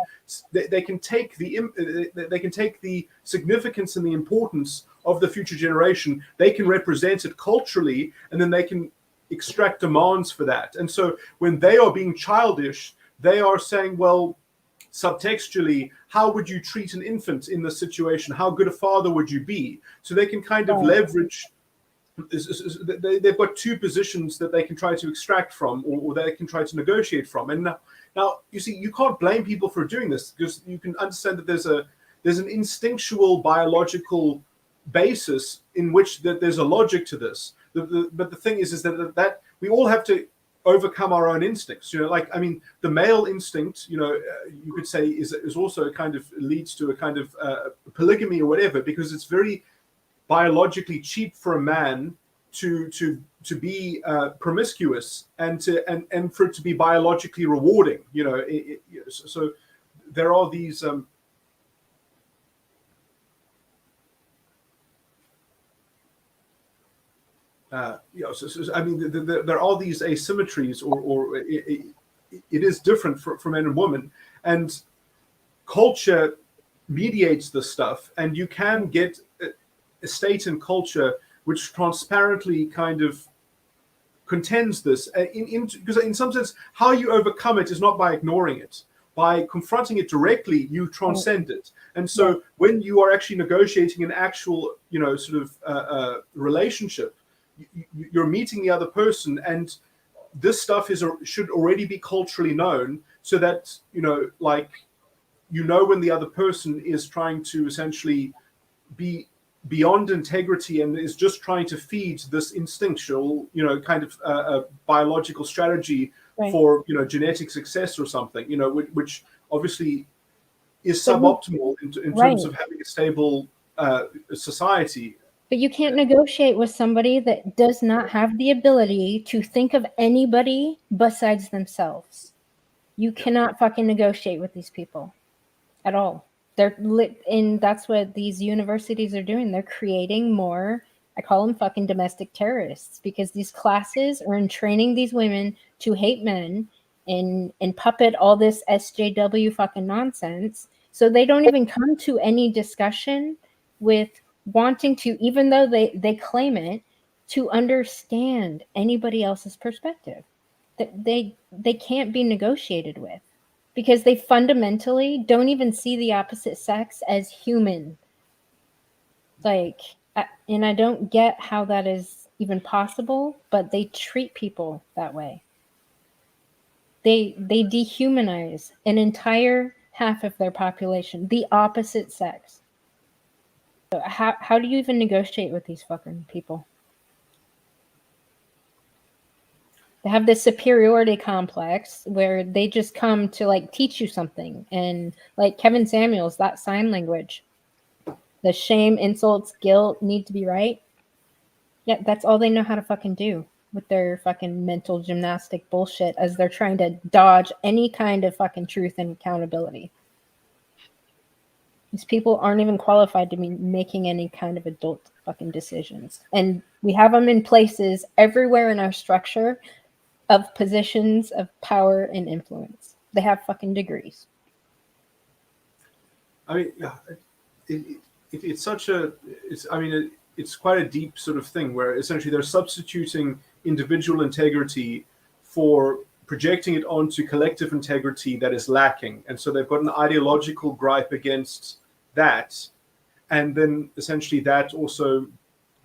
take the significance and the importance of the future generation, they can represent it culturally, and then they can extract demands for that. And so when they are being childish, they are saying, well, subtextually, how would you treat an infant in this situation? How good a father would you be? So they can kind of leverage, they've got two positions that they can try to extract from, or they can try to negotiate from. And now you see, you can't blame people for doing this, because you can understand that there's an instinctual biological basis in which there's a logic to this. But the thing is that we all have to overcome our own instincts. Like, I mean, the male instinct, you could say is also a kind of leads to a kind of polygamy or whatever, because it's very biologically cheap for a man to be promiscuous and for it to be biologically rewarding. So there are these. I mean, there are these asymmetries, or it is different for men and women, and culture mediates this stuff, and you can get a state and culture which transparently kind of contends this, because in some sense, how you overcome it is not by ignoring it. By confronting it directly, you transcend it. And so when you are actually negotiating an actual, sort of relationship, you're meeting the other person, and this stuff should already be culturally known, so that when the other person is trying to essentially be beyond integrity and is just trying to feed this instinctual, kind of biological strategy for genetic success or something, which obviously is suboptimal in terms of having a stable society. But you can't negotiate with somebody that does not have the ability to think of anybody besides themselves. You cannot fucking negotiate with these people at all. And that's what these universities are doing. They're creating more, I call them fucking domestic terrorists, because these classes are training these women to hate men and puppet all this SJW fucking nonsense. So they don't even come to any discussion with wanting to, even though they claim it, to understand anybody else's perspective. That they can't be negotiated with, because they fundamentally don't even see the opposite sex as human. And I don't get how that is even possible, but they treat people that way. They dehumanize an entire half of their population, the opposite sex. So how do you even negotiate with these fucking people? They have this superiority complex where they just come to teach you something. And like Kevin Samuels, that sign language, the shame, insults, guilt need to be right. Yeah, that's all they know how to fucking do with their fucking mental gymnastic bullshit, as they're trying to dodge any kind of fucking truth and accountability. These people aren't even qualified to be making any kind of adult fucking decisions. And we have them in places everywhere in our structure of positions of power and influence. They have fucking degrees. I mean, it's such a, it's quite a deep sort of thing where essentially they're substituting individual integrity for projecting it onto collective integrity that is lacking. And so they've got an ideological gripe against that. And then essentially that also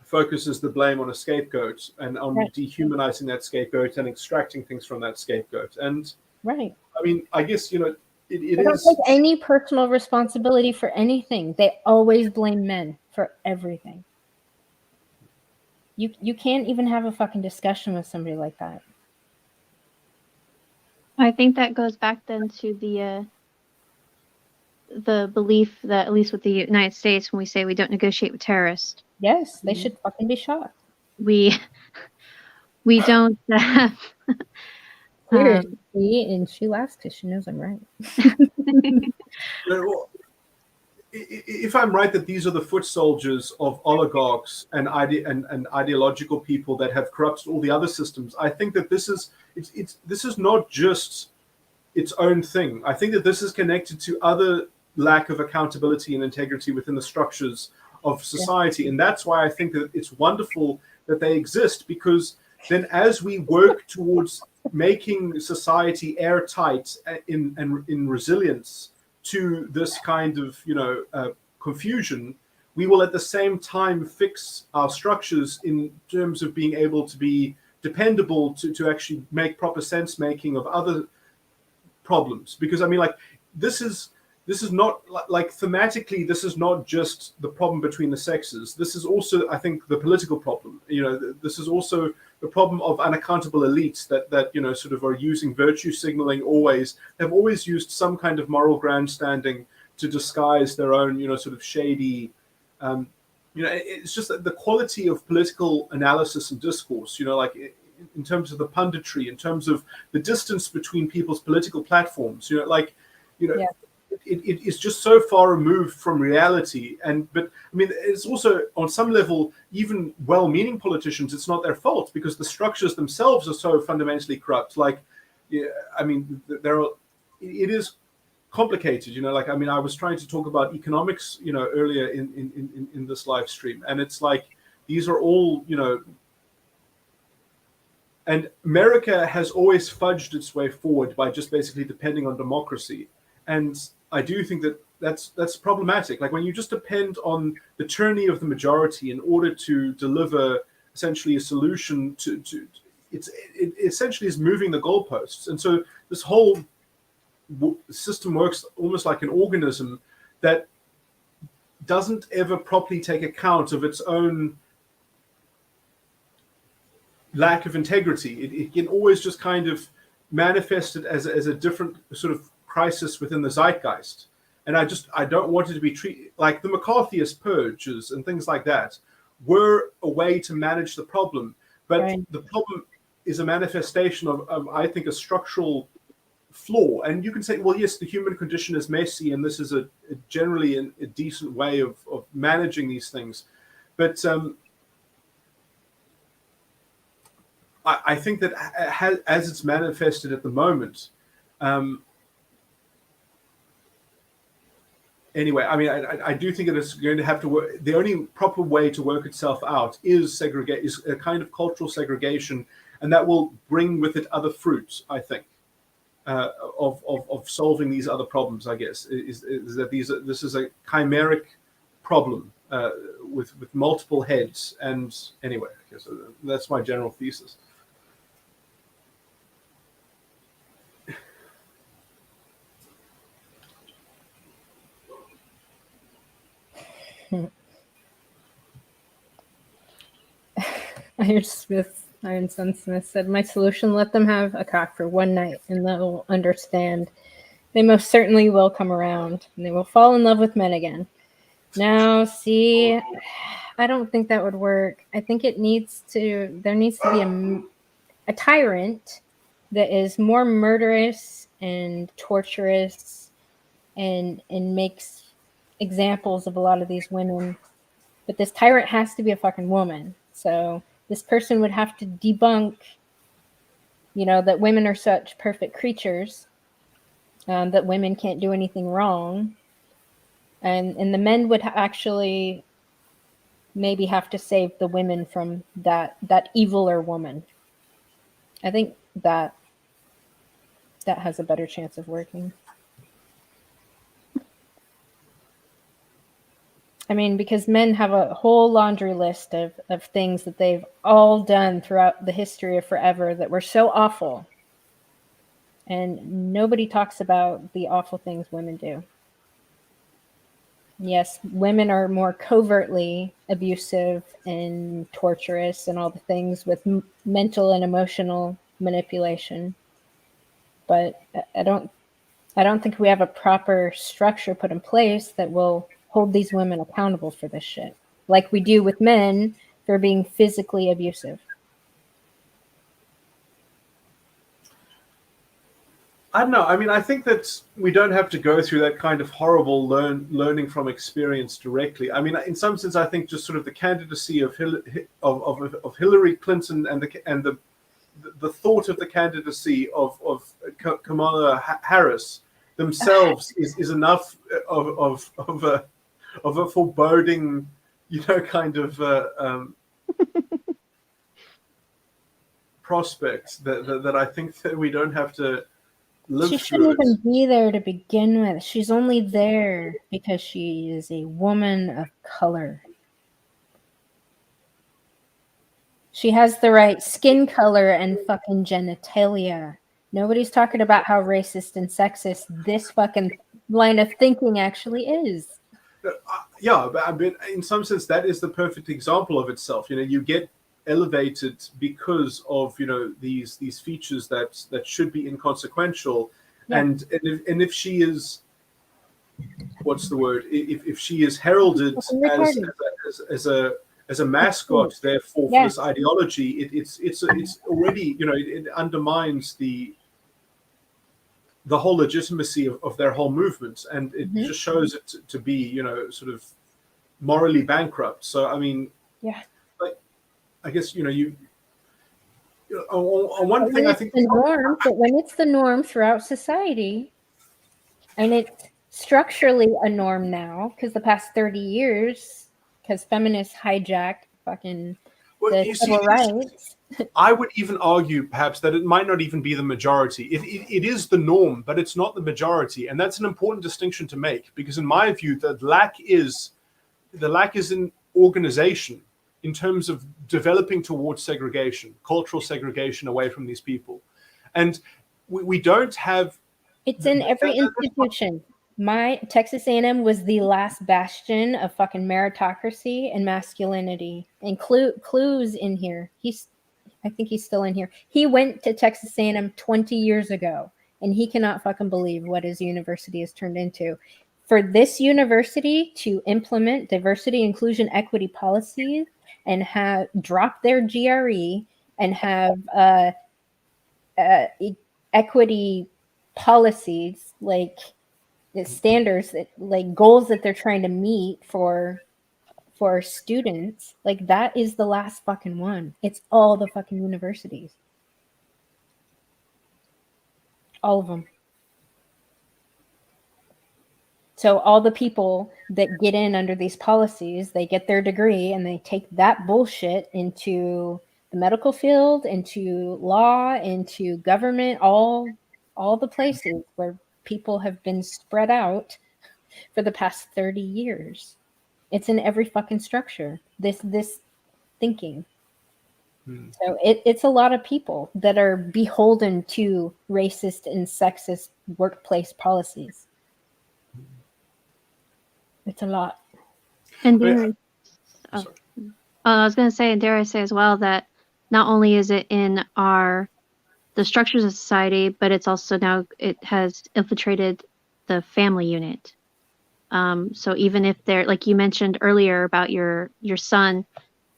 focuses the blame on a scapegoat and on dehumanizing that scapegoat and extracting things from that scapegoat. And I mean, I guess, they don't take any personal responsibility for anything. They always blame men for everything. You can't even have a fucking discussion with somebody like that. I think that goes back then to the belief that, at least with the United States, when we say we don't negotiate with terrorists. Yes, they should fucking be shot. We don't. And she laughs because she knows I'm right. If I'm right that these are the foot soldiers of oligarchs and ideological people that have corrupted all the other systems, I think that this is not just its own thing. I think that this is connected to other lack of accountability and integrity within the structures of society. And that's why I think that it's wonderful that they exist, because then as we work towards making society airtight in resilience to this kind of confusion, we will at the same time fix our structures in terms of being able to be dependable to actually make proper sense making of other problems. Because I mean, this is not thematically, this is not just the problem between the sexes. This is also, I think, the political problem. This is also the problem of unaccountable elites that sort of are using virtue signaling always. They've always used some kind of moral grandstanding to disguise their own, sort of shady you know, it's just that the quality of political analysis and discourse, you know, like in terms of the punditry, in terms of the distance between people's political platforms, you know, like, you know, Yeah. it is just so far removed from reality. But I mean, it's also on some level, even well-meaning politicians, it's not their fault because the structures themselves are so fundamentally corrupt. Like, yeah, I mean, it is complicated, you know, like, I mean, I was trying to talk about economics, you know, earlier in this live stream, and it's like, these are all, you know, and America has always fudged its way forward by just basically depending on democracy. And I do think that that's problematic. Like, when you just depend on the tyranny of the majority in order to deliver essentially a solution to it essentially is moving the goalposts. And so this whole system works almost like an organism that doesn't ever properly take account of its own lack of integrity. It can always just kind of manifest it as a different sort of crisis within the zeitgeist. And I don't want it to be treated like the McCarthyist purges and things like that were a way to manage the problem. But Right. the problem is a manifestation of I think, a structural flaw. And you can say, well, yes, the human condition is messy, and this is generally a decent way of managing these things. But I think that as it's manifested at the moment, anyway, I mean, I do think that it's going to have to work. The only proper way to work itself out is a kind of cultural segregation, and that will bring with it other fruits, I think, of solving these other problems. I guess is that this is a chimeric problem with multiple heads. And anyway, I guess that's my general thesis. Iron Son Smith said, "My solution: let them have a cock for one night, and they'll understand. They most certainly will come around, and they will fall in love with men again." Now, see, I don't think that would work. I think there needs to be a tyrant that is more murderous and torturous and makes examples of a lot of these women. But this tyrant has to be a fucking woman. So this person would have to debunk, you know, that women are such perfect creatures, that women can't do anything wrong. And the men would actually maybe have to save the women from that eviler woman. I think that has a better chance of working. I mean, because men have a whole laundry list of things that they've all done throughout the history of forever that were so awful. And nobody talks about the awful things women do. Yes, women are more covertly abusive and torturous and all the things with mental and emotional manipulation. But I don't think we have a proper structure put in place that will hold these women accountable for this shit, like we do with men for being physically abusive. I don't know. I mean, I think that we don't have to go through that kind of horrible learning from experience directly. I mean, in some sense, I think just sort of the candidacy of Hillary Clinton and the thought of the candidacy of Kamala Harris themselves is enough of a foreboding, you know, kind of prospect that I think that we don't have to live She through shouldn't it. even be there to begin with. She's only there because she is a woman of color. She has the right skin color and fucking genitalia. Nobody's talking about how racist and sexist this fucking line of thinking actually is. Yeah, but I mean, in some sense, that is the perfect example of itself. You know, you get elevated because of, you know, these features that should be inconsequential. Yeah. And if she is, what's the word? If she is heralded as a mascot, therefore, for Yes. this ideology, it's already, it undermines the whole legitimacy of their whole movement, and it just shows it to be, sort of morally bankrupt. So I mean, Yeah. I guess on one But thing, when I it's think the norm, but when it's the norm throughout society, and it's structurally a norm now, because the past 30 years, because feminists hijacked fucking the civil rights. I would even argue perhaps that it might not even be the majority. It is the norm, but it's not the majority, and that's an important distinction to make, because in my view, the lack is in organization, in terms of developing towards segregation, cultural segregation away from these people, and we don't have. It's in every institution. My Texas A&M was the last bastion of fucking meritocracy and masculinity. And Clue's in here. I think he's still in here. He went to Texas A&M 20 years ago, and he cannot fucking believe what his university has turned into. For this university to implement diversity, inclusion, equity policies and have drop their GRE and have equity policies, like the standards that, like, goals that they're trying to meet for students, like, that is the last fucking one. It's all the fucking universities, all of them. So all the people that get in under these policies, they get their degree and they take that bullshit into the medical field, into law, into government, all the places where people have been spread out for the past 30 years. It's in every fucking structure, this thinking. So it's a lot of people that are beholden to racist and sexist workplace policies. It's a lot. And I was going to say, and dare I say as well, that not only is it in the structures of society, but it's also now, it has infiltrated the family unit. So even if they're, like you mentioned earlier about your son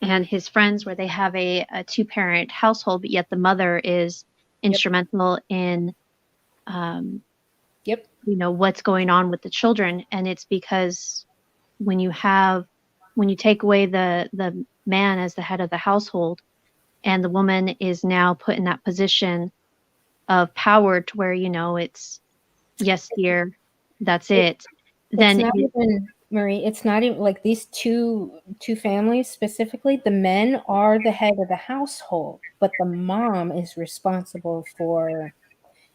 and his friends, where they have a 2-parent household, but yet the mother is instrumental in, what's going on with the children. And it's because when you take away the man as the head of the household, and the woman is now put in that position of power to where, it's, yes, dear, that's it. Then it's not even, Marie, it's not even like these two families specifically. The men are the head of the household, but the mom is responsible for.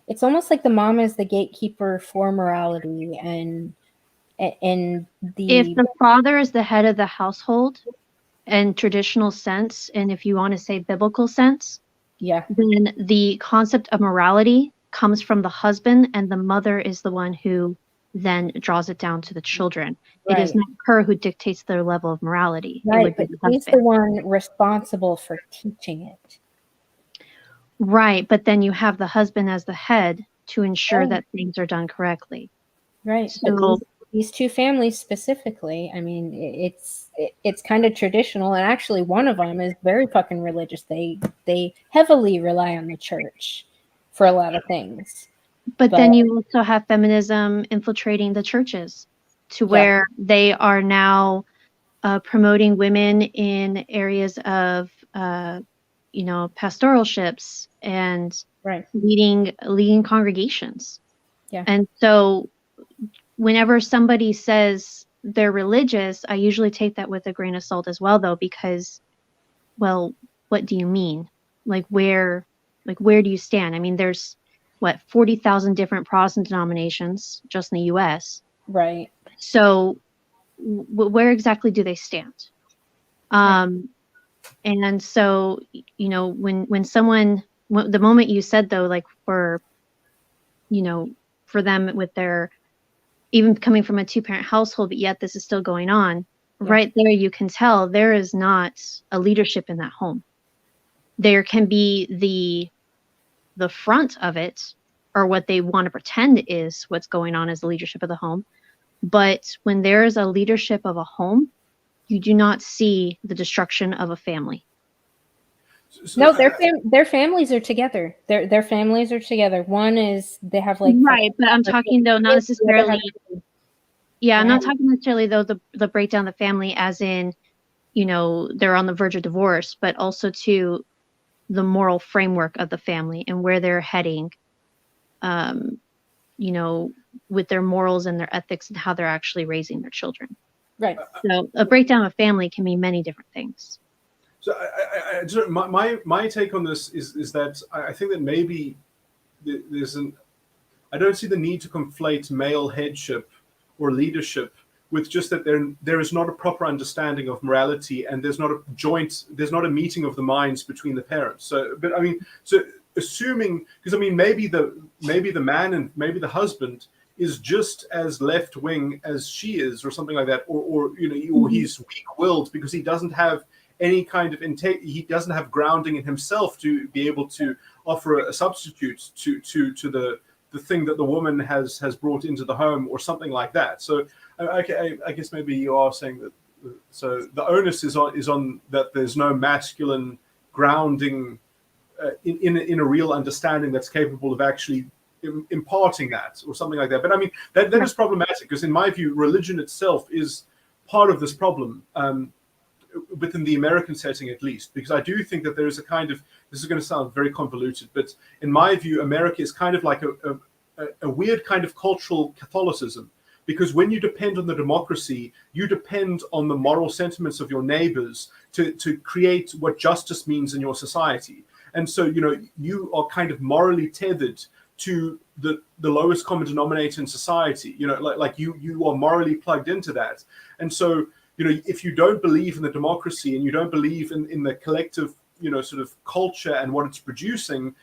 It's almost like the mom is the gatekeeper for morality and if the father is the head of the household in traditional sense, and if you want to say biblical sense, then the concept of morality comes from the husband, and the mother is the one who then draws it down to the children. It is not her who dictates their level of morality. Right, but he's the one responsible for teaching it. Right, but then you have the husband as the head to ensure that things are done correctly. Right, so, but these two families specifically, I mean, it's kind of traditional, and actually one of them is very fucking religious. They heavily rely on the church for a lot of things. But then you also have feminism infiltrating the churches to where they are now promoting women in areas of pastoralships and leading congregations. And so whenever somebody says they're religious, I usually take that with a grain of salt as well, though, because, well, what do you mean? Like where do you stand? I mean, there's 40,000 different Protestant denominations just in the U.S. Right. So where exactly do they stand? And so, when someone, the moment you said, though, like for them with their, even coming from a 2-parent household, but yet this is still going on, right there, you can tell there is not a leadership in that home. There can be the front of it, or what they want to pretend is what's going on as the leadership of the home. But when there is a leadership of a home, you do not see the destruction of a family. No, their families are together. Their families are together. One is they have like Right, but I'm talking though not necessarily. Yeah, I'm not talking necessarily though the breakdown of the family as in, you know, they're on the verge of divorce, but also to the moral framework of the family and where they're heading, you know, with their morals and their ethics and how they're actually raising their children. Right. So a breakdown of family can mean many different things. So my take on this is that I think that maybe I don't see the need to conflate male headship or leadership with just that there is not a proper understanding of morality, and there's not a meeting of the minds between the parents. So, but I mean, so assuming, because I mean, maybe the man and maybe the husband is just as left wing as she is, or something like that, or you know, or he's weak-willed because he doesn't have any kind of he doesn't have grounding in himself to be able to offer a substitute to the thing that the woman has brought into the home, or something like that. So I guess maybe you are saying that. So the onus is on that there's no masculine grounding in a real understanding that's capable of actually imparting that, or something like that. But I mean, that is problematic, because in my view, religion itself is part of this problem, within the American setting at least, because I do think that there is a kind of, this is going to sound very convoluted, but in my view, America is kind of like a weird kind of cultural Catholicism, because when you depend on the democracy, you depend on the moral sentiments of your neighbors to create what justice means in your society. And so, you know, you are kind of morally tethered to the lowest common denominator in society. You know, like you are morally plugged into that. And so, you know, if you don't believe in the democracy and you don't believe in the collective, you know, sort of culture and what it's producing,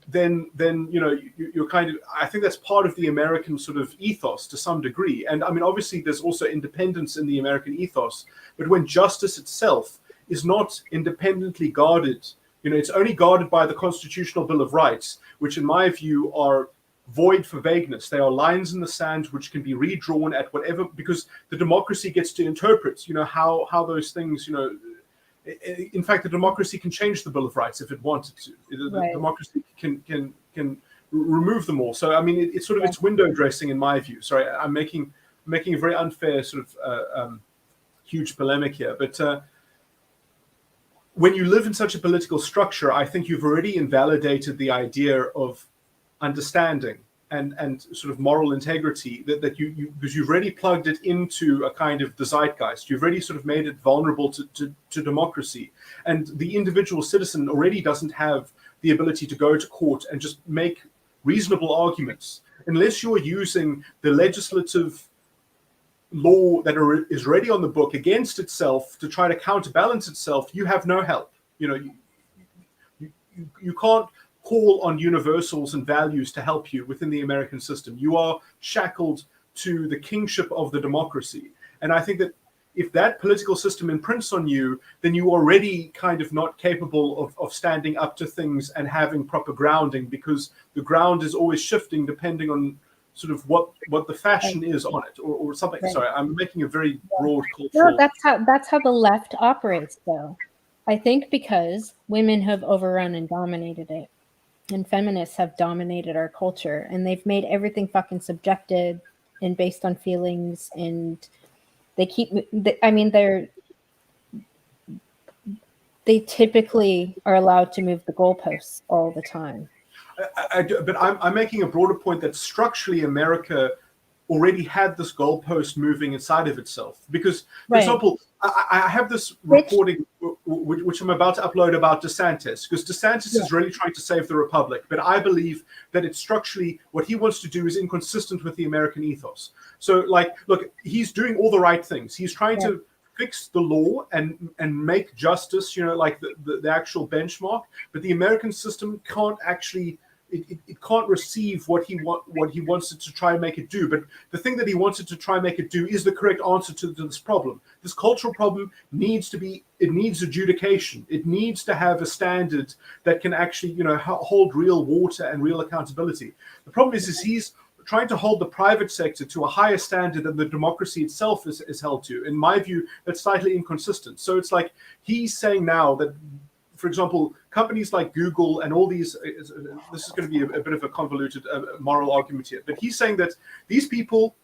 then you know, you're kind of, I think that's part of the American sort of ethos to some degree. And I mean, obviously there's also independence in the American ethos, but when justice itself is not independently guarded, you know, it's only guarded by the Constitutional Bill of Rights, which in my view are void for vagueness. They are lines in the sand which can be redrawn at whatever, because the democracy gets to interpret, you know, how those things, you know, in fact, the democracy can change the Bill of Rights if it wanted to. The democracy can remove them all. So I mean, it's sort of, it's window dressing in my view. Sorry, I'm making a very unfair sort of huge polemic here, but when you live in such a political structure, I think you've already invalidated the idea of understanding and sort of moral integrity, that you because you've already plugged it into a kind of the zeitgeist. You've already sort of made it vulnerable to democracy, and the individual citizen already doesn't have the ability to go to court and just make reasonable arguments unless you're using the legislative law that is already on the book against itself to try to counterbalance itself. You have no help. You know, you can't call on universals and values to help you within the American system. You are shackled to the kingship of the democracy. And I think that if that political system imprints on you, then you are already kind of not capable of standing up to things and having proper grounding, because the ground is always shifting depending on sort of what the fashion is on it, or something. Sorry, I'm making a very broad cultural. No, that's how the left operates, though. I think because women have overrun and dominated it, and feminists have dominated our culture, and they've made everything fucking subjective and based on feelings, and they typically are allowed to move the goalposts all the time. But I'm making a broader point that structurally America already had this goalpost moving inside of itself. Because, for example, I have this recording which I'm about to upload about DeSantis, because DeSantis is really trying to save the republic. But I believe that it's structurally, what he wants to do is inconsistent with the American ethos. So, like, look, he's doing all the right things. He's trying to fix the law and make justice, you know, like the actual benchmark. But the American system can't actually, it can't receive what he wants it to try and make it do. But the thing that he wants it to try and make it do is the correct answer to this problem. This cultural problem needs adjudication. It needs to have a standard that can actually, you know, hold real water and real accountability. The problem is he's trying to hold the private sector to a higher standard than the democracy itself is held to. In my view, that's slightly inconsistent. So it's like he's saying now that, for example, companies like Google and all these, this is going to be a bit of a convoluted moral argument here, but he's saying that these people,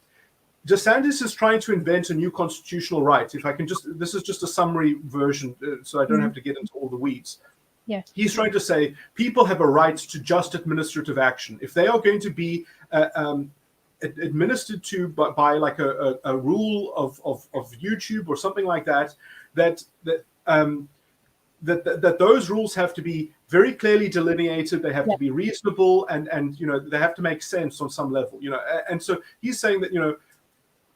DeSantis is trying to invent a new constitutional right. If I can just, this is just a summary version, so I don't have to get into all the weeds. Yeah. He's trying to say people have a right to just administrative action. If they are going to be administered to by like a rule of YouTube or something like that, that those rules have to be very clearly delineated. They have to be reasonable, and you know, they have to make sense on some level. You know, and so he's saying that, you know,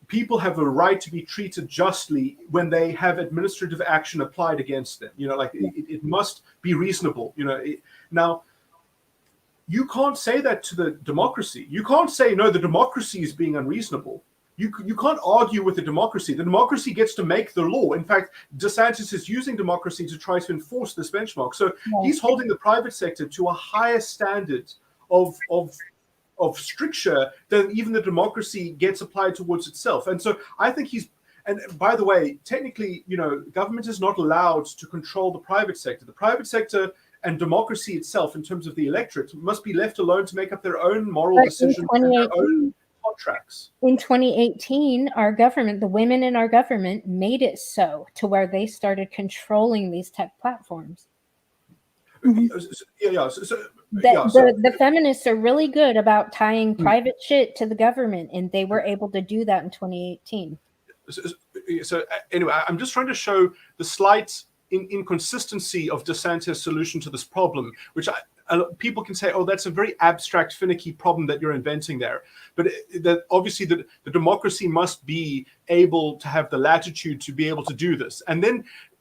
people have a right to be treated justly when they have administrative action applied against them. You know, like it must be reasonable. You know, now you can't say that to the democracy. You can't say, no, the democracy is being unreasonable. You can't argue with the democracy. The democracy gets to make the law. In fact, DeSantis is using democracy to try to enforce this benchmark. So he's holding the private sector to a higher standard of stricture than even the democracy gets applied towards itself. And so I think he's, and by the way, technically, you know, government is not allowed to control the private sector. The private sector and democracy itself, in terms of the electorate, must be left alone to make up their own moral decisions and their own contracts. In 2018, our government, the women in our government, made it so to where they started controlling these tech platforms. The feminists are really good about tying private shit to the government, and they were able to do that in 2018. So anyway, I'm just trying to show the slight inconsistency of DeSantis' solution to this problem, which people can say, oh, that's a very abstract, finicky problem that you're inventing there. But that obviously the democracy must be able to have the latitude to be able to do this.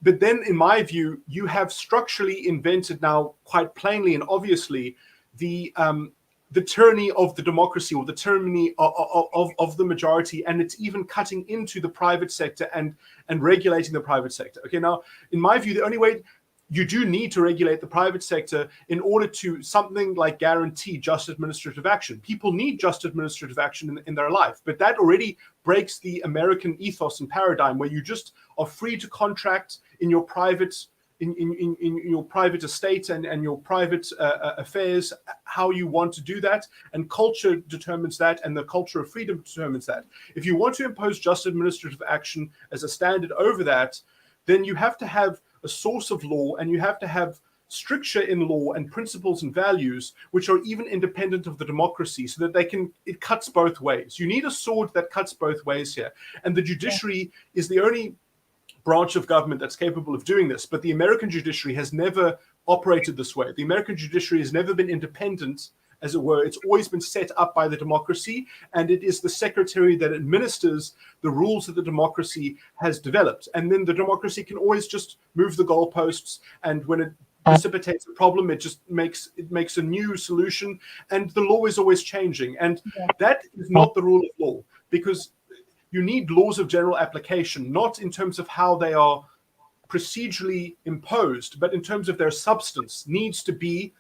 But then, in my view, you have structurally invented now, quite plainly and obviously, the tyranny of the democracy, or the tyranny of the majority, and it's even cutting into the private sector and regulating the private sector. Okay, now, in my view, the only way you do need to regulate the private sector in order to something like guarantee just administrative action. People need just administrative action in their life, but that already breaks the American ethos and paradigm, where you just are free to contract in your private in your private estate and your private affairs how you want to do that, and culture determines that, and the culture of freedom determines that. If you want to impose just administrative action as a standard over that, then you have to have a source of law, and you have to have stricture in law and principles and values which are even independent of the democracy, so that it cuts both ways. You need a sword that cuts both ways here, and the judiciary is the only branch of government that's capable of doing this. But the American judiciary has never operated this way. The American judiciary has never been independent, as it were. It's always been set up by the democracy, and it is the secretary that administers the rules that the democracy has developed. And then the democracy can always just move the goalposts, and when it precipitates a problem, it just makes a new solution, and the law is always changing. And that is not the rule of law, because you need laws of general application, not in terms of how they are procedurally imposed, but in terms of their substance. Needs to be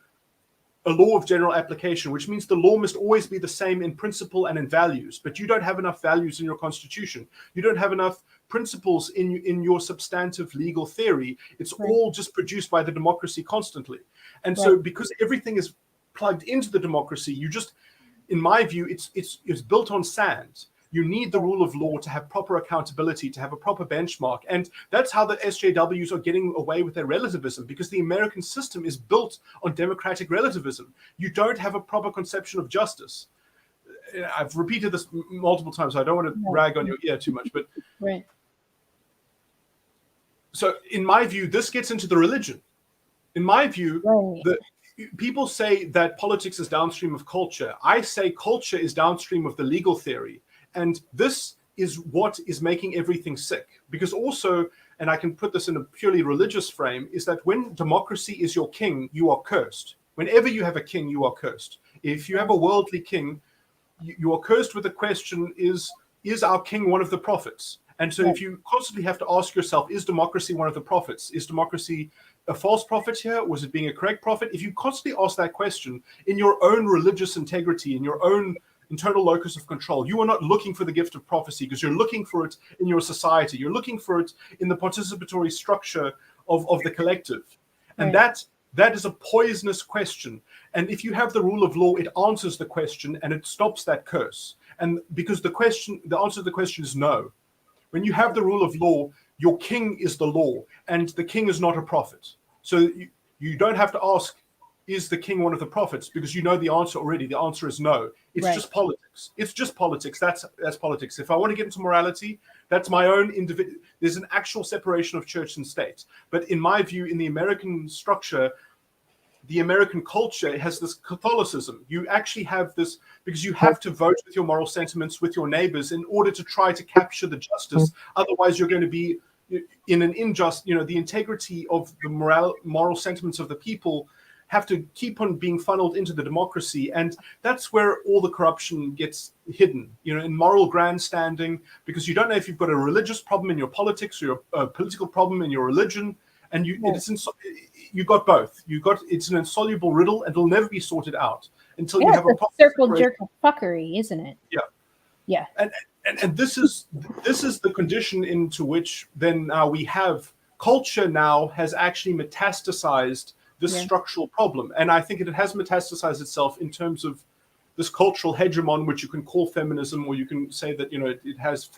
a law of general application, which means the law must always be the same in principle and in values. But you don't have enough values in your constitution. You don't have enough principles in your substantive legal theory. It's all just produced by the democracy constantly. And so because everything is plugged into the democracy, you just, in my view, it's built on sand. You need the rule of law to have proper accountability, to have a proper benchmark. And that's how the SJWs are getting away with their relativism, because the American system is built on democratic relativism. You don't have a proper conception of justice. I've repeated this multiple times, so I don't want to rag on your ear too much. But so in my view, this gets into the religion. In my view, people say that politics is downstream of culture. I say culture is downstream of the legal theory. And this is what is making everything sick. Because also, and I can put this in a purely religious frame, is that when democracy is your king, you are cursed. Whenever you have a king, you are cursed. If you have a worldly king, you are cursed with the question, is our king one of the prophets? And so if you constantly have to ask yourself, is democracy one of the prophets? Is democracy a false prophet here? Was it being a correct prophet? If you constantly ask that question in your own religious integrity, in your own internal locus of control. You are not looking for the gift of prophecy because you're looking for it in your society. You're looking for it in the participatory structure of the collective. And that is a poisonous question. And if you have the rule of law, it answers the question and it stops that curse. And because the answer to the question is no. When you have the rule of law, your king is the law, and the king is not a prophet. So you don't have to ask, is the king one of the prophets? Because you know the answer already. The answer is no. It's just politics. It's just politics. That's politics. If I want to get into morality, that's my own individual. There's an actual separation of church and state. But in my view, in the American structure, the American culture has this Catholicism. You actually have this because you have to vote with your moral sentiments with your neighbors in order to try to capture the justice. Otherwise, you're going to be in an unjust, the integrity of the moral sentiments of the people have to keep on being funneled into the democracy. And that's where all the corruption gets hidden, in moral grandstanding, because you don't know if you've got a religious problem in your politics or a political problem in your religion. And you got both. It's an insoluble riddle, and it'll never be sorted out until you have a circle jerk of fuckery, isn't it? Yeah. And this is the condition into which then now we have culture now has actually metastasized this structural problem. And I think it has metastasized itself in terms of this cultural hegemon, which you can call feminism, or you can say that, it has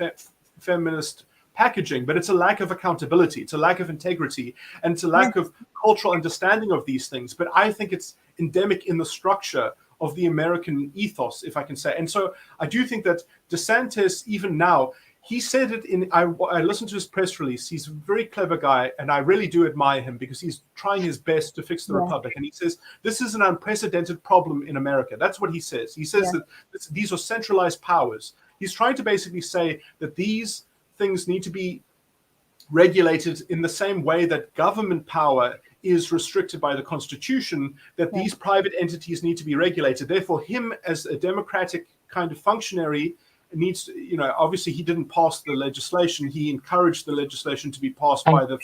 feminist packaging, but it's a lack of accountability. It's a lack of integrity, and it's a lack of cultural understanding of these things. But I think it's endemic in the structure of the American ethos, if I can say. And so I do think that DeSantis, even now, he said it I listened to his press release. He's a very clever guy, and I really do admire him because he's trying his best to fix the republic. And he says, this is an unprecedented problem in America. That's what he says. He says that these are centralized powers. He's trying to basically say that these things need to be regulated in the same way that government power is restricted by the Constitution, that these private entities need to be regulated. Therefore, him as a democratic kind of functionary needs to, obviously he didn't pass the legislation. He encouraged the legislation to be passed by the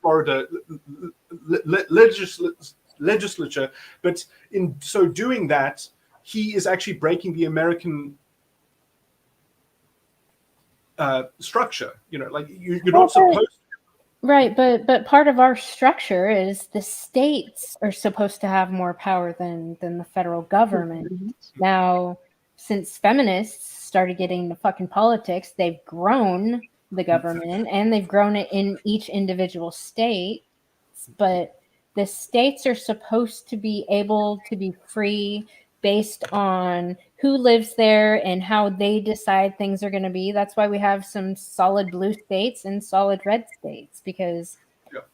Florida legislature. But in so doing that, he is actually breaking the American structure. You're not supposed to. Right, but part of our structure is the states are supposed to have more power than the federal government. Now, since feminists started getting into fucking politics, they've grown the government and they've grown it in each individual state. But the states are supposed to be able to be free based on who lives there and how they decide things are going to be. That's why we have some solid blue states and solid red states, because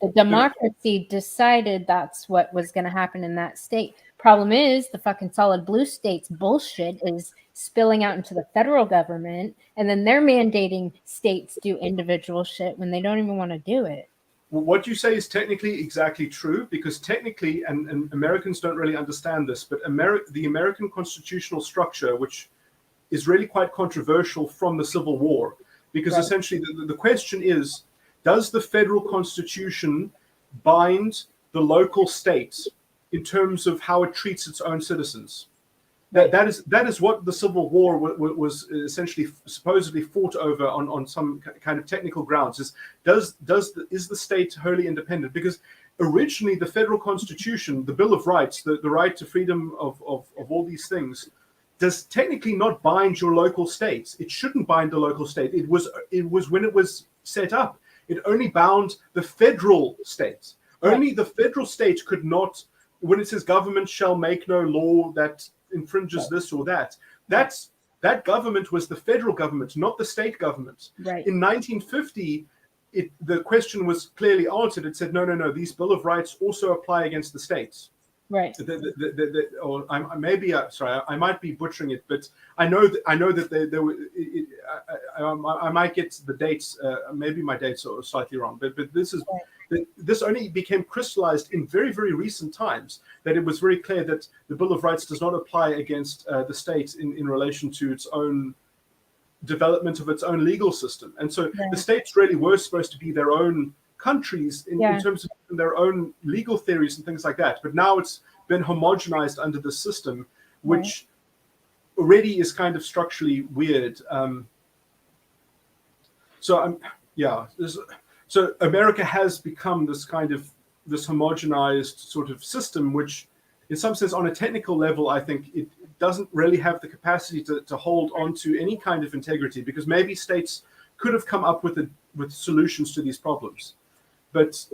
the democracy decided that's what was going to happen in that state. Problem is, the fucking solid blue states bullshit is spilling out into the federal government, and then they're mandating states do individual shit when they don't even want to do it. Well, what you say is technically exactly true, because technically, and Americans don't really understand this, but the American constitutional structure, which is really quite controversial from the Civil War, because essentially the question is, does the federal constitution bind the local states in terms of how it treats its own citizens? That is what the Civil War was essentially supposedly fought over on some kind of technical grounds. Is the state wholly independent? Because originally the federal constitution, the Bill of Rights, the right to freedom of all these things, does technically not bind your local states. It shouldn't bind the local state. It was when it was set up, it only bound the federal state. Only the federal state could not, when it says government shall make no law that infringes this or that, that government was the federal government, not the state government. Right. In 1950, the question was clearly answered. It said, no, these Bill of Rights also apply against the states. Right. Or I might be butchering it, but I know that there were. I might get the dates. Maybe my dates are slightly wrong, but this is. Right. This only became crystallized in very, very recent times, that it was very clear that the Bill of Rights does not apply against the state in relation to its own development of its own legal system. And so the states really were supposed to be their own countries in terms of their own legal theories and things like that. But now it's been homogenized under the system which already is kind of structurally weird. So America has become this kind of this homogenized sort of system, which in some sense, on a technical level, I think it doesn't really have the capacity to hold on to any kind of integrity, because maybe states could have come up with solutions to these problems. But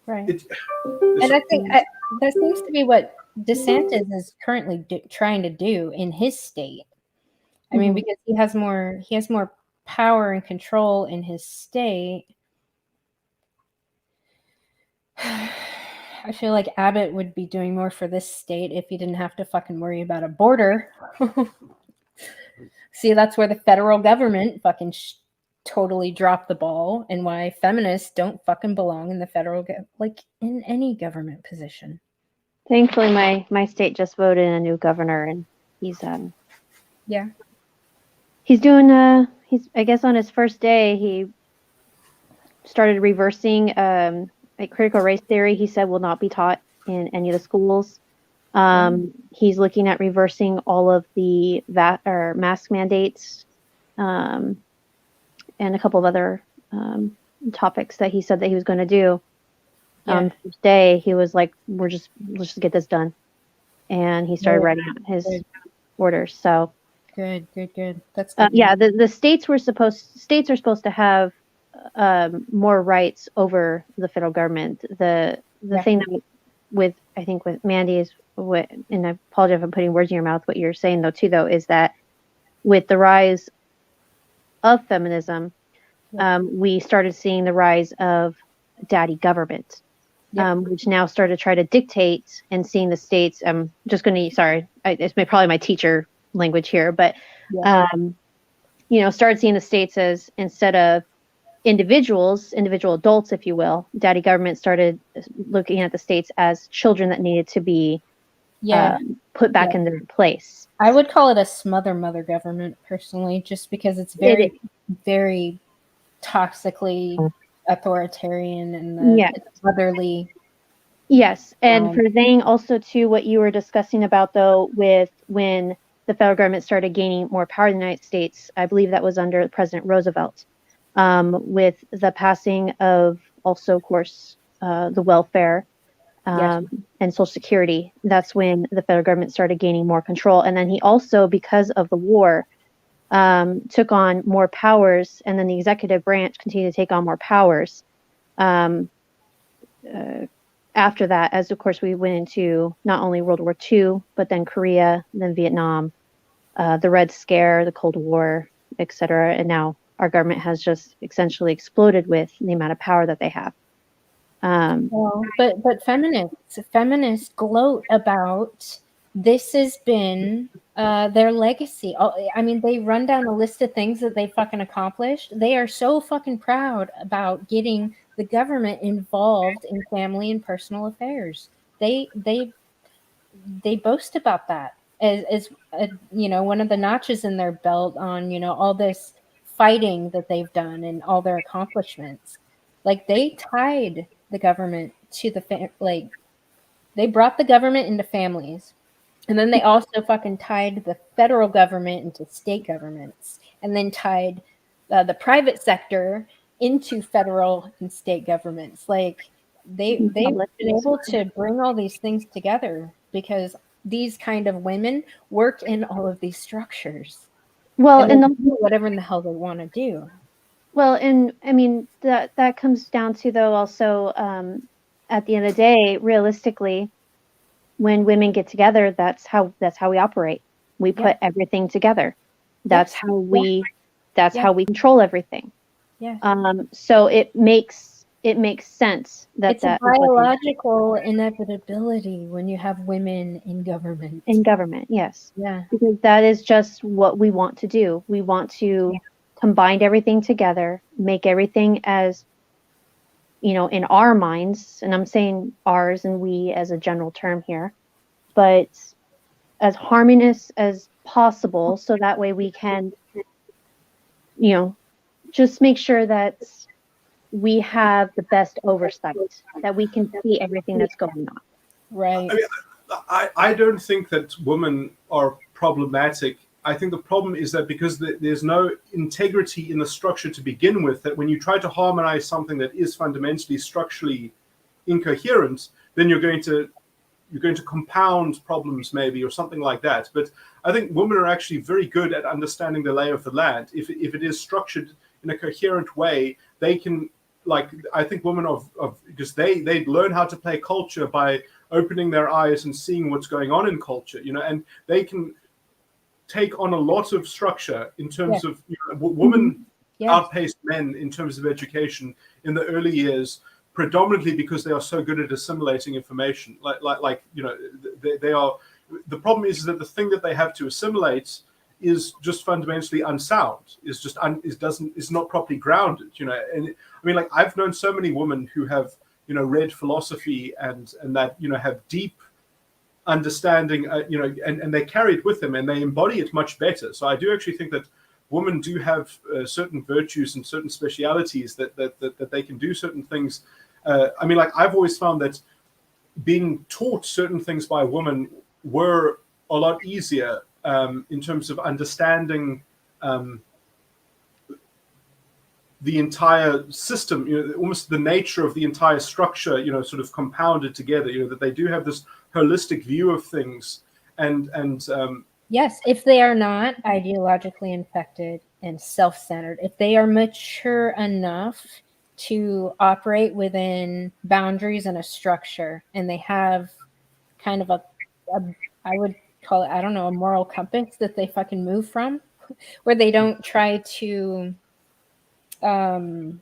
right. And I think that seems to be what DeSantis is currently trying to do in his state. I mean, because he has more power and control in his state. I feel like Abbott would be doing more for this state if he didn't have to fucking worry about a border. See, that's where the federal government fucking totally dropped the ball, and why feminists don't fucking belong in the federal like in any government position. Thankfully, my state just voted in a new governor, and he's he's doing he's, I guess, on his first day he started reversing like critical race theory. He said will not be taught in any of the schools. He's looking at reversing all of the mask mandates, and a couple of other topics that he said that he was going to do. First day he was like, let's just get this done, and he started writing out his orders. So good. That's good. The states are supposed to have more rights over the federal government. The thing that with Mandy is what, and I apologize if I'm putting words in your mouth, what you're saying though is that with the rise of feminism, we started seeing the rise of daddy government, which now started to try to dictate, and seeing the states. I'm just going to, it's probably my teacher language here, but started seeing the states as, instead of individual adults, if you will, daddy government started looking at the states as children that needed to be put back in their place. I would call it a smother mother government personally, just because it's very, very toxically authoritarian and motherly. Yes, and pertaining also to what you were discussing about, though, with when the federal government started gaining more power in the United States, I believe that was under President Roosevelt, with the passing of also, of course, the welfare and Social Security. That's when the federal government started gaining more control. And then he also, because of the war, took on more powers, and then the executive branch continued to take on more powers. After that, as of course we went into not only World War II, but then Korea, then Vietnam, the Red Scare, the Cold War, etc. And now our government has just essentially exploded with the amount of power that they have. But feminists gloat about this has been their legacy. I mean, they run down a list of things that they fucking accomplished. They are so fucking proud about getting the government involved in family and personal affairs. They boast about that as one of the notches in their belt on all this fighting that they've done and all their accomplishments. Like, they tied the government to the they brought the government into families, and then they also fucking tied the federal government into state governments, and then tied the private sector into federal and state governments. Like, they've been able to bring all these things together because these kind of women work in all of these structures. Well, and do whatever in the hell they want to do. Well, and I mean that comes down to, though, also at the end of the day, realistically, when women get together, that's how we operate. We put everything together. That's how we control everything. Yeah. So it makes sense that it's a biological inevitability when you have women in government. In government, yes. Yeah. Because that is just what we want to do. We want to combine everything together, make everything as, in our minds, and I'm saying ours and we as a general term here, but as harmonious as possible, so that way we can, just make sure that we have the best oversight, that we can see everything that's going on. Right. I don't think that women are problematic. I think the problem is that because there's no integrity in the structure to begin with, that when you try to harmonize something that is fundamentally structurally incoherent, then you're going to compound problems maybe, or something like that. But I think women are actually very good at understanding the lay of the land. If it is structured in a coherent way, they can, like, I think women of because they learn how to play culture by opening their eyes and seeing what's going on in culture, and they can take on a lot of structure in terms of, women outpace men in terms of education in the early years, predominantly because they are so good at assimilating information. They are. The problem is that the thing that they have to assimilate is just fundamentally unsound. Is not properly grounded. And I mean, like, I've known so many women who have read philosophy and that have deep understanding, and they carry it with them and they embody it much better. So I do actually think that women do have certain virtues and certain specialities that they can do certain things. I mean, like, I've always found that being taught certain things by women were a lot easier in terms of understanding the entire system, almost the nature of the entire structure, sort of compounded together, that they do have this holistic view of things. And yes, if they are not ideologically infected and self-centered, if they are mature enough to operate within boundaries and a structure, and they have kind of a I would call it, I don't know, a moral compass that they fucking move from, where they don't try to do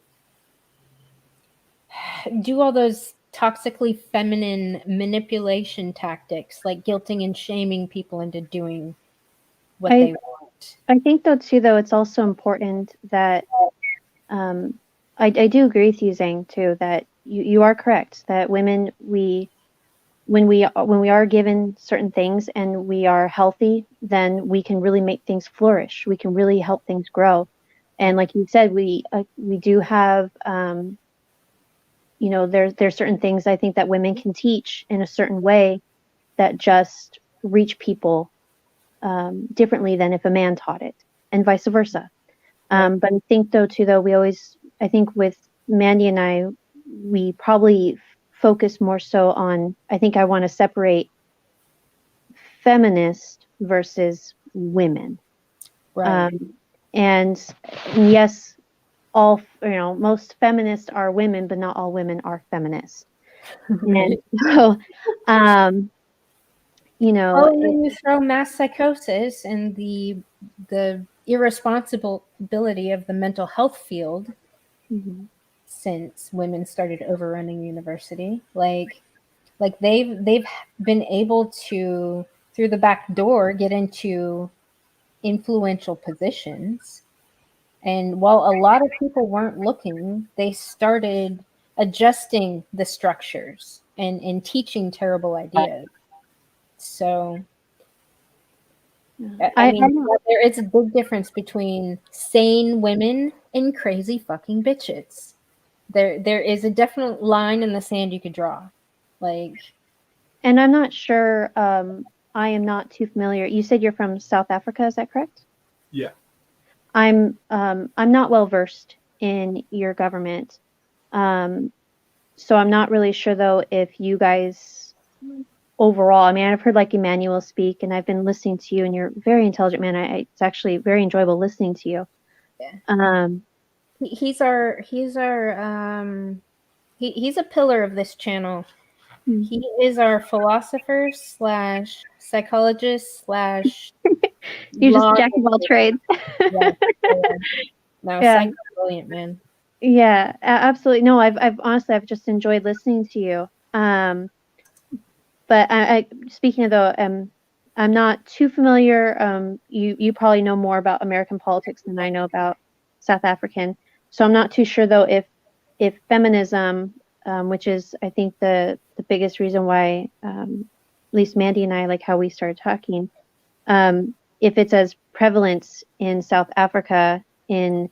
all those toxically feminine manipulation tactics, like guilting and shaming people into doing what they want. I think though too, though, it's also important that I do agree with you, Zhang, too, that you are correct that women, when we are given certain things and we are healthy, then we can really make things flourish. We can really help things grow. And like you said, we do have there's certain things I think that women can teach in a certain way that just reach people differently than if a man taught it, and vice versa. But I think though I think with Mandy and I, we probably focus more so on, I think I want to separate feminist versus women. Right. And yes, most feminists are women, but not all women are feminists. Right. And so, when you throw mass psychosis and the irresponsibility of the mental health field, since women started overrunning the university, like they've been able to, through the back door, get into influential positions. And while a lot of people weren't looking, they started adjusting the structures and teaching terrible ideas. So I mean, there is a big difference between sane women and crazy fucking bitches. There is a definite line in the sand you could draw. And I'm not sure, I am not too familiar. You said you're from South Africa, is that correct? Yeah. I'm not well versed in your government. So I'm not really sure though if you guys overall, I mean, I've heard like Emmanuel speak, and I've been listening to you, and you're a very intelligent man. It's actually very enjoyable listening to you. Yeah. He's a pillar of this channel. He is our philosopher / psychologist / You're just jack of all trades. No, Psycho's brilliant, man. Yeah, absolutely. No, I've honestly, I've just enjoyed listening to you. But I speaking of though, I'm not too familiar. You probably know more about American politics than I know about South African. So I'm not too sure though if feminism, which is I think the biggest reason why at least Mandy and I, like how we started talking, if it's as prevalent in South Africa in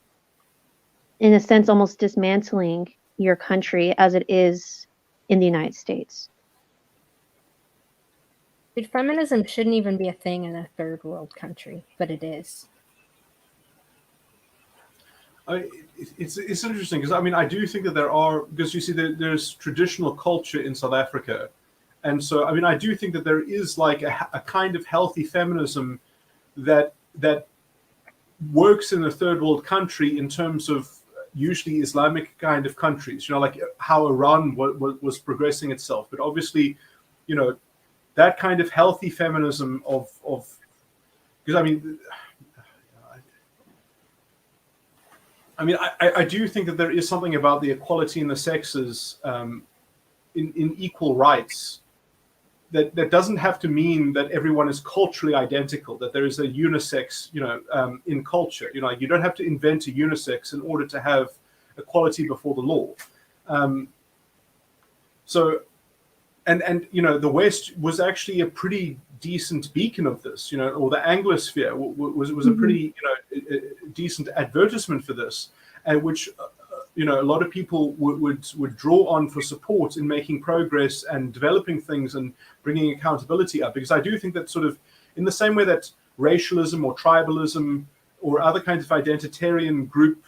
a sense almost dismantling your country as it is in the United States. Dude, feminism shouldn't even be a thing in a third world country, but it is. It's interesting because I mean I do think that there are, because you see there's traditional culture in South Africa, and so I mean I do think that there is like a kind of healthy feminism that works in a third world country in terms of usually Islamic kind of countries, you know, like how Iran was progressing itself, but obviously, you know, that kind of healthy feminism of because I mean, I do think that there is something about the equality in the sexes, in equal rights, that doesn't have to mean that everyone is culturally identical, that there is a unisex, you know, in culture. You know, like you don't have to invent a unisex in order to have equality before the law. So, and you know, the West was actually a pretty decent beacon of this, you know, or the Anglosphere was a pretty, you know, a decent advertisement for this, and which, you know, a lot of people would draw on for support in making progress and developing things and bringing accountability up. Because I do think that sort of in the same way that racialism or tribalism or other kinds of identitarian group,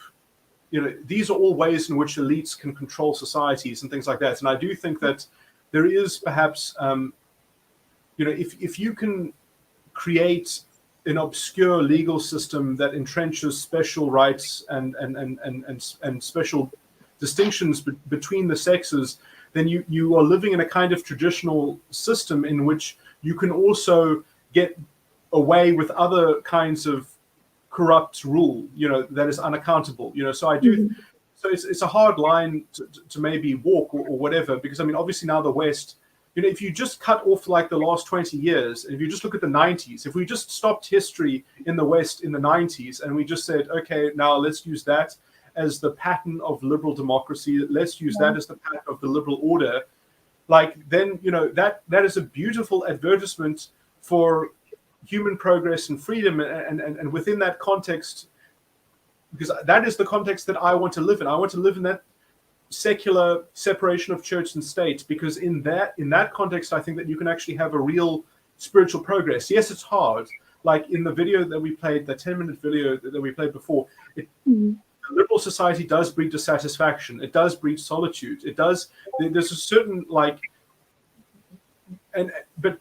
you know, these are all ways in which elites can control societies and things like that. And I do think that there is perhaps, you know, if you can create an obscure legal system that entrenches special rights and special distinctions between the sexes, then you are living in a kind of traditional system in which you can also get away with other kinds of corrupt rule, you know, that is unaccountable, you know. So I do, so it's a hard line to maybe walk or whatever, because I mean, obviously now the West, you know, if you just cut off like the last 20 years, and if you just look at the 90s, if we just stopped history in the West in the 90s and we just said, okay, now let's use that as the pattern of liberal democracy, let's use that as the pattern of the liberal order, like then, you know, that is a beautiful advertisement for human progress and freedom, and within that context, because that is the context that I want to live in. I want to live in that secular separation of church and state, because in that context, I think that you can actually have a real spiritual progress. Yes, it's hard. Like in the video that we played, the 10-minute video that we played before, the liberal society does breed dissatisfaction. It does breed solitude. It does. There's a certain like, but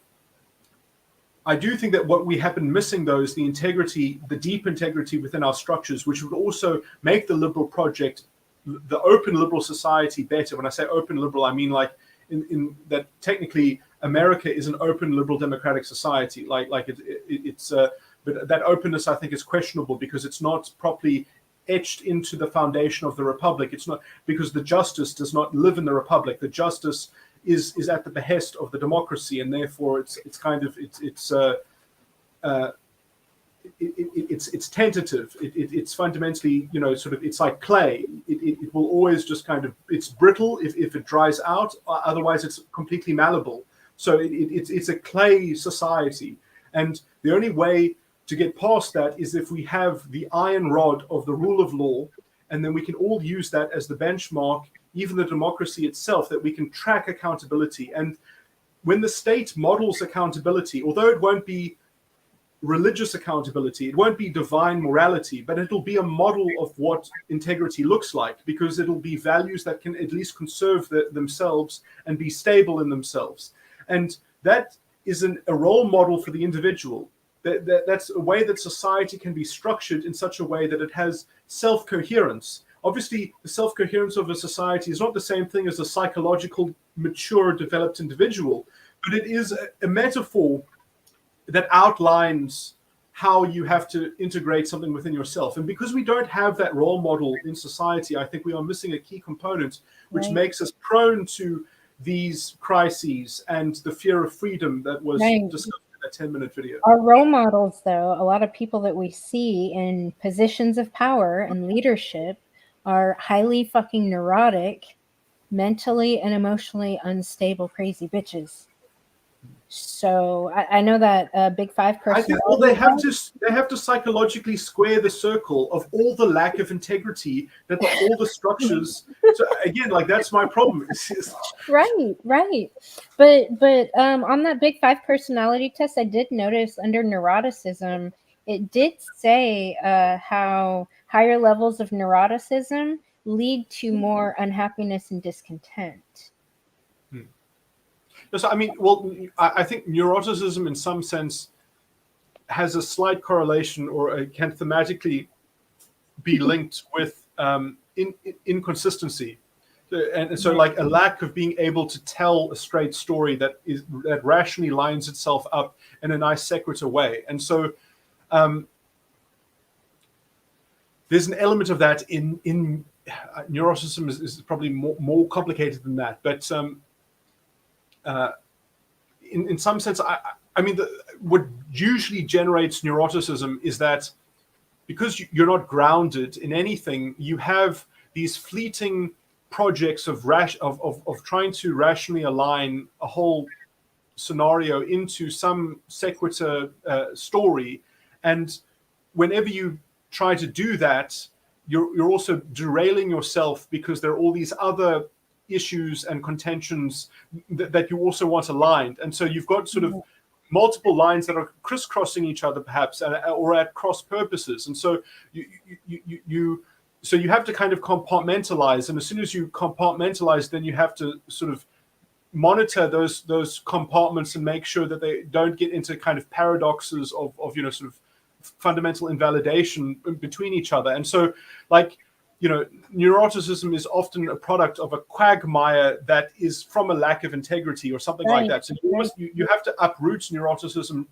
I do think that what we have been missing, though, is the integrity, the deep integrity within our structures, which would also make the liberal project, the open liberal society, better. When I say open liberal, I mean like in that technically America is an open liberal democratic society. It's but that openness, I think, is questionable because it's not properly etched into the foundation of the republic. It's not, because the justice does not live in the republic. The justice is at the behest of the democracy, and therefore it's tentative. It's fundamentally, you know, sort of, it's like clay. It will always just kind of, it's brittle if it dries out. Otherwise, it's completely malleable. So it's a clay society, and the only way to get past that is if we have the iron rod of the rule of law, and then we can all use that as the benchmark, even the democracy itself, that we can track accountability. And when the state models accountability, although it won't be religious accountability, it won't be divine morality, but it'll be a model of what integrity looks like, because it'll be values that can at least conserve themselves and be stable in themselves. And that is a role model for the individual. That's a way that society can be structured in such a way that it has self-coherence. Obviously, the self-coherence of a society is not the same thing as a psychological, mature, developed individual, but it is a metaphor that outlines how you have to integrate something within yourself. And because we don't have that role model in society, I think we are missing a key component, which makes us prone to these crises and the fear of freedom that was discussed in that 10-minute video. Our role models, though, a lot of people that we see in positions of power and leadership are highly fucking neurotic, mentally and emotionally unstable, crazy bitches. So I know that Big Five I think personality. they have to psychologically square the circle of all the lack of integrity that all the structures. So again, like that's my problem. Right. But on that Big Five personality test, I did notice under neuroticism, it did say how higher levels of neuroticism lead to more unhappiness and discontent. So I mean, well, I think neuroticism in some sense has a slight correlation, or can thematically be linked with inconsistency. And so, like a lack of being able to tell a straight story that rationally lines itself up in a nice sequitur way. And so, there's an element of that in neuroticism is probably more complicated than that. But in some sense, I mean, what usually generates neuroticism is that because you're not grounded in anything, you have these fleeting projects of trying to rationally align a whole scenario into some sequitur story, and whenever you try to do that, you're also derailing yourself, because there are all these other issues and contentions that you also want aligned, and so you've got sort of multiple lines that are crisscrossing each other, perhaps, or at cross purposes, and so you have to kind of compartmentalize, and as soon as you compartmentalize, then you have to sort of monitor those compartments and make sure that they don't get into kind of paradoxes of sort of fundamental invalidation between each other. And so, like, neuroticism is often a product of a quagmire that is from a lack of integrity or something like that. So you have to uproot neuroticism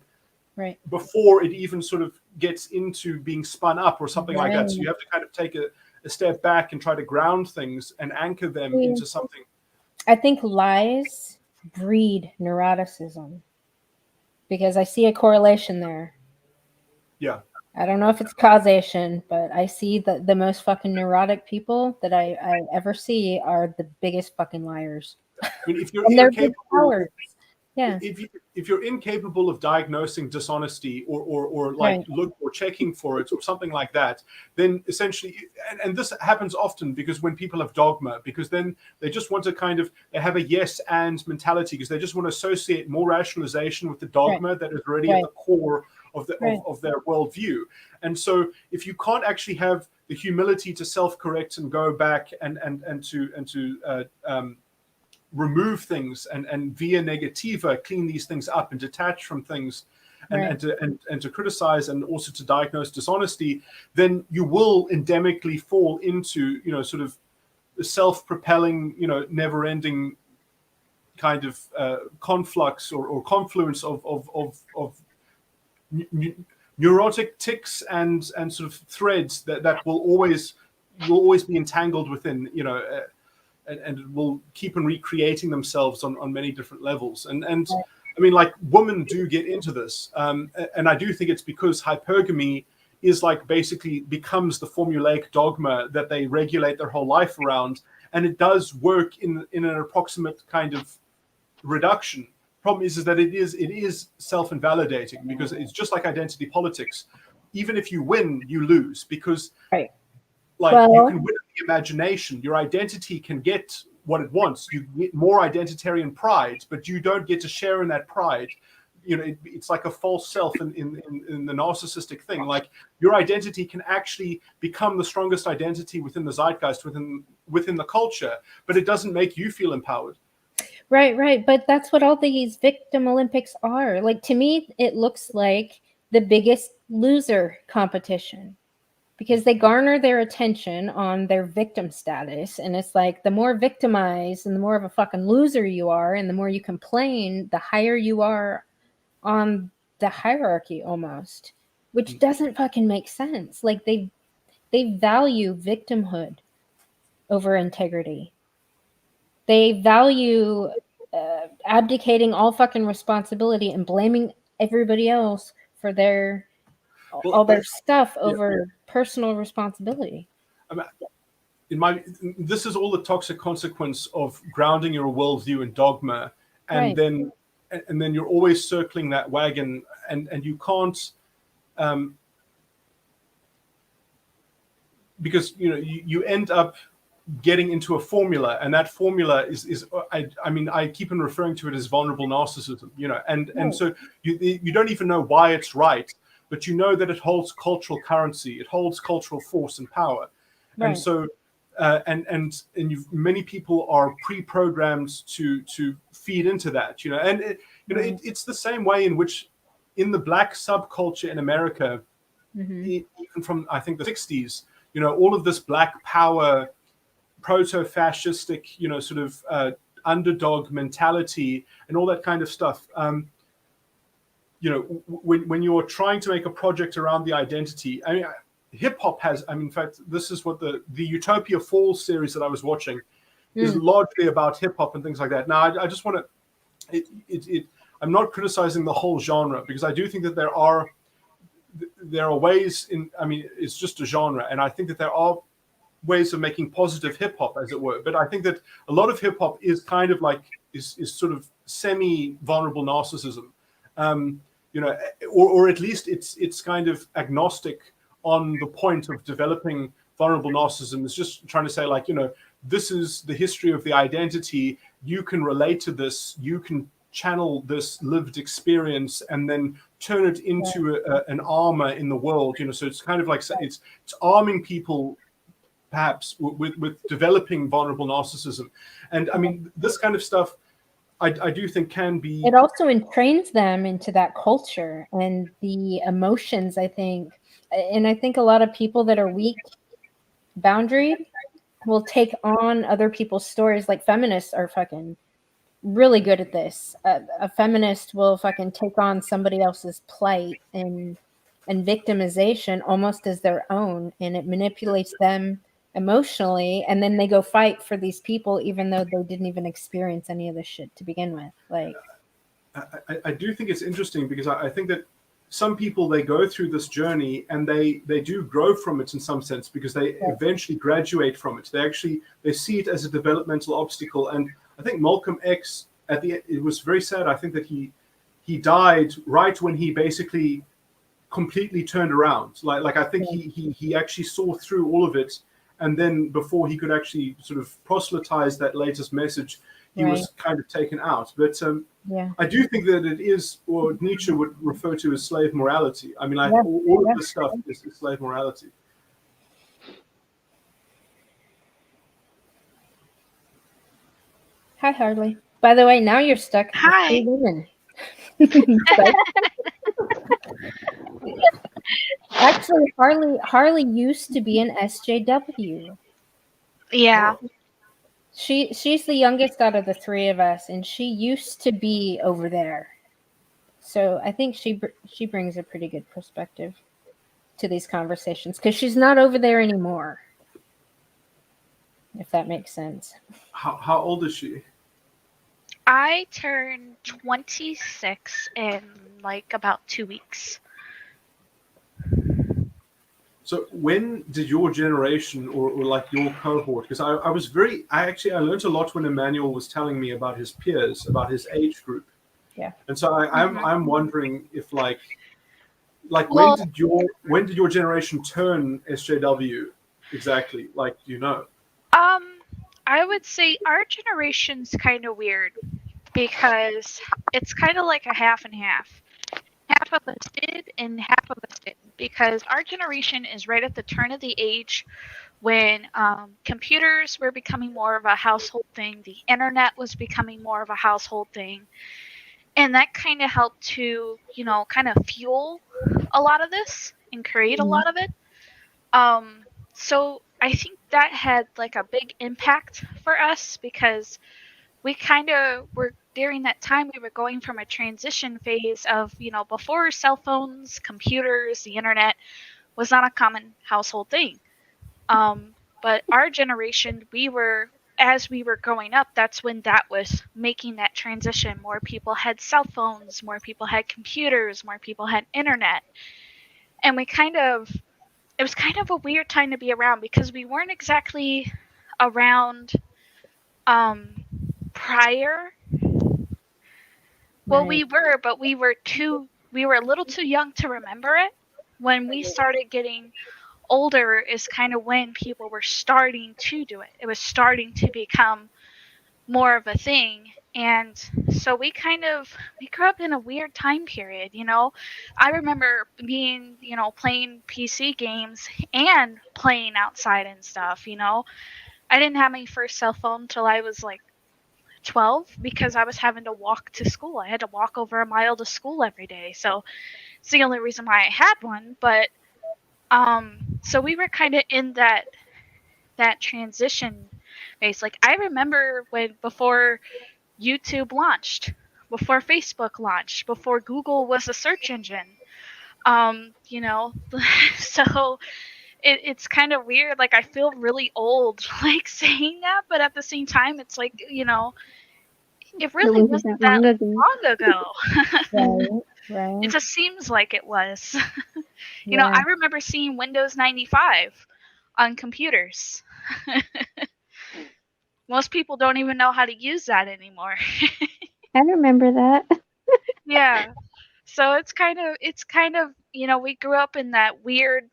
before it even sort of gets into being spun up or something like that. So you have to kind of take a step back and try to ground things and anchor them into something. I think lies breed neuroticism, because I see a correlation there. Yeah. I don't know if it's causation, but I see that the most fucking neurotic people that I ever see are the biggest fucking liars. I mean, if you're and they're big cowards. Yeah. If you're incapable of diagnosing dishonesty or like look or checking for it or something like that, then essentially, and this happens often because when people have dogma, because then they just want to they have a yes and mentality, because they just want to associate more rationalization with the dogma that is already at the core of their worldview. And so if you can't actually have the humility to self-correct and go back and to remove things and via negativa clean these things up and detach from things and to criticize and also to diagnose dishonesty, then you will endemically fall into sort of self-propelling never-ending kind of conflux or confluence of neurotic ticks and sort of threads that will always be entangled within and will keep on recreating themselves on many different levels. And I mean, like, women do get into this. And I do think it's because hypergamy is like basically becomes the formulaic dogma that they regulate their whole life around. And it does work in an approximate kind of reduction. Problem is that it is self-invalidating, because it's just like identity politics. Even if you win, you lose, because you can win the imagination. Your identity can get what it wants. You get more identitarian pride, but you don't get to share in that pride. It's like a false self in the narcissistic thing. Like, your identity can actually become the strongest identity within the zeitgeist, within the culture, but it doesn't make you feel empowered. Right. But that's what all these victim Olympics are. Like, to me, it looks like the biggest loser competition, because they garner their attention on their victim status. And it's like, the more victimized and the more of a fucking loser you are, and the more you complain, the higher you are on the hierarchy almost, which doesn't fucking make sense. Like, they value victimhood over integrity. They value abdicating all fucking responsibility and blaming everybody else for all their stuff over personal responsibility. This is all the toxic consequence of grounding your worldview in dogma, and then and then you're always circling that wagon, and you can't, because you end up getting into a formula, and that formula is I mean, I keep on referring to it as vulnerable narcissism, and so you don't even know why it's right, but you know that it holds cultural currency, it holds cultural force and power, and so many people are pre-programmed to feed into that, and it's the same way in which in the Black subculture in America, even from I think the 60s, all of this Black power, proto-fascistic, sort of underdog mentality and all that kind of stuff. When you're trying to make a project around the identity, I mean, hip hop has. I mean, in fact, this is what the Utopia Falls series that I was watching is largely about hip hop and things like that. Now, I just want to. I'm not criticizing the whole genre, because I do think that there are ways in. I mean, it's just a genre, and I think that there are ways of making positive hip hop, as it were. But I think that a lot of hip hop is kind of like is sort of semi-vulnerable narcissism, or at least it's kind of agnostic on the point of developing vulnerable narcissism. It's just trying to say, like, this is the history of the identity. You can relate to this. You can channel this lived experience and then turn it into an armor in the world. So it's kind of like it's arming people, perhaps, with developing vulnerable narcissism. And I mean, this kind of stuff, I do think can be. It also entrains them into that culture and the emotions, I think. And I think a lot of people that are weak boundaried will take on other people's stories. Like feminists are fucking really good at this. A feminist will fucking take on somebody else's plight and victimization almost as their own, and it manipulates them emotionally, and then they go fight for these people even though they didn't even experience any of this shit to begin with. Like, I do think it's interesting, because I think that some people, they go through this journey and they do grow from it in some sense, because they eventually graduate from it. They see it as a developmental obstacle. And I think Malcolm X, it was very sad. I think that he died right when he basically completely turned around. Like I think he actually saw through all of it, and then before he could actually sort of proselytize that latest message, he was kind of taken out. But I do think that it is what Nietzsche would refer to as slave morality. I mean, all of this stuff is slave morality. hi, Harley. By the way, now you're stuck with Hi. 3 women. Actually, Harley used to be an SJW. Yeah. She's the youngest out of the 3 of us, and she used to be over there. So I think she brings a pretty good perspective to these conversations, because she's not over there anymore, if that makes sense. How old is she? I turn 26 in like about 2 weeks. So when did your generation or like your cohort, because I learned a lot when Emmanuel was telling me about his peers, about his age group. Yeah. And so I'm wondering if like Well, when did your generation turn SJW exactly? Like, do you know? I would say our generation's kind of weird, because it's kind of like a half and half. Half of us did and half of us didn't, because our generation is right at the turn of the age when computers were becoming more of a household thing, the internet was becoming more of a household thing, and that kind of helped to, kind of fuel a lot of this and create a lot of it. So I think that had like a big impact for us, because we kind of were, during that time, we were going from a transition phase of, before cell phones, computers, the internet was not a common household thing. But our generation, as we were growing up, that's when that was making that transition. More people had cell phones, more people had computers, more people had internet. And it was kind of a weird time to be around, because we weren't exactly around prior Well, Right. we were, but we were a little too young to remember it. When we started getting older is kind of when people were starting to do it. It was starting to become more of a thing. And so we grew up in a weird time period, you know. I remember being, you know, playing PC games and playing outside and stuff, you know. I didn't have my first cell phone till I was like 12 because I was having to walk to school. I had to walk over a mile to school every day. So it's the only reason why I had one. But so we were kind of in that transition phase. Like I remember when before YouTube launched, before Facebook launched, before Google was a search engine. You know, so it's kind of weird. Like I feel really old, like saying that, but at the same time, it's like, you know, it really wasn't wasn't that that long ago. long ago. Right. It Right. just seems like it was. You know, Yeah. I remember seeing Windows 95 on computers. Most people don't even know how to use that anymore. I remember that. Yeah. So it's kind of, you know, we grew up in that weird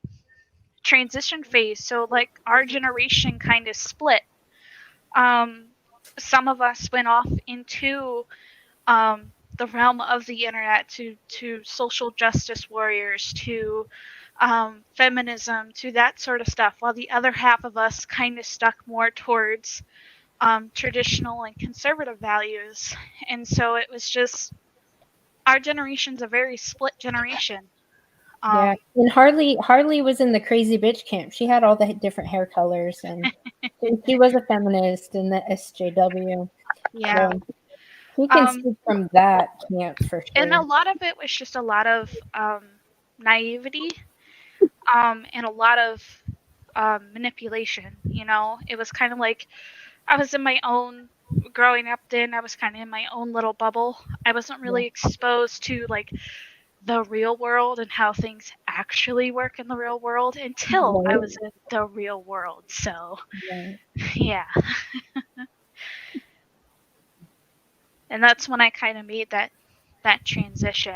transition phase. So like our generation kind of split. Um some of us went off into the realm of the internet to social justice warriors, to feminism, to that sort of stuff, while the other half of us kind of stuck more towards traditional and conservative values. And so it was just our generation's a very split generation. Yeah. And Harley was in the crazy bitch camp. She had all the different hair colors, and she was a feminist in the SJW. Yeah. So he can Um, speak from that camp for and a sure. lot of it was just a lot of naivety, and a lot of manipulation. You know, it was kind of like I was in my own growing up. Then I was kind of in my own little bubble. I wasn't Yeah. really exposed to like the real world and how things actually work in the real world until I Right. was in the real world. So Right. yeah, and that's when I kind of made that transition.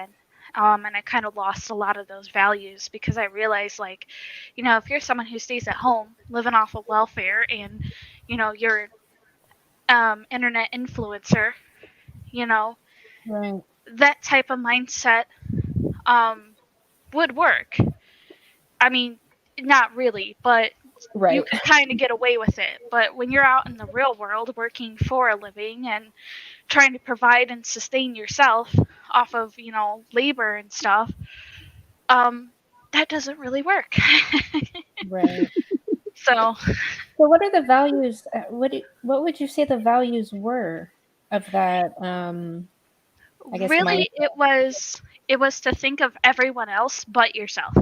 And I kind of lost a lot of those values because I realized, like, you know, if you're someone who stays at home living off of welfare and, you know, you're internet influencer, you know, Right. that type of mindset um, would work. I mean, not really, but you Right. could kind of get away with it. But when you're out in the real world working for a living and trying to provide and sustain yourself off of, you know, labor and stuff, that doesn't really work. Right. So So what are the values? What would you say the values were of that? I guess really mindset. it was to think of everyone else but yourself.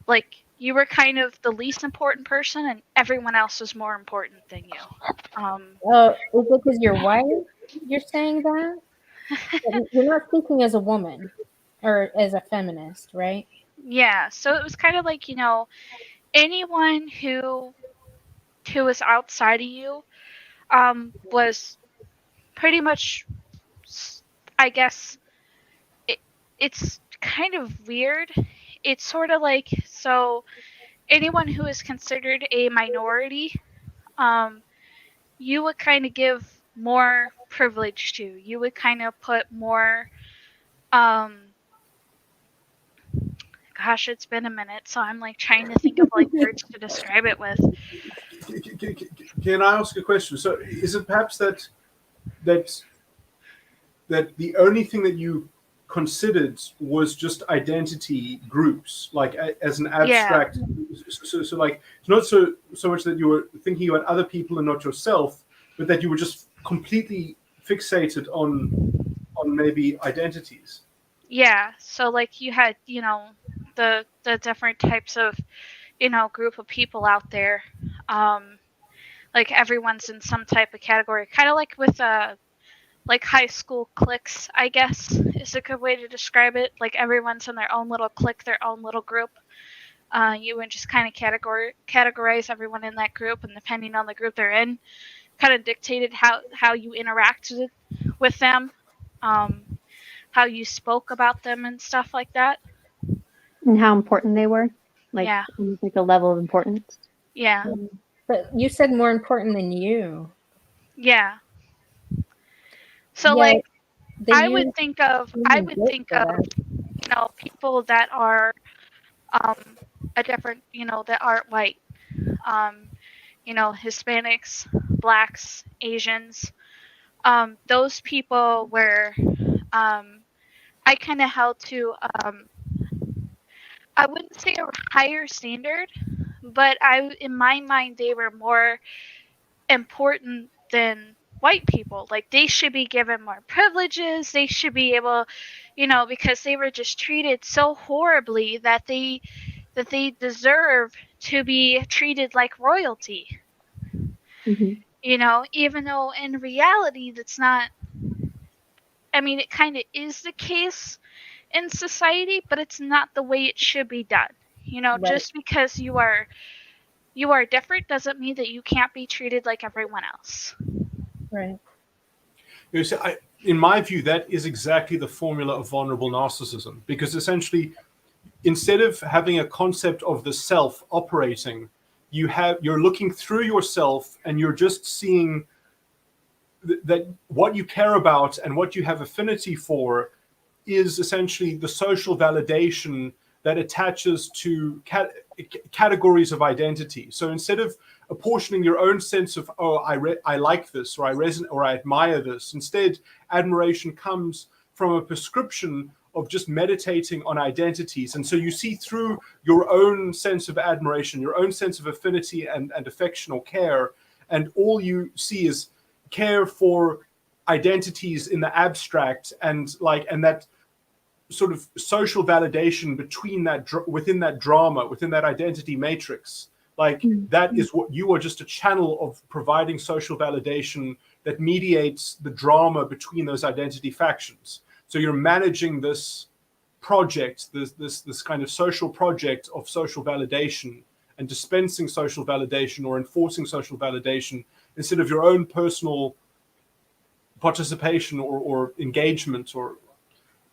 Like you were kind of the least important person and everyone else was more important than you. Um Oh, is it because you're white? You're saying that? You're not speaking as a woman or as a feminist, right? yeah, so it was kind of like, you know, anyone who was outside of you was pretty much, I guess, it, it's kind of weird. It's sort of like, so anyone who is considered a minority, um, you would kind of give more privilege to. You would kind of put more, um, gosh, it's been a minute, so I'm like trying to think of like words to describe it with. Can I ask a question? So, is it perhaps that that the only thing that you considered was just identity groups, like as an Yeah, abstract? So like it's not so much that you were thinking about other people and not yourself, but that you were just completely fixated on maybe identities. yeah. So like you had, you know, the different types of, you know, group of people out there. Um, like everyone's in some type of category, kind of like with like high school cliques, I guess is a good way to describe it. Like everyone's in their own little clique, their own little group. You would just kind of categorize everyone in that group, and depending on the group they're in, kind of dictated how you interacted with them. how you spoke about them and stuff like that. And how important they were, like Yeah. almost like a level of importance. Yeah. But you said more important than you. Yeah. So Yeah, like they I use would think of human guilt for that. people that are a different, that aren't white. Hispanics, blacks, Asians. Those people were I kind of held to I wouldn't say a higher standard, but in my mind they were more important than white people. Like they should be given more privileges. They should be able, because they were just treated so horribly that they deserve to be treated like royalty. Even though in reality that's not. I mean, it kind of is the case in society, but it's not the way it should be done. Right. Just because you are different doesn't mean that you can't be treated like everyone else. Right. You see, in my view, that is exactly the formula of vulnerable narcissism, because essentially, instead of having a concept of the self operating, you're looking through yourself and you're just seeing that what you care about and what you have affinity for is essentially the social validation that attaches to categories of identity. So instead of apportioning your own sense of, oh, I like this, or I resonate, or I admire this, instead, admiration comes from a prescription of just meditating on identities. And so you see through your own sense of admiration, your own sense of affinity and affection or care, and all you see is care for identities in the abstract, and that sort of social validation between that within that drama, within that identity matrix. That is what you are, just a channel of providing social validation that mediates the drama between those identity factions. So you're managing this project, this kind of social project of social validation and dispensing social validation or enforcing social validation instead of your own personal participation or engagement. So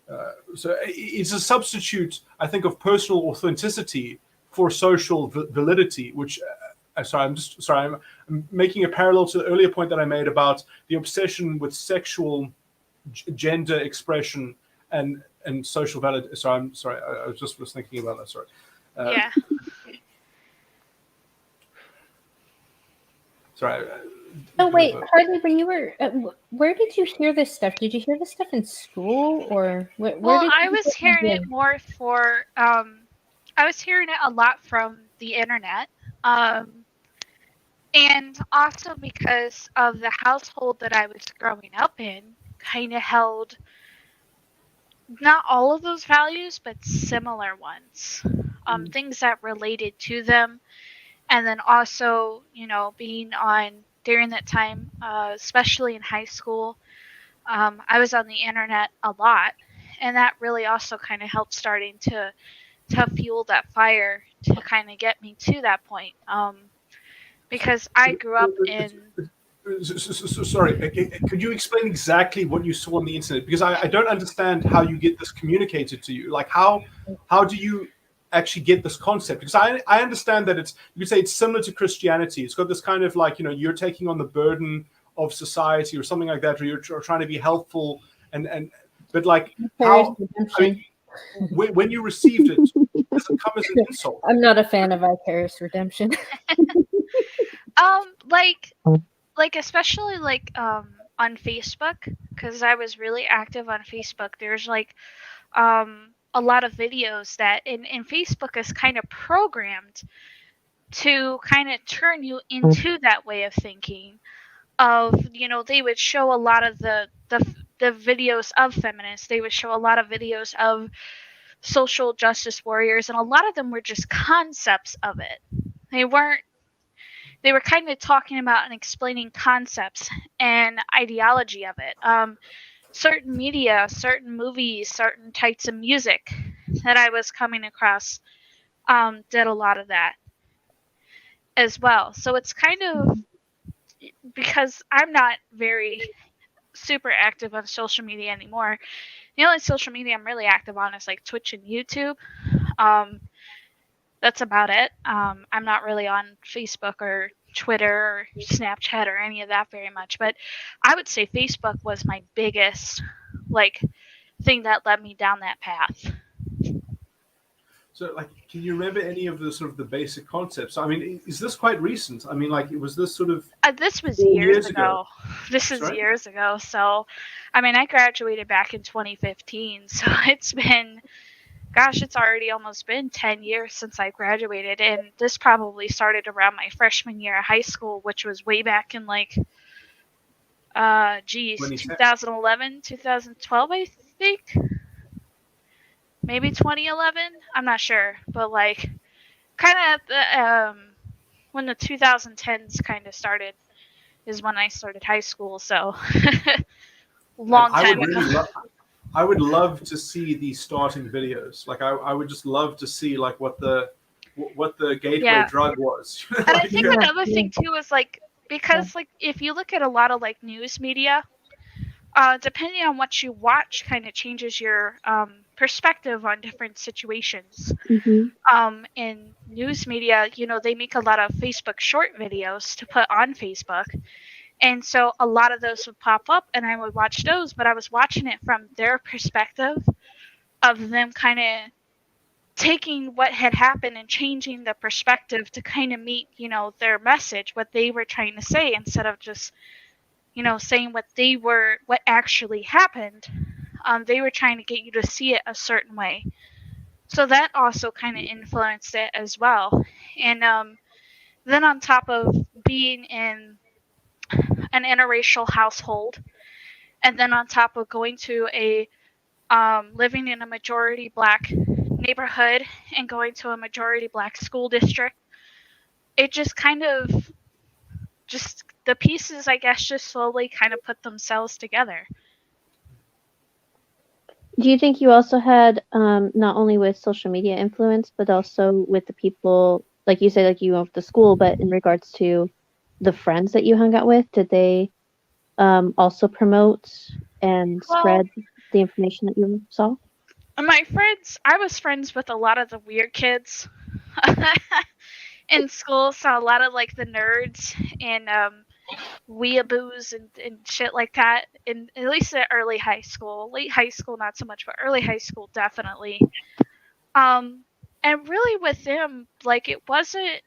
it's a substitute, I think, of personal authenticity for social validity, which I'm making a parallel to the earlier point that I made about the obsession with sexual gender expression and social validity. I'm sorry, I was thinking about that. Sorry. Yeah. Sorry. Oh wait, Harley, when you were, where did you hear this stuff? Did you hear this stuff in school, or where Well, did I you was get hearing this? it more for I was hearing it a lot from the internet. And also because of the household that I was growing up in, kind of held not all of those values, but similar ones. Things that related to them. And then also, being on during that time, especially in high school, I was on the internet a lot. And that really also kind of helped starting to fuel that fire to kind of get me to that point. Because I grew up in. Sorry, could you explain exactly what you saw on the internet? Because I don't understand how you get this communicated to you. Like how do you actually get this concept? Because I understand that you could say it's similar to Christianity. It's got this kind of like, you're taking on the burden of society or something like that, or you're trying to be helpful but like how, I mean, when you received it, does it come as an insult? I'm not a fan of vicarious redemption. Like especially like on Facebook, because I was really active on Facebook. There's like a lot of videos that in Facebook is kind of programmed to kind of turn you into that way of thinking. They would show a lot of the videos of feminists. They would show a lot of videos of social justice warriors, and a lot of them were just concepts of it. They were kind of talking about and explaining concepts and ideology of it. Certain media, certain movies, certain types of music that I was coming across did a lot of that as well. So it's kind of, because I'm not very super active on social media anymore. The only social media I'm really active on is like Twitch and YouTube. That's about it. I'm not really on Facebook or Twitter or Snapchat or any of that very much, but I would say Facebook was my biggest like thing that led me down that path. So, like, can you remember any of the sort of the basic concepts? I mean, is this quite recent? I mean, like, was this sort of This was 4 years ago. This is Sorry? years ago. So, I mean, I graduated back in 2015. So it's been, gosh, it's already almost been 10 years since I graduated. And this probably started around my freshman year of high school, which was way back in like, 2011, 2012, I think. Maybe 2011. I'm not sure. But like, kind of at the, when the 2010s kind of started is when I started high school, so long time ago. I would love to see the starting videos. Like, I would just love to see like what the gateway drug was. And I think another thing too is like, because like if you look at a lot of like news media, depending on what you watch, kind of changes your perspective on different situations. In news media, you know, they make a lot of Facebook short videos to put on Facebook. And so a lot of those would pop up and I would watch those, but I was watching it from their perspective of them kind of taking what had happened and changing the perspective to kind of meet, you know, their message, what they were trying to say, instead of just, you know, saying what actually happened. They were trying to get you to see it a certain way. So that also kind of influenced it as well. And then on top of being in an interracial household, and then on top of going to a living in a majority black neighborhood and going to a majority black school district, it just kind of just the pieces, I guess, just slowly kind of put themselves together. Do you think you also had not only with social media influence, but also with the people, like you say, like you went to school, but in regards to the friends that you hung out with, did they also promote and spread the information that you saw? My friends, I was friends with a lot of the weird kids in school, so a lot of like the nerds and weeaboos and shit like that. In at least at early high school, late high school not so much, but early high school definitely. And really with them, like it wasn't.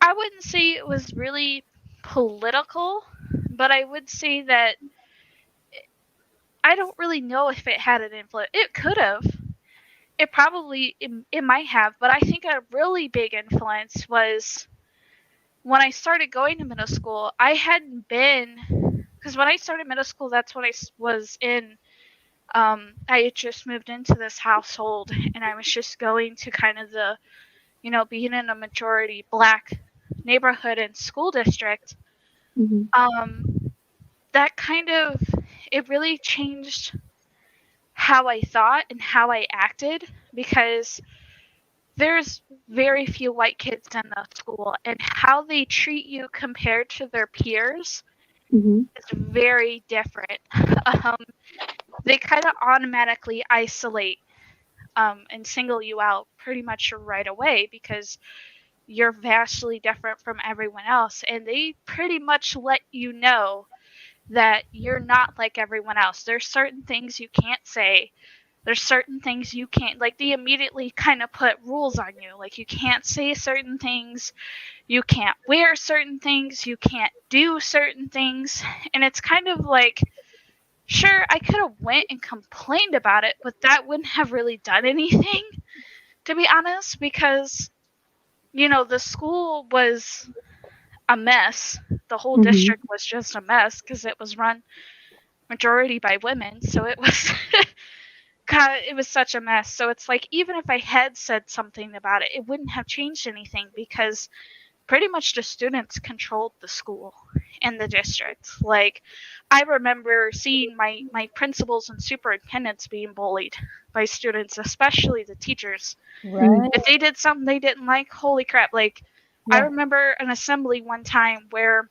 I wouldn't say it was really political, but I would say that I don't really know if it had an influence. It could have. It probably it might have, but I think a really big influence was when I started going to middle school. I hadn't been, because when I started middle school, that's when I was in. I had just moved into this household, and I was just going to kind of the, you know, being in a majority black neighborhood and school district. That kind of, it really changed how I thought and how I acted, because there's very few white kids in the school, and how they treat you compared to their peers is very different. They kind of automatically isolate and single you out pretty much right away, because you're vastly different from everyone else, and they pretty much let you know that you're not like everyone else. There's certain things you can't say. There's certain things you can't, like they immediately kind of put rules on you. Like you can't say certain things, you can't wear certain things, you can't do certain things. And it's kind of like, sure, I could have went and complained about it, but that wouldn't have really done anything, to be honest, because, you know, the school was a mess. The whole district was just a mess because it was run majority by women. So it was, God, it was such a mess. So it's like, even if I had said something about it, it wouldn't have changed anything, because pretty much the students controlled the school and the district. Like, I remember seeing my principals and superintendents being bullied by students, especially the teachers. Right. If they did something they didn't like, holy crap. Like, I remember an assembly one time where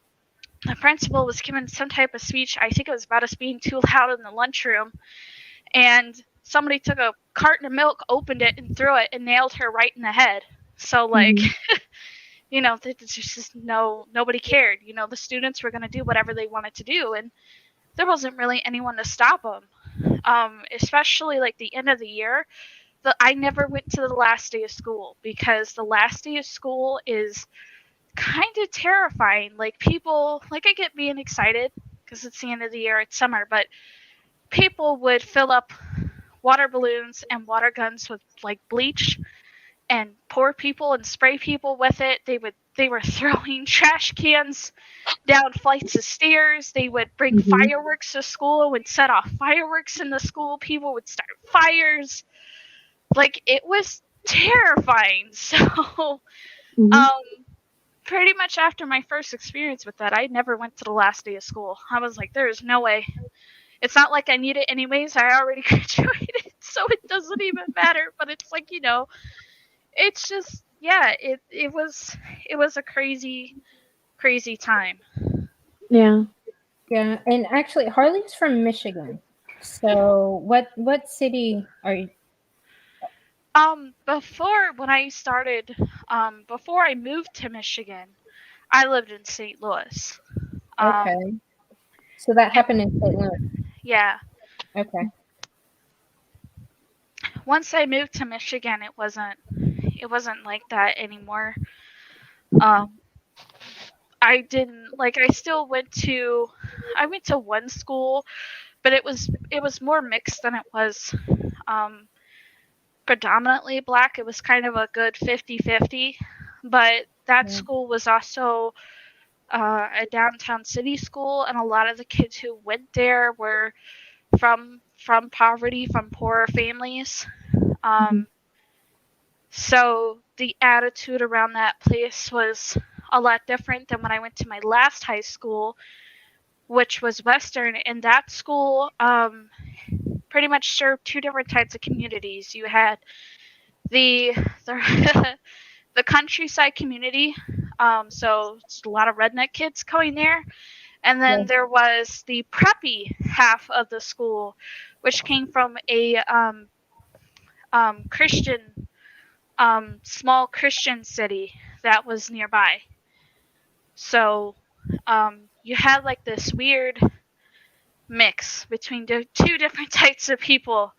the principal was giving some type of speech. I think it was about us being too loud in the lunchroom, and somebody took a carton of milk, opened it, and threw it, and nailed her right in the head. So like, you know, there's just nobody cared. You know, the students were going to do whatever they wanted to do, and there wasn't really anyone to stop them. Especially like the end of the year. I never went to the last day of school because the last day of school is kind of terrifying. Like people, like I get being excited because it's the end of the year, it's summer, but people would fill up water balloons and water guns with like bleach and pour people and spray people with it. They were throwing trash cans down flights of stairs. They would bring fireworks to school, would set off fireworks in the school. People would start fires. Like it was terrifying. So pretty much after my first experience with that, I never went to the last day of school. I was like, there is no way. It's not like I need it anyways. I already graduated, so it doesn't even matter. But it's like, you know, it's just, yeah, it was a crazy time. Yeah. Yeah, and actually, Harley's from Michigan. So, what city are you? Before when I started, before I moved to Michigan, I lived in St. Louis. Okay, so that happened in St. Louis. Yeah. Okay. Once I moved to Michigan, it wasn't like that anymore. I didn't like. I still went to. I went to one school, but it was more mixed than it was predominantly black. It was kind of a good 50-50. But that school was also a downtown city school, and a lot of the kids who went there were from poverty, from poorer families. So the attitude around that place was a lot different than when I went to my last high school, which was Western. And that school pretty much served two different types of communities. You had the the countryside community, so it's a lot of redneck kids going there. And then there was the preppy half of the school, which came from a Christian, small Christian city that was nearby. So you had like this weird mix between two different types of people.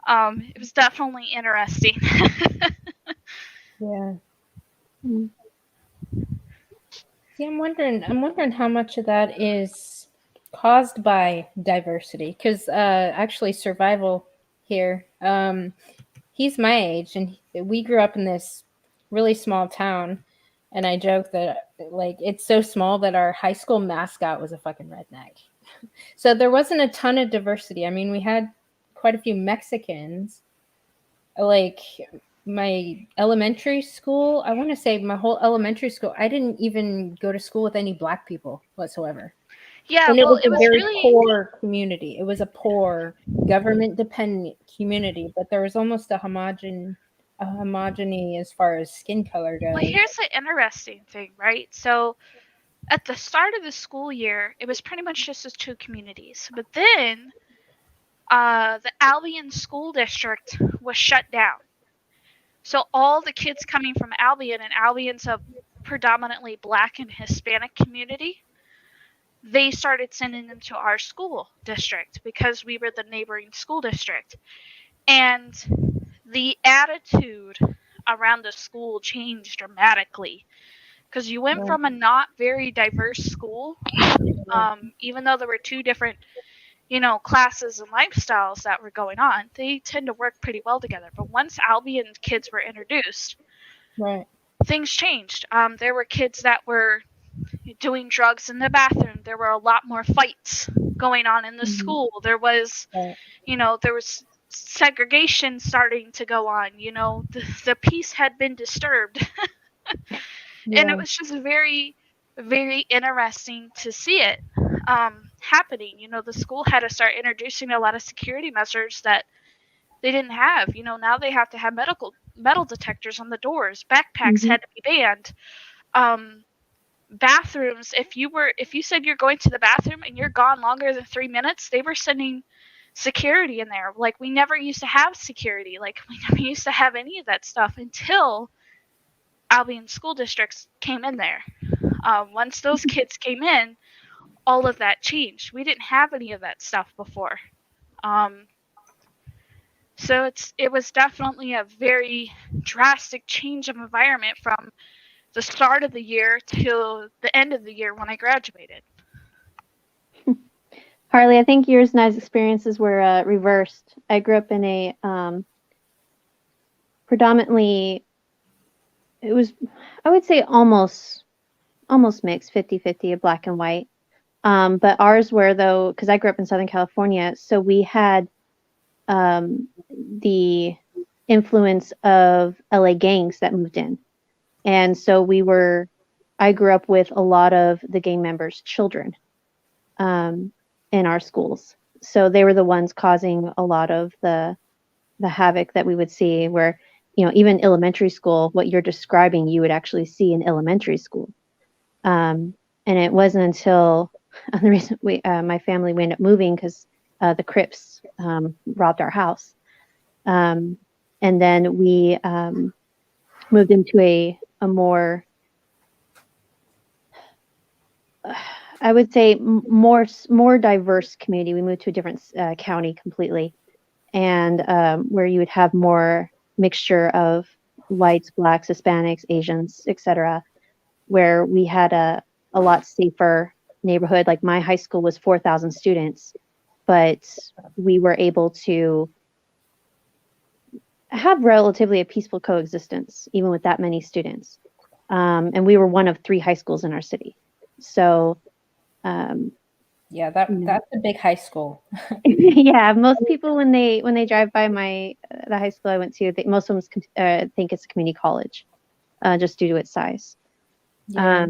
It was definitely interesting. Yeah. See, I'm wondering how much of that is caused by diversity, because actually, Survival here, he's my age, and we grew up in this really small town, and I joke that like it's so small that our high school mascot was a fucking redneck. So there wasn't a ton of diversity. I mean, we had quite a few Mexicans. Like my elementary school, I want to say my whole elementary school, I didn't even go to school with any black people whatsoever. Yeah, And it well, was it a was very really poor community. It was a poor, government-dependent community, but there was almost a homogeny as far as skin color goes. well. Here's the interesting thing, right? So at the start of the school year, it was pretty much just as two communities. But then the Albion School District was shut down. So all the kids coming from Albion, and Albion's a predominantly black and Hispanic community, they started sending them to our school district because we were the neighboring school district. And the attitude around the school changed dramatically because you went from a not very diverse school, even though there were two different, you know, classes and lifestyles that were going on. They tend to work pretty well together. But once Albion kids were introduced, things changed. There were kids that were doing drugs in the bathroom. There were a lot more fights going on in the school. There was, you know, there was segregation starting to go on. You know, the peace had been disturbed. And it was just very, very interesting to see it happening. You know, the school had to start introducing a lot of security measures that they didn't have. You know, now they have to have metal detectors on the doors. Backpacks had to be banned. bathrooms, if you said you're going to the bathroom and you're gone longer than 3 minutes, they were sending security in there. Like, we never used to have security. Like, we never used to have any of that stuff until Albion school districts came in there. Once those kids came in, all of that changed. We didn't have any of that stuff before. So it was definitely a very drastic change of environment from the start of the year to the end of the year when I graduated. Harley, I think yours and I's experiences were reversed. I grew up in a predominantly, it was, I would say almost mixed, 50-50, of black and white. But ours were, though, because I grew up in Southern California, so we had the influence of LA gangs that moved in. And so I grew up with a lot of the gang members' children in our schools. So they were the ones causing a lot of the havoc that we would see, where, even elementary school, what you're describing, you would actually see in elementary school. And it wasn't until the reason my family ended up moving because the Crips robbed our house. And then we moved into a more, I would say, more diverse community. We moved to a different county completely, and where you would have more mixture of whites, blacks, Hispanics, Asians, etc., where we had a lot safer neighborhood. Like, my high school was 4,000 students, but we were able to have relatively a peaceful coexistence, even with that many students. And we were one of 3 high schools in our city. So, yeah, that's a big high school. Yeah, most people when they drive by the high school I went to, most of them think it's a community college, just due to its size. Yeah.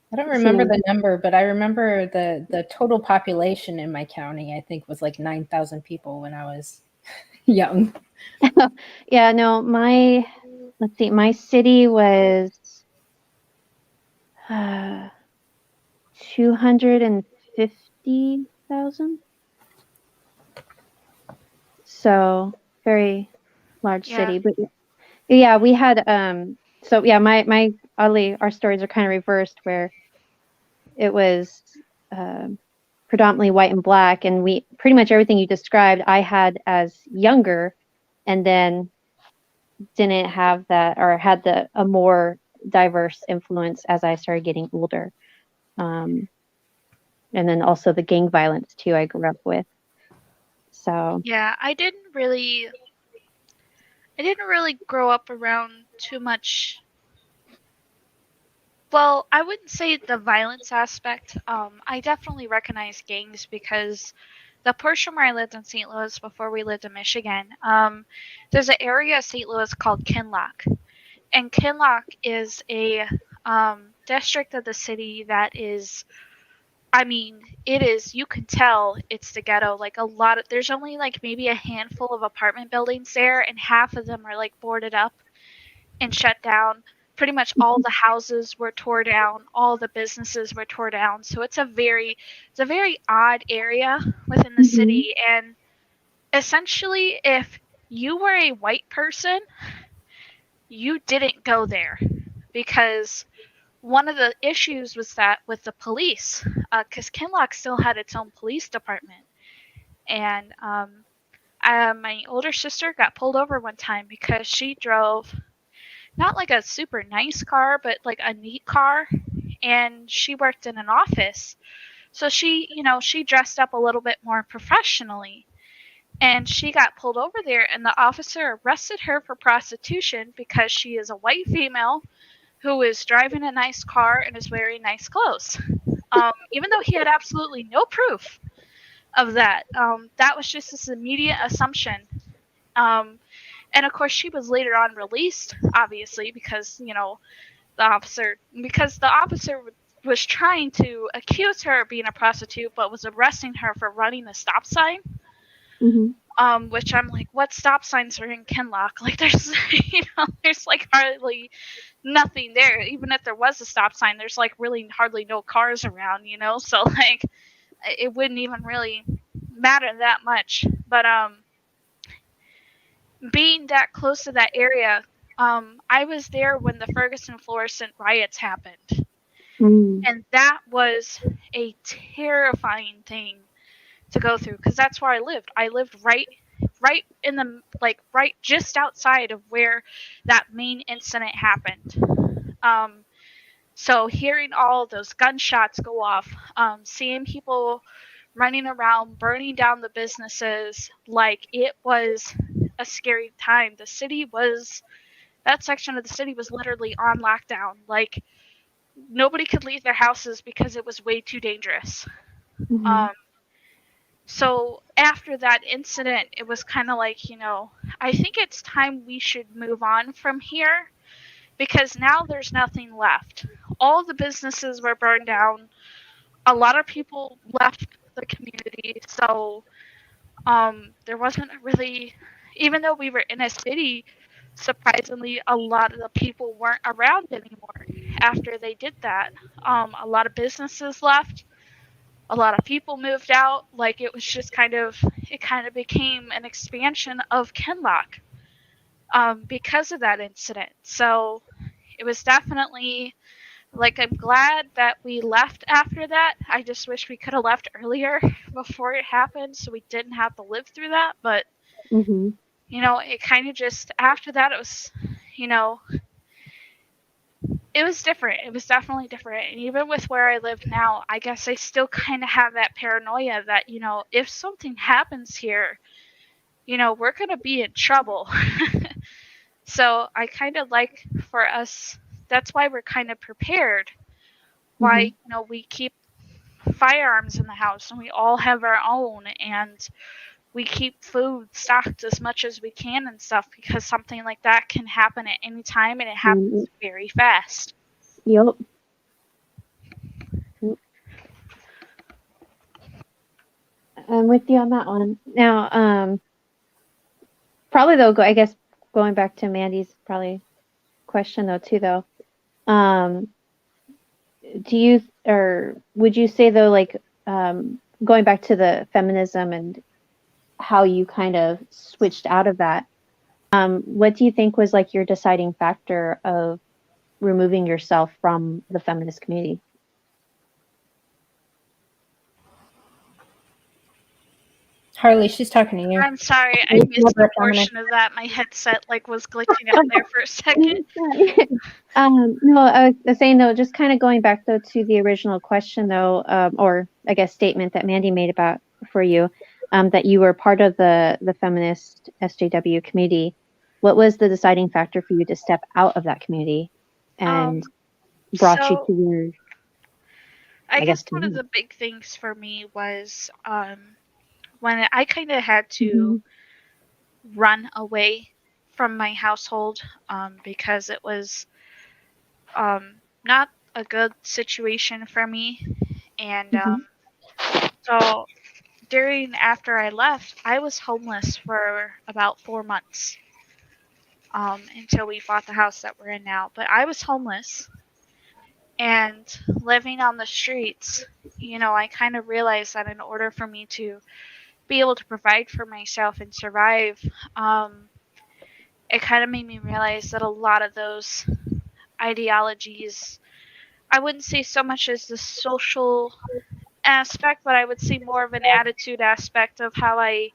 I don't remember the number, but I remember the total population in my county, I think, was like 9,000 people when I was young. Yeah, no, my city was 250,000. So very large city, but yeah, we had so yeah, our stories are kind of reversed, where it was predominantly white and black, and we pretty much everything you described I had as younger, and then didn't have that, or had a more diverse influence as I started getting older. And then also the gang violence too I grew up with. So yeah, I didn't really grow up around too much. Well, I wouldn't say the violence aspect. I definitely recognize gangs because the portion where I lived in St. Louis before we lived in Michigan, there's an area of St. Louis called Kinloch. And Kinloch is a district of the city that is, I mean, it is, you can tell it's the ghetto. Like, there's only like maybe a handful of apartment buildings there, and half of them are like boarded up and shut down. Pretty much all the houses were tore down, all the businesses were tore down. So it's a very odd area within the city. And essentially, if you were a white person, you didn't go there, because one of the issues was that with the police, because Kinloch still had its own police department. And my older sister got pulled over one time because she drove not like a super nice car, but like a neat car. And she worked in an office. So she dressed up a little bit more professionally. And she got pulled over there, and the officer arrested her for prostitution because she is a white female who is driving a nice car and is wearing nice clothes. Even though he had absolutely no proof of that. That was just this immediate assumption. And of course, she was later on released, obviously, because the officer was trying to accuse her of being a prostitute, but was arresting her for running a stop sign. Which I'm like, what stop signs are in Kenlock? Like, there's, there's like hardly nothing there. Even if there was a stop sign, there's like really hardly no cars around, So like, it wouldn't even really matter that much. But being that close to that area, I was there when the Ferguson Florissant riots happened, and that was a terrifying thing to go through because that's where I lived. I lived right in the right just outside of where that main incident happened. So hearing all those gunshots go off, seeing people running around, burning down the businesses, like it was a scary time. That section of the city was literally on lockdown. Like nobody could leave their houses because it was way too dangerous. So after that incident, it was kind of like, I think it's time we should move on from here because now there's nothing left. All the businesses were burned down. A lot of people left the community. So there wasn't really, even though we were in a city, surprisingly, a lot of the people weren't around anymore after they did that. A lot of businesses left. A lot of people moved out. Like it was just it kind of became an expansion of Kenlock because of that incident. So it was definitely like I'm glad that we left after that. I just wish we could have left earlier before it happened so we didn't have to live through that. But it kind of just after that it was, it was different. It was definitely different. And even with where I live now, I guess I still kind of have that paranoia that, if something happens here, we're going to be in trouble. So I kind of like for us, that's why we're kind of prepared. Why, we keep firearms in the house and we all have our own and we keep food stocked as much as we can and stuff because something like that can happen at any time and it happens very fast. Yep. I'm with you on that one. Now, probably though, I guess going back to Mandy's probably question though too though, do you or would you say though like going back to the feminism and how you kind of switched out of that, what do you think was like your deciding factor of removing yourself from the feminist community? Harley, she's talking to you. I'm sorry, I missed a portion of that. My headset was glitching out there for a second. No, I was saying though, just kind of going back though to the original question though, or I guess statement that Mandy made about for you, that you were part of the feminist SJW community. What was the deciding factor for you to step out of that community and brought you to your? I guess one of the big things for me was when I kind of had to run away from my household because it was not a good situation for me. And so after I left, I was homeless for about 4 months until we bought the house that we're in now. But I was homeless and living on the streets. I kind of realized that in order for me to be able to provide for myself and survive, it kind of made me realize that a lot of those ideologies, I wouldn't say so much as the social aspect, but I would say more of an attitude aspect of how I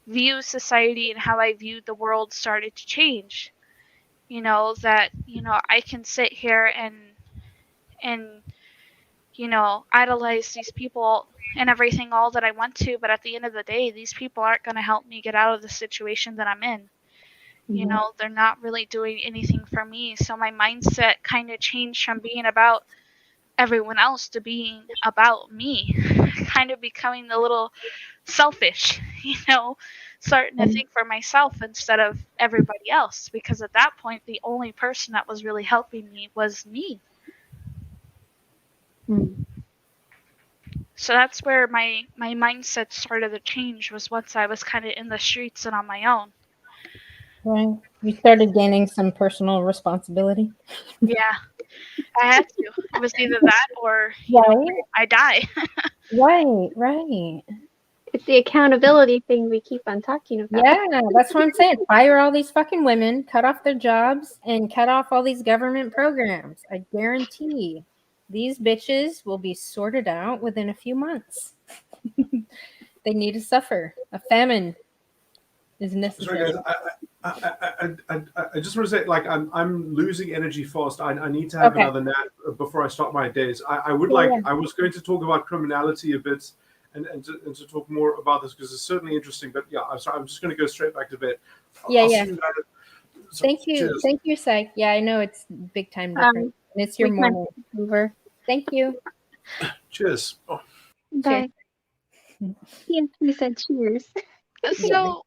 view society and how I viewed the world started to change. That, I can sit here and idolize these people and everything all that I want to, but at the end of the day, these people aren't going to help me get out of the situation that I'm in. They're not really doing anything for me. So my mindset kind of changed from being about everyone else to being about me, kind of becoming a little selfish, starting to think for myself instead of everybody else. Because at that point, the only person that was really helping me was me. So that's where my mindset started to change, was once I was kind of in the streets and on my own. Right. You started gaining some personal responsibility. Yeah, I had to. It was either that or Right. I die. Right. It's the accountability thing we keep on talking about. Yeah, that's what I'm saying. Fire all these fucking women, cut off their jobs, and cut off all these government programs. I guarantee these bitches will be sorted out within a few months. They need to suffer. A famine is necessary. Sorry, guys. I just want to say, like, I'm losing energy fast. I need to have another nap before I start my days. I would like. I was going to talk about criminality a bit, and to talk more about this because it's certainly interesting. But yeah, I'm sorry. I'm just going to go straight back to bed. Yeah. Thank you. Thank you, Psych. Yeah, I know it's big time difference. And it's your morning. Over. Thank you. Cheers. Oh. Bye. He said cheers. So